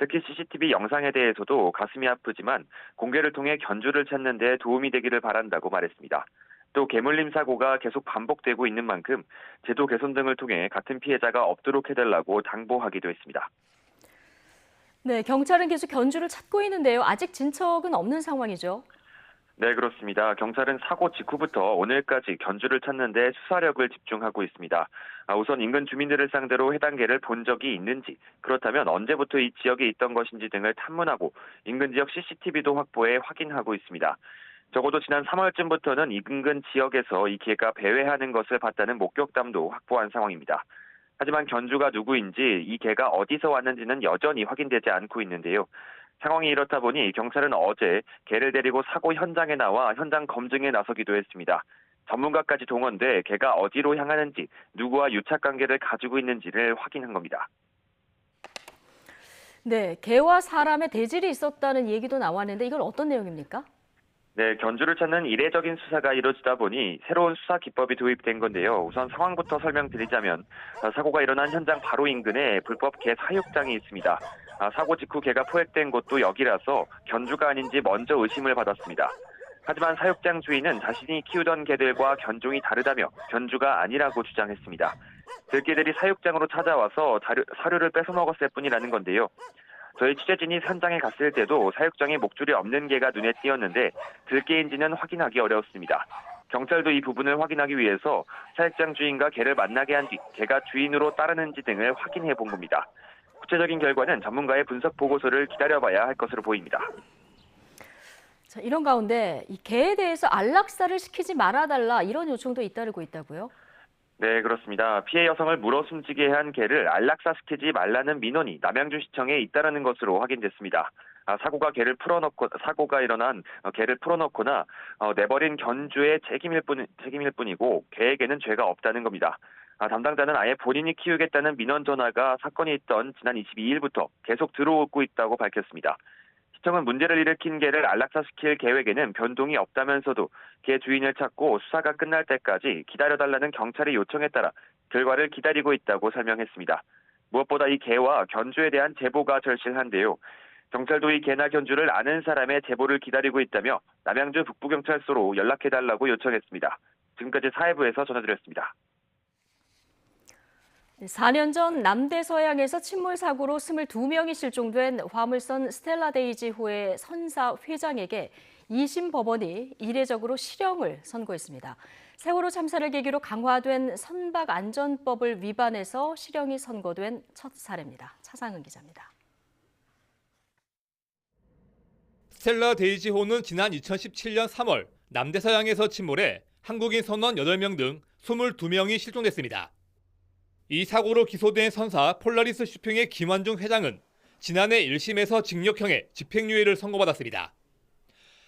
[SPEAKER 13] 특히 CCTV 영상에 대해서도 가슴이 아프지만 공개를 통해 견주를 찾는 데 도움이 되기를 바란다고 말했습니다. 또 개물림 사고가 계속 반복되고 있는 만큼 제도 개선 등을 통해 같은 피해자가 없도록 해달라고 당부하기도 했습니다.
[SPEAKER 1] 네, 경찰은 계속 견주를 찾고 있는데요. 아직 진척은 없는 상황이죠.
[SPEAKER 13] 네, 그렇습니다. 경찰은 사고 직후부터 오늘까지 견주를 찾는 데 수사력을 집중하고 있습니다. 우선 인근 주민들을 상대로 해당 개를 본 적이 있는지, 그렇다면 언제부터 이 지역에 있던 것인지 등을 탐문하고 인근 지역 CCTV도 확보해 확인하고 있습니다. 적어도 지난 3월쯤부터는 인근 지역에서 이 개가 배회하는 것을 봤다는 목격담도 확보한 상황입니다. 하지만 견주가 누구인지 이 개가 어디서 왔는지는 여전히 확인되지 않고 있는데요. 상황이 이렇다 보니 경찰은 어제 개를 데리고 사고 현장에 나와 현장 검증에 나서기도 했습니다. 전문가까지 동원돼 개가 어디로 향하는지, 누구와 유착관계를 가지고 있는지를 확인한 겁니다.
[SPEAKER 1] 네, 개와 사람의 대질이 있었다는 얘기도 나왔는데 이건 어떤 내용입니까?
[SPEAKER 13] 네, 견주를 찾는 이례적인 수사가 이루어지다 보니 새로운 수사 기법이 도입된 건데요. 우선 상황부터 설명드리자면 사고가 일어난 현장 바로 인근에 불법 개 사육장이 있습니다. 사고 직후 개가 포획된 곳도 여기라서 견주가 아닌지 먼저 의심을 받았습니다. 하지만 사육장 주인은 자신이 키우던 개들과 견종이 다르다며 견주가 아니라고 주장했습니다. 들개들이 사육장으로 찾아와서 사료를 뺏어먹었을 뿐이라는 건데요. 저희 취재진이 현장에 갔을 때도 사육장에 목줄이 없는 개가 눈에 띄었는데 들개인지는 확인하기 어려웠습니다. 경찰도 이 부분을 확인하기 위해서 사육장 주인과 개를 만나게 한 뒤 개가 주인으로 따르는지 등을 확인해 본 겁니다. 구체적인 결과는 전문가의 분석 보고서를 기다려봐야 할 것으로 보입니다.
[SPEAKER 1] 자, 이런 가운데 이 개에 대해서 안락사를 시키지 말아달라 이런 요청도 잇따르고 있다고요?
[SPEAKER 13] 네, 그렇습니다. 피해 여성을 물어 숨지게 한 개를 안락사시키지 말라는 민원이 남양주시청에 잇따르는 것으로 확인됐습니다. 사고가 일어난 개를 풀어놓거나 내버린 견주의 책임일 뿐이고 개에게는 죄가 없다는 겁니다. 담당자는 아예 본인이 키우겠다는 민원 전화가 사건이 있던 지난 22일부터 계속 들어오고 있다고 밝혔습니다. 시청은 문제를 일으킨 개를 안락사시킬 계획에는 변동이 없다면서도 개 주인을 찾고 수사가 끝날 때까지 기다려달라는 경찰의 요청에 따라 결과를 기다리고 있다고 설명했습니다. 무엇보다 이 개와 견주에 대한 제보가 절실한데요. 경찰도 이 개나 견주를 아는 사람의 제보를 기다리고 있다며 남양주 북부경찰서로 연락해달라고 요청했습니다. 지금까지 사회부에서 전해드렸습니다.
[SPEAKER 1] 4년 전 남대서양에서 침몰 사고로 22명이 실종된 화물선 스텔라 데이지호의 선사 회장에게 2심 법원이 이례적으로 실형을 선고했습니다. 세월호 참사를 계기로 강화된 선박안전법을 위반해서 실형이 선고된 첫 사례입니다. 차상은 기자입니다.
[SPEAKER 14] 스텔라 데이지호는 지난 2017년 3월 남대서양에서 침몰해 한국인 선원 8명 등 22명이 실종됐습니다. 이 사고로 기소된 선사 폴라리스 쇼핑의 김환중 회장은 지난해 1심에서 징역형의 집행유예를 선고받았습니다.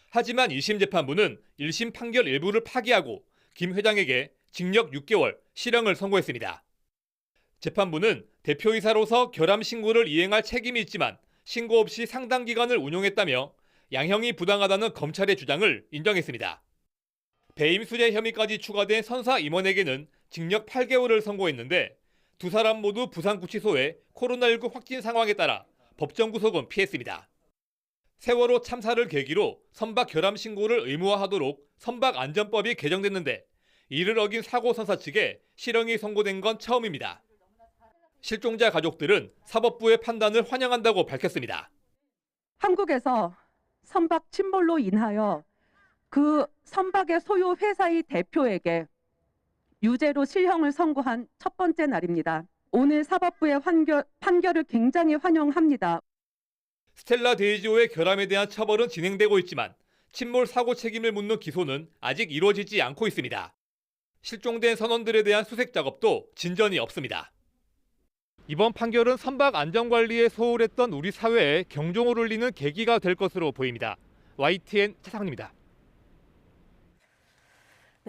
[SPEAKER 14] 하지만 1심 재판부는 1심 판결 일부를 파기하고 김 회장에게 징역 6개월, 실형을 선고했습니다. 재판부는 대표이사로서 결함 신고를 이행할 책임이 있지만 신고 없이 상당 기간을 운용했다며 양형이 부당하다는 검찰의 주장을 인정했습니다. 배임 수재 혐의까지 추가된 선사 임원에게는 징역 8개월을 선고했는데 두 사람 모두 부산구치소에 코로나19 확진 상황에 따라 법정 구속은 피했습니다. 세월호 참사를 계기로 선박 결함 신고를 의무화하도록 선박안전법이 개정됐는데 이를 어긴 사고 선사 측에 실형이 선고된 건 처음입니다. 실종자 가족들은 사법부의 판단을 환영한다고 밝혔습니다.
[SPEAKER 15] 한국에서 선박 침몰로 인하여 그 선박의 소유 회사의 대표에게 유죄로 실형을 선고한 첫 번째 날입니다. 오늘 사법부의 판결을 굉장히 환영합니다.
[SPEAKER 14] 스텔라 데이지호의 결함에 대한 처벌은 진행되고 있지만 침몰 사고 책임을 묻는 기소는 아직 이루어지지 않고 있습니다. 실종된 선원들에 대한 수색 작업도 진전이 없습니다. 이번 판결은 선박 안전관리에 소홀했던 우리 사회에 경종을 울리는 계기가 될 것으로 보입니다. YTN 차상입니다.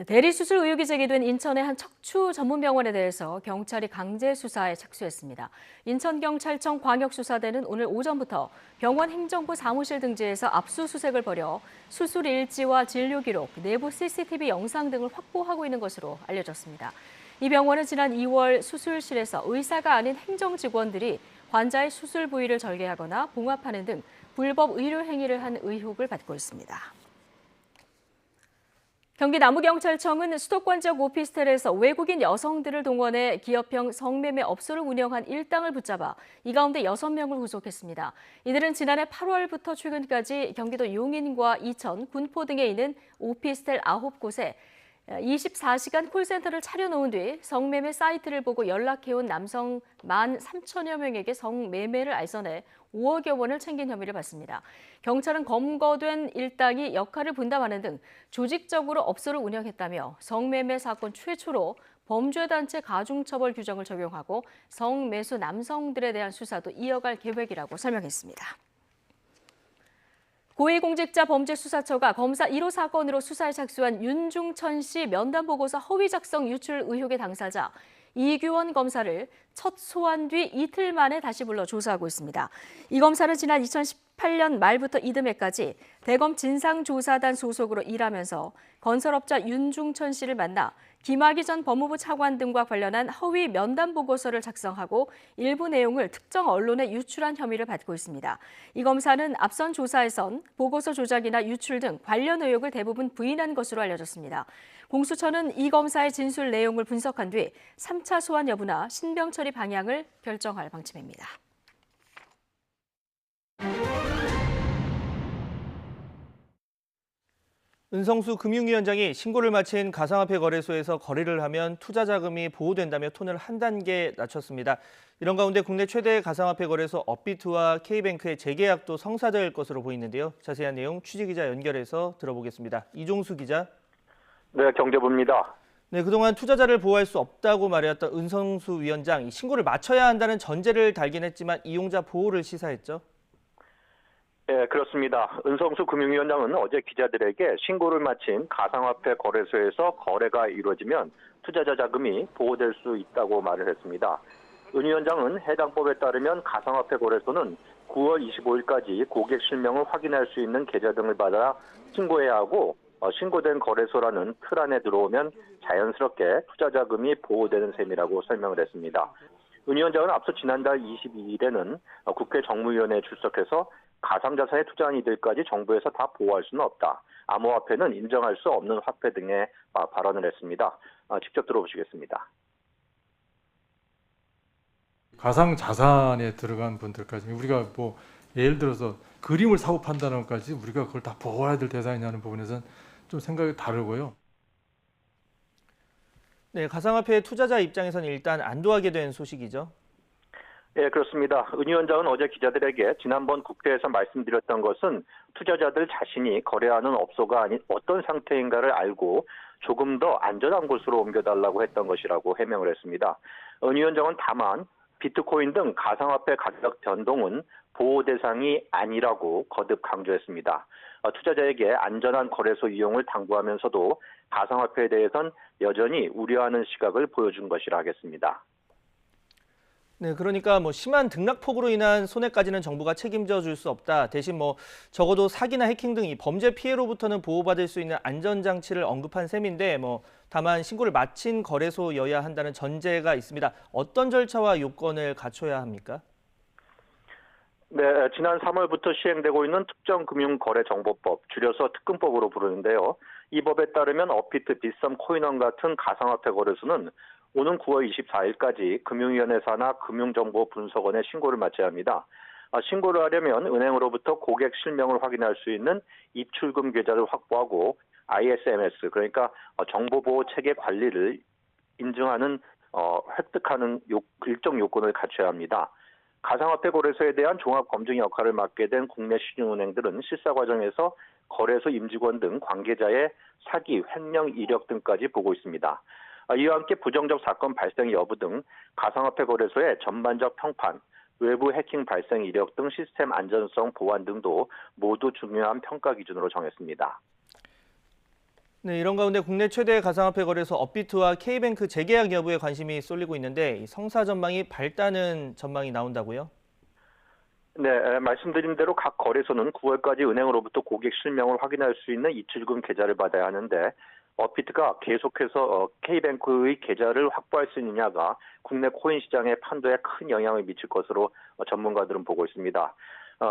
[SPEAKER 1] 대리수술 의혹이 제기된 인천의 한 척추 전문병원에 대해서 경찰이 강제 수사에 착수했습니다. 인천경찰청 광역수사대는 오늘 오전부터 병원 행정부 사무실 등지에서 압수수색을 벌여 수술 일지와 진료 기록, 내부 CCTV 영상 등을 확보하고 있는 것으로 알려졌습니다. 이 병원은 지난 2월 수술실에서 의사가 아닌 행정직원들이 환자의 수술 부위를 절개하거나 봉합하는 등 불법 의료 행위를 한 의혹을 받고 있습니다. 경기 남부경찰청은 수도권 지역 오피스텔에서 외국인 여성들을 동원해 기업형 성매매 업소를 운영한 일당을 붙잡아 이 가운데 6명을 구속했습니다. 이들은 지난해 8월부터 최근까지 경기도 용인과 이천, 군포 등에 있는 오피스텔 9곳에 24시간 콜센터를 차려놓은 뒤 성매매 사이트를 보고 연락해온 남성 13,000여 명에게 성매매를 알선해 5억여 원을 챙긴 혐의를 받습니다. 경찰은 검거된 일당이 역할을 분담하는 등 조직적으로 업소를 운영했다며 성매매 사건 최초로 범죄단체 가중처벌 규정을 적용하고 성매수 남성들에 대한 수사도 이어갈 계획이라고 설명했습니다. 고위공직자 범죄수사처가 검사 1호 사건으로 수사에 착수한 윤중천 씨 면담 보고서 허위 작성 유출 의혹의 당사자 이규원 검사를 첫 소환 뒤 이틀 만에 다시 불러 조사하고 있습니다. 이 검사는 지난 2018년 말부터 이듬해까지 대검 진상조사단 소속으로 일하면서 건설업자 윤중천 씨를 만나 김학의 전 법무부 차관 등과 관련한 허위 면담 보고서를 작성하고 일부 내용을 특정 언론에 유출한 혐의를 받고 있습니다. 이 검사는 앞선 조사에선 보고서 조작이나 유출 등 관련 의혹을 대부분 부인한 것으로 알려졌습니다. 공수처는 이 검사의 진술 내용을 분석한 뒤 3차 소환 여부나 신병 처리 방향을 결정할 방침입니다.
[SPEAKER 2] 은성수 금융위원장이 신고를 마친 가상화폐 거래소에서 거래를 하면 투자 자금이 보호된다며 톤을 한 단계 낮췄습니다. 이런 가운데 국내 최대 가상화폐 거래소 업비트와 K뱅크의 재계약도 성사될 것으로 보이는데요. 자세한 내용 취재기자 연결해서 들어보겠습니다. 이종수 기자.
[SPEAKER 16] 네, 경제부입니다.
[SPEAKER 2] 네, 그동안 투자자를 보호할 수 없다고 말해왔던 은성수 위원장, 신고를 마쳐야 한다는 전제를 달긴 했지만 이용자 보호를 시사했죠.
[SPEAKER 16] 네, 그렇습니다. 은성수 금융위원장은 어제 기자들에게 신고를 마친 가상화폐 거래소에서 거래가 이루어지면 투자자 자금이 보호될 수 있다고 말을 했습니다. 은 위원장은 해당 법에 따르면 가상화폐 거래소는 9월 25일까지 고객 실명을 확인할 수 있는 계좌 등을 받아 신고해야 하고 신고된 거래소라는 틀 안에 들어오면 자연스럽게 투자 자금이 보호되는 셈이라고 설명을 했습니다. 은 위원장은 앞서 지난달 22일에는 국회 정무위원회에 출석해서 가상자산에 투자한 이들까지 정부에서 다 보호할 수는 없다. 암호화폐는 인정할 수 없는 화폐 등의 발언을 했습니다. 직접 들어보시겠습니다.
[SPEAKER 17] 가상자산에 들어간 분들까지 우리가 뭐 예를 들어서 그림을 사고 판다는 것까지 우리가 그걸 다 보호해야 될 대상이냐는 부분에서는 좀 생각이 다르고요.
[SPEAKER 2] 네, 가상화폐 투자자 입장에서는 일단 안도하게 된 소식이죠.
[SPEAKER 16] 네, 그렇습니다. 은 위원장은 어제 기자들에게 지난번 국회에서 말씀드렸던 것은 투자자들 자신이 거래하는 업소가 아닌 어떤 상태인가를 알고 조금 더 안전한 곳으로 옮겨달라고 했던 것이라고 해명을 했습니다. 은 위원장은 다만 비트코인 등 가상화폐 가격 변동은 보호 대상이 아니라고 거듭 강조했습니다. 투자자에게 안전한 거래소 이용을 당부하면서도 가상화폐에 대해선 여전히 우려하는 시각을 보여준 것이라 하겠습니다.
[SPEAKER 2] 네, 그러니까 심한 등락폭으로 인한 손해까지는 정부가 책임져 줄 수 없다. 대신 적어도 사기나 해킹 등 이 범죄 피해로부터는 보호받을 수 있는 안전장치를 언급한 셈인데 다만 신고를 마친 거래소여야 한다는 전제가 있습니다. 어떤 절차와 요건을 갖춰야 합니까?
[SPEAKER 16] 네, 지난 3월부터 시행되고 있는 특정금융거래정보법, 줄여서 특금법으로 부르는데요. 이 법에 따르면 업비트, 빗썸, 코인원 같은 가상화폐 거래소는 오는 9월 24일까지 금융위원회 산하 금융정보분석원에 신고를 마쳐야 합니다. 신고를 하려면 은행으로부터 고객 실명을 확인할 수 있는 입출금 계좌를 확보하고 ISMS, 그러니까 정보보호 체계 관리를 인증하는 획득하는 일정 요건을 갖춰야 합니다. 가상화폐 거래소에 대한 종합검증 역할을 맡게 된 국내 신용은행들은 실사 과정에서 거래소 임직원 등 관계자의 사기, 횡령 이력 등까지 보고 있습니다. 이와 함께 부정적 사건 발생 여부 등 가상화폐 거래소의 전반적 평판, 외부 해킹 발생 이력 등 시스템 안전성 보완 등도 모두 중요한 평가 기준으로 정했습니다.
[SPEAKER 2] 네, 이런 가운데 국내 최대 가상화폐 거래소 업비트와 K뱅크 재계약 여부에 관심이 쏠리고 있는데 성사 전망이 밝다는 전망이 나온다고요?
[SPEAKER 16] 네, 말씀드린 대로 각 거래소는 9월까지 은행으로부터 고객 실명을 확인할 수 있는 입출금 계좌를 받아야 하는데 업비트가 계속해서 K뱅크의 계좌를 확보할 수 있느냐가 국내 코인 시장의 판도에 큰 영향을 미칠 것으로 전문가들은 보고 있습니다.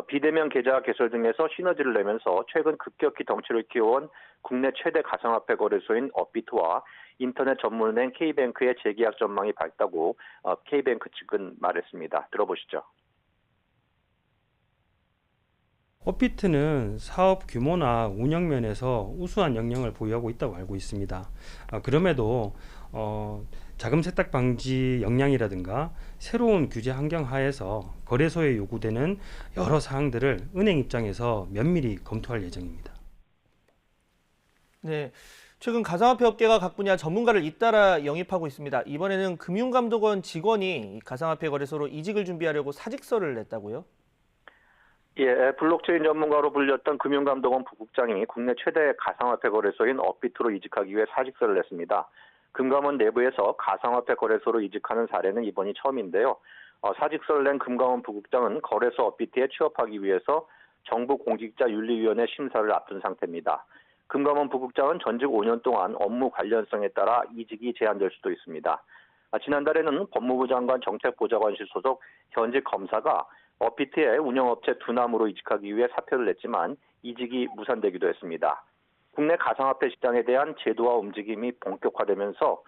[SPEAKER 16] 비대면 계좌 개설 등에서 시너지를 내면서 최근 급격히 덩치를 키워온 국내 최대 가상화폐 거래소인 업비트와 인터넷 전문은행 K뱅크의 재계약 전망이 밝다고 K뱅크 측은 말했습니다. 들어보시죠.
[SPEAKER 18] 업비트는 사업 규모나 운영 면에서 우수한 역량을 보유하고 있다고 알고 있습니다. 그럼에도 자금 세탁 방지 역량이라든가 새로운 규제 환경 하에서 거래소에 요구되는 여러 사항들을 은행 입장에서 면밀히 검토할 예정입니다.
[SPEAKER 2] 네, 최근 가상화폐 업계가 각 분야 전문가를 잇따라 영입하고 있습니다. 이번에는 금융감독원 직원이 가상화폐 거래소로 이직을 준비하려고 사직서를 냈다고요?
[SPEAKER 16] 예, 블록체인 전문가로 불렸던 금융감독원 부국장이 국내 최대 가상화폐 거래소인 업비트로 이직하기 위해 사직서를 냈습니다. 금감원 내부에서 가상화폐 거래소로 이직하는 사례는 이번이 처음인데요. 사직서를 낸 금감원 부국장은 거래소 업비트에 취업하기 위해서 정부 공직자윤리위원회 심사를 앞둔 상태입니다. 금감원 부국장은 전직 5년 동안 업무 관련성에 따라 이직이 제한될 수도 있습니다. 지난달에는 법무부 장관 정책보좌관실 소속 현직 검사가 업비트의 운영업체 두남으로 이직하기 위해 사표를 냈지만 이직이 무산되기도 했습니다. 국내 가상화폐 시장에 대한 제도화 움직임이 본격화되면서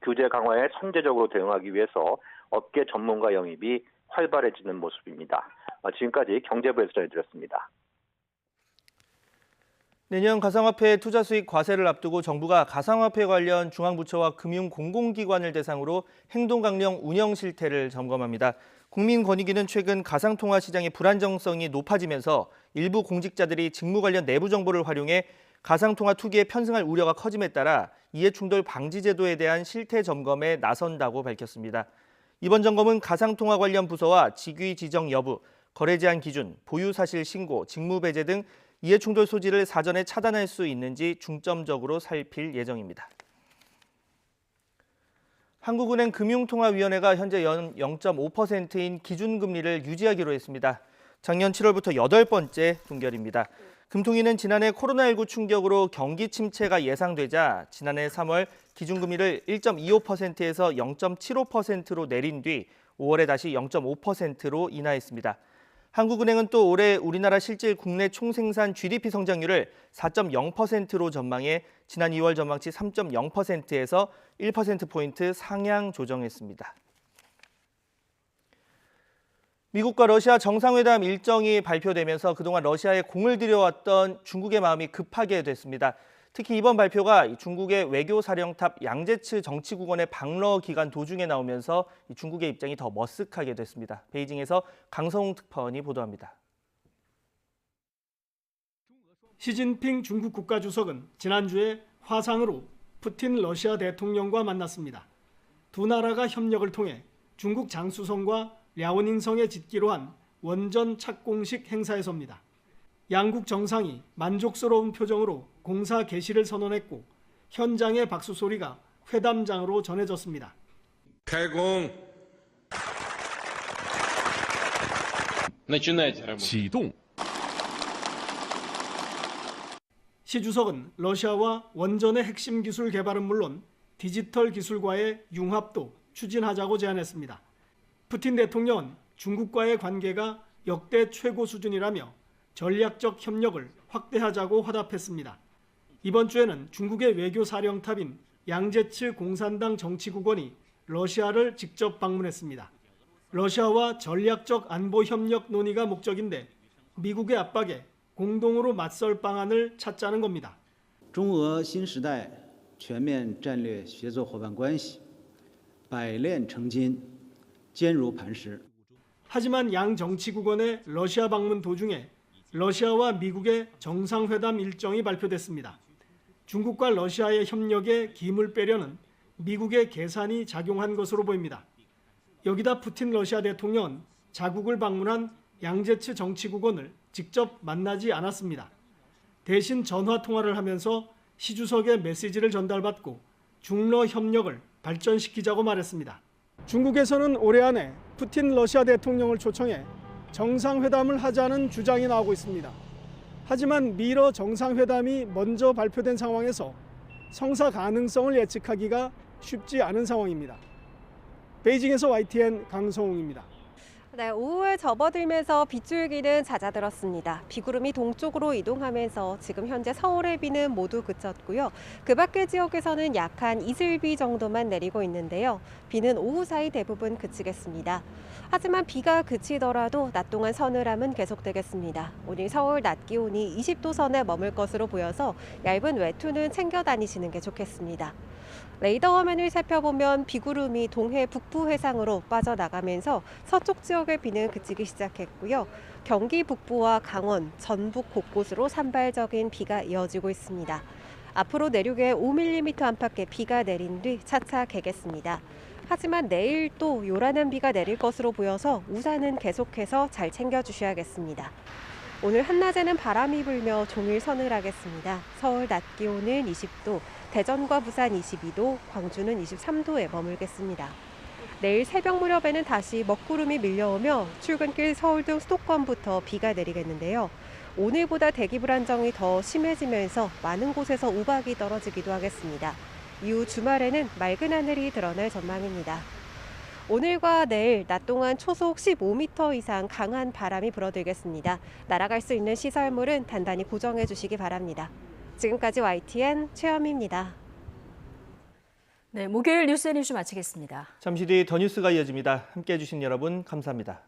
[SPEAKER 16] 규제 강화에 선제적으로 대응하기 위해서 업계 전문가 영입이 활발해지는 모습입니다. 지금까지 경제부에서 전해드렸습니다.
[SPEAKER 2] 내년 가상화폐 투자 수익 과세를 앞두고 정부가 가상화폐 관련 중앙부처와 금융공공기관을 대상으로 행동강령 운영 실태를 점검합니다. 국민권익위는 최근 가상통화 시장의 불안정성이 높아지면서 일부 공직자들이 직무 관련 내부 정보를 활용해 가상통화 투기에 편승할 우려가 커짐에 따라 이해충돌 방지 제도에 대한 실태 점검에 나선다고 밝혔습니다. 이번 점검은 가상통화 관련 부서와 직위 지정 여부, 거래 제한 기준, 보유 사실 신고, 직무 배제 등 이해충돌 소지를 사전에 차단할 수 있는지 중점적으로 살필 예정입니다. 한국은행 금융통화위원회가 현재 연 0.5%인 기준금리를 유지하기로 했습니다. 작년 7월부터 8번째 동결입니다. 금통위는 지난해 코로나19 충격으로 경기 침체가 예상되자 지난해 3월 기준금리를 1.25%에서 0.75%로 내린 뒤 5월에 다시 0.5%로 인하했습니다. 한국은행은 또 올해 우리나라 실질 국내 총생산 GDP 성장률을 4.0%로 전망해 지난 2월 전망치 3.0%에서 1%포인트 상향 조정했습니다. 미국과 러시아 정상회담 일정이 발표되면서 그동안 러시아에 공을 들여왔던 중국의 마음이 급하게 됐습니다. 특히 이번 발표가 중국의 외교사령탑 양제츠 정치국원의 방러 기간 도중에 나오면서 중국의 입장이 더 머쓱하게 됐습니다. 베이징에서 강성웅 특파원이 보도합니다.
[SPEAKER 19] 시진핑 중국 국가주석은 지난주에 화상으로 푸틴 러시아 대통령과 만났습니다. 두 나라가 협력을 통해 중국 장쑤성과 랴오닝성에 짓기로 한 원전 착공식 행사에서입니다. 양국 정상이 만족스러운 표정으로 공사 개시를 선언했고 현장의 박수 소리가 회담장으로 전해졌습니다.
[SPEAKER 3] 开工.
[SPEAKER 19] 启动. 시 주석은 러시아와 원전의 핵심 기술 개발은 물론 디지털 기술과의 융합도 추진하자고 제안했습니다. 푸틴 대통령은 중국과의 관계가 역대 최고 수준이라며 전략적 협력을 확대하자고 화답했습니다. 이번 주에는 중국의 외교사령탑인 양제츠 공산당 정치국원이 러시아를 직접 방문했습니다. 러시아와 전략적 안보 협력 논의가 목적인데 미국의 압박에 공동으로 맞설 방안을 찾자는 겁니다.
[SPEAKER 20] 中俄新时代全面战略协作伙伴关系百炼成金，坚如磐石.
[SPEAKER 19] 하지만 양 정치국원의 러시아 방문 도중에 러시아와 미국의 정상회담 일정이 발표됐습니다. 중국과 러시아의 협력에 김을 빼려는 미국의 계산이 작용한 것으로 보입니다. 여기다 푸틴 러시아 대통령은 자국을 방문한 양제츠 정치국원을 직접 만나지 않았습니다. 대신 전화 통화를 하면서 시 주석의 메시지를 전달받고 중러 협력을 발전시키자고 말했습니다. 중국에서는 올해 안에 푸틴 러시아 대통령을 초청해 정상회담을 하자는 주장이 나오고 있습니다. 하지만 미러 정상회담이 먼저 발표된 상황에서 성사 가능성을 예측하기가 쉽지 않은 상황입니다. 베이징에서 YTN 강성웅입니다.
[SPEAKER 21] 네, 오후에 접어들면서 빗줄기는 잦아들었습니다. 비구름이 동쪽으로 이동하면서 지금 현재 서울의 비는 모두 그쳤고요. 그 밖의 지역에서는 약한 이슬비 정도만 내리고 있는데요. 비는 오후 사이 대부분 그치겠습니다. 하지만 비가 그치더라도 낮 동안 서늘함은 계속되겠습니다. 오늘 서울 낮 기온이 20도 선에 머물 것으로 보여서 얇은 외투는 챙겨 다니시는 게 좋겠습니다. 레이더 화면을 살펴보면 비구름이 동해 북부 해상으로 빠져나가면서 서쪽 지역의 비는 그치기 시작했고요. 경기 북부와 강원, 전북 곳곳으로 산발적인 비가 이어지고 있습니다. 앞으로 내륙에 5mm 안팎의 비가 내린 뒤 차차 개겠습니다. 하지만 내일 또 요란한 비가 내릴 것으로 보여서 우산은 계속해서 잘 챙겨주셔야겠습니다. 오늘 한낮에는 바람이 불며 종일 서늘하겠습니다. 서울 낮 기온은 20도, 대전과 부산 22도, 광주는 23도에 머물겠습니다. 내일 새벽 무렵에는 다시 먹구름이 밀려오며 출근길 서울 등 수도권부터 비가 내리겠는데요. 오늘보다 대기 불안정이 더 심해지면서 많은 곳에서 우박이 떨어지기도 하겠습니다. 이후 주말에는 맑은 하늘이 드러날 전망입니다. 오늘과 내일 낮 동안 초속 15m 이상 강한 바람이 불어들겠습니다. 날아갈 수 있는 시설물은 단단히 고정해 주시기 바랍니다. 지금까지 YTN 최현미입니다.
[SPEAKER 1] 네, 목요일 뉴스 마치겠습니다.
[SPEAKER 2] 잠시 뒤 더 뉴스가 이어집니다. 함께해 주신 여러분 감사합니다.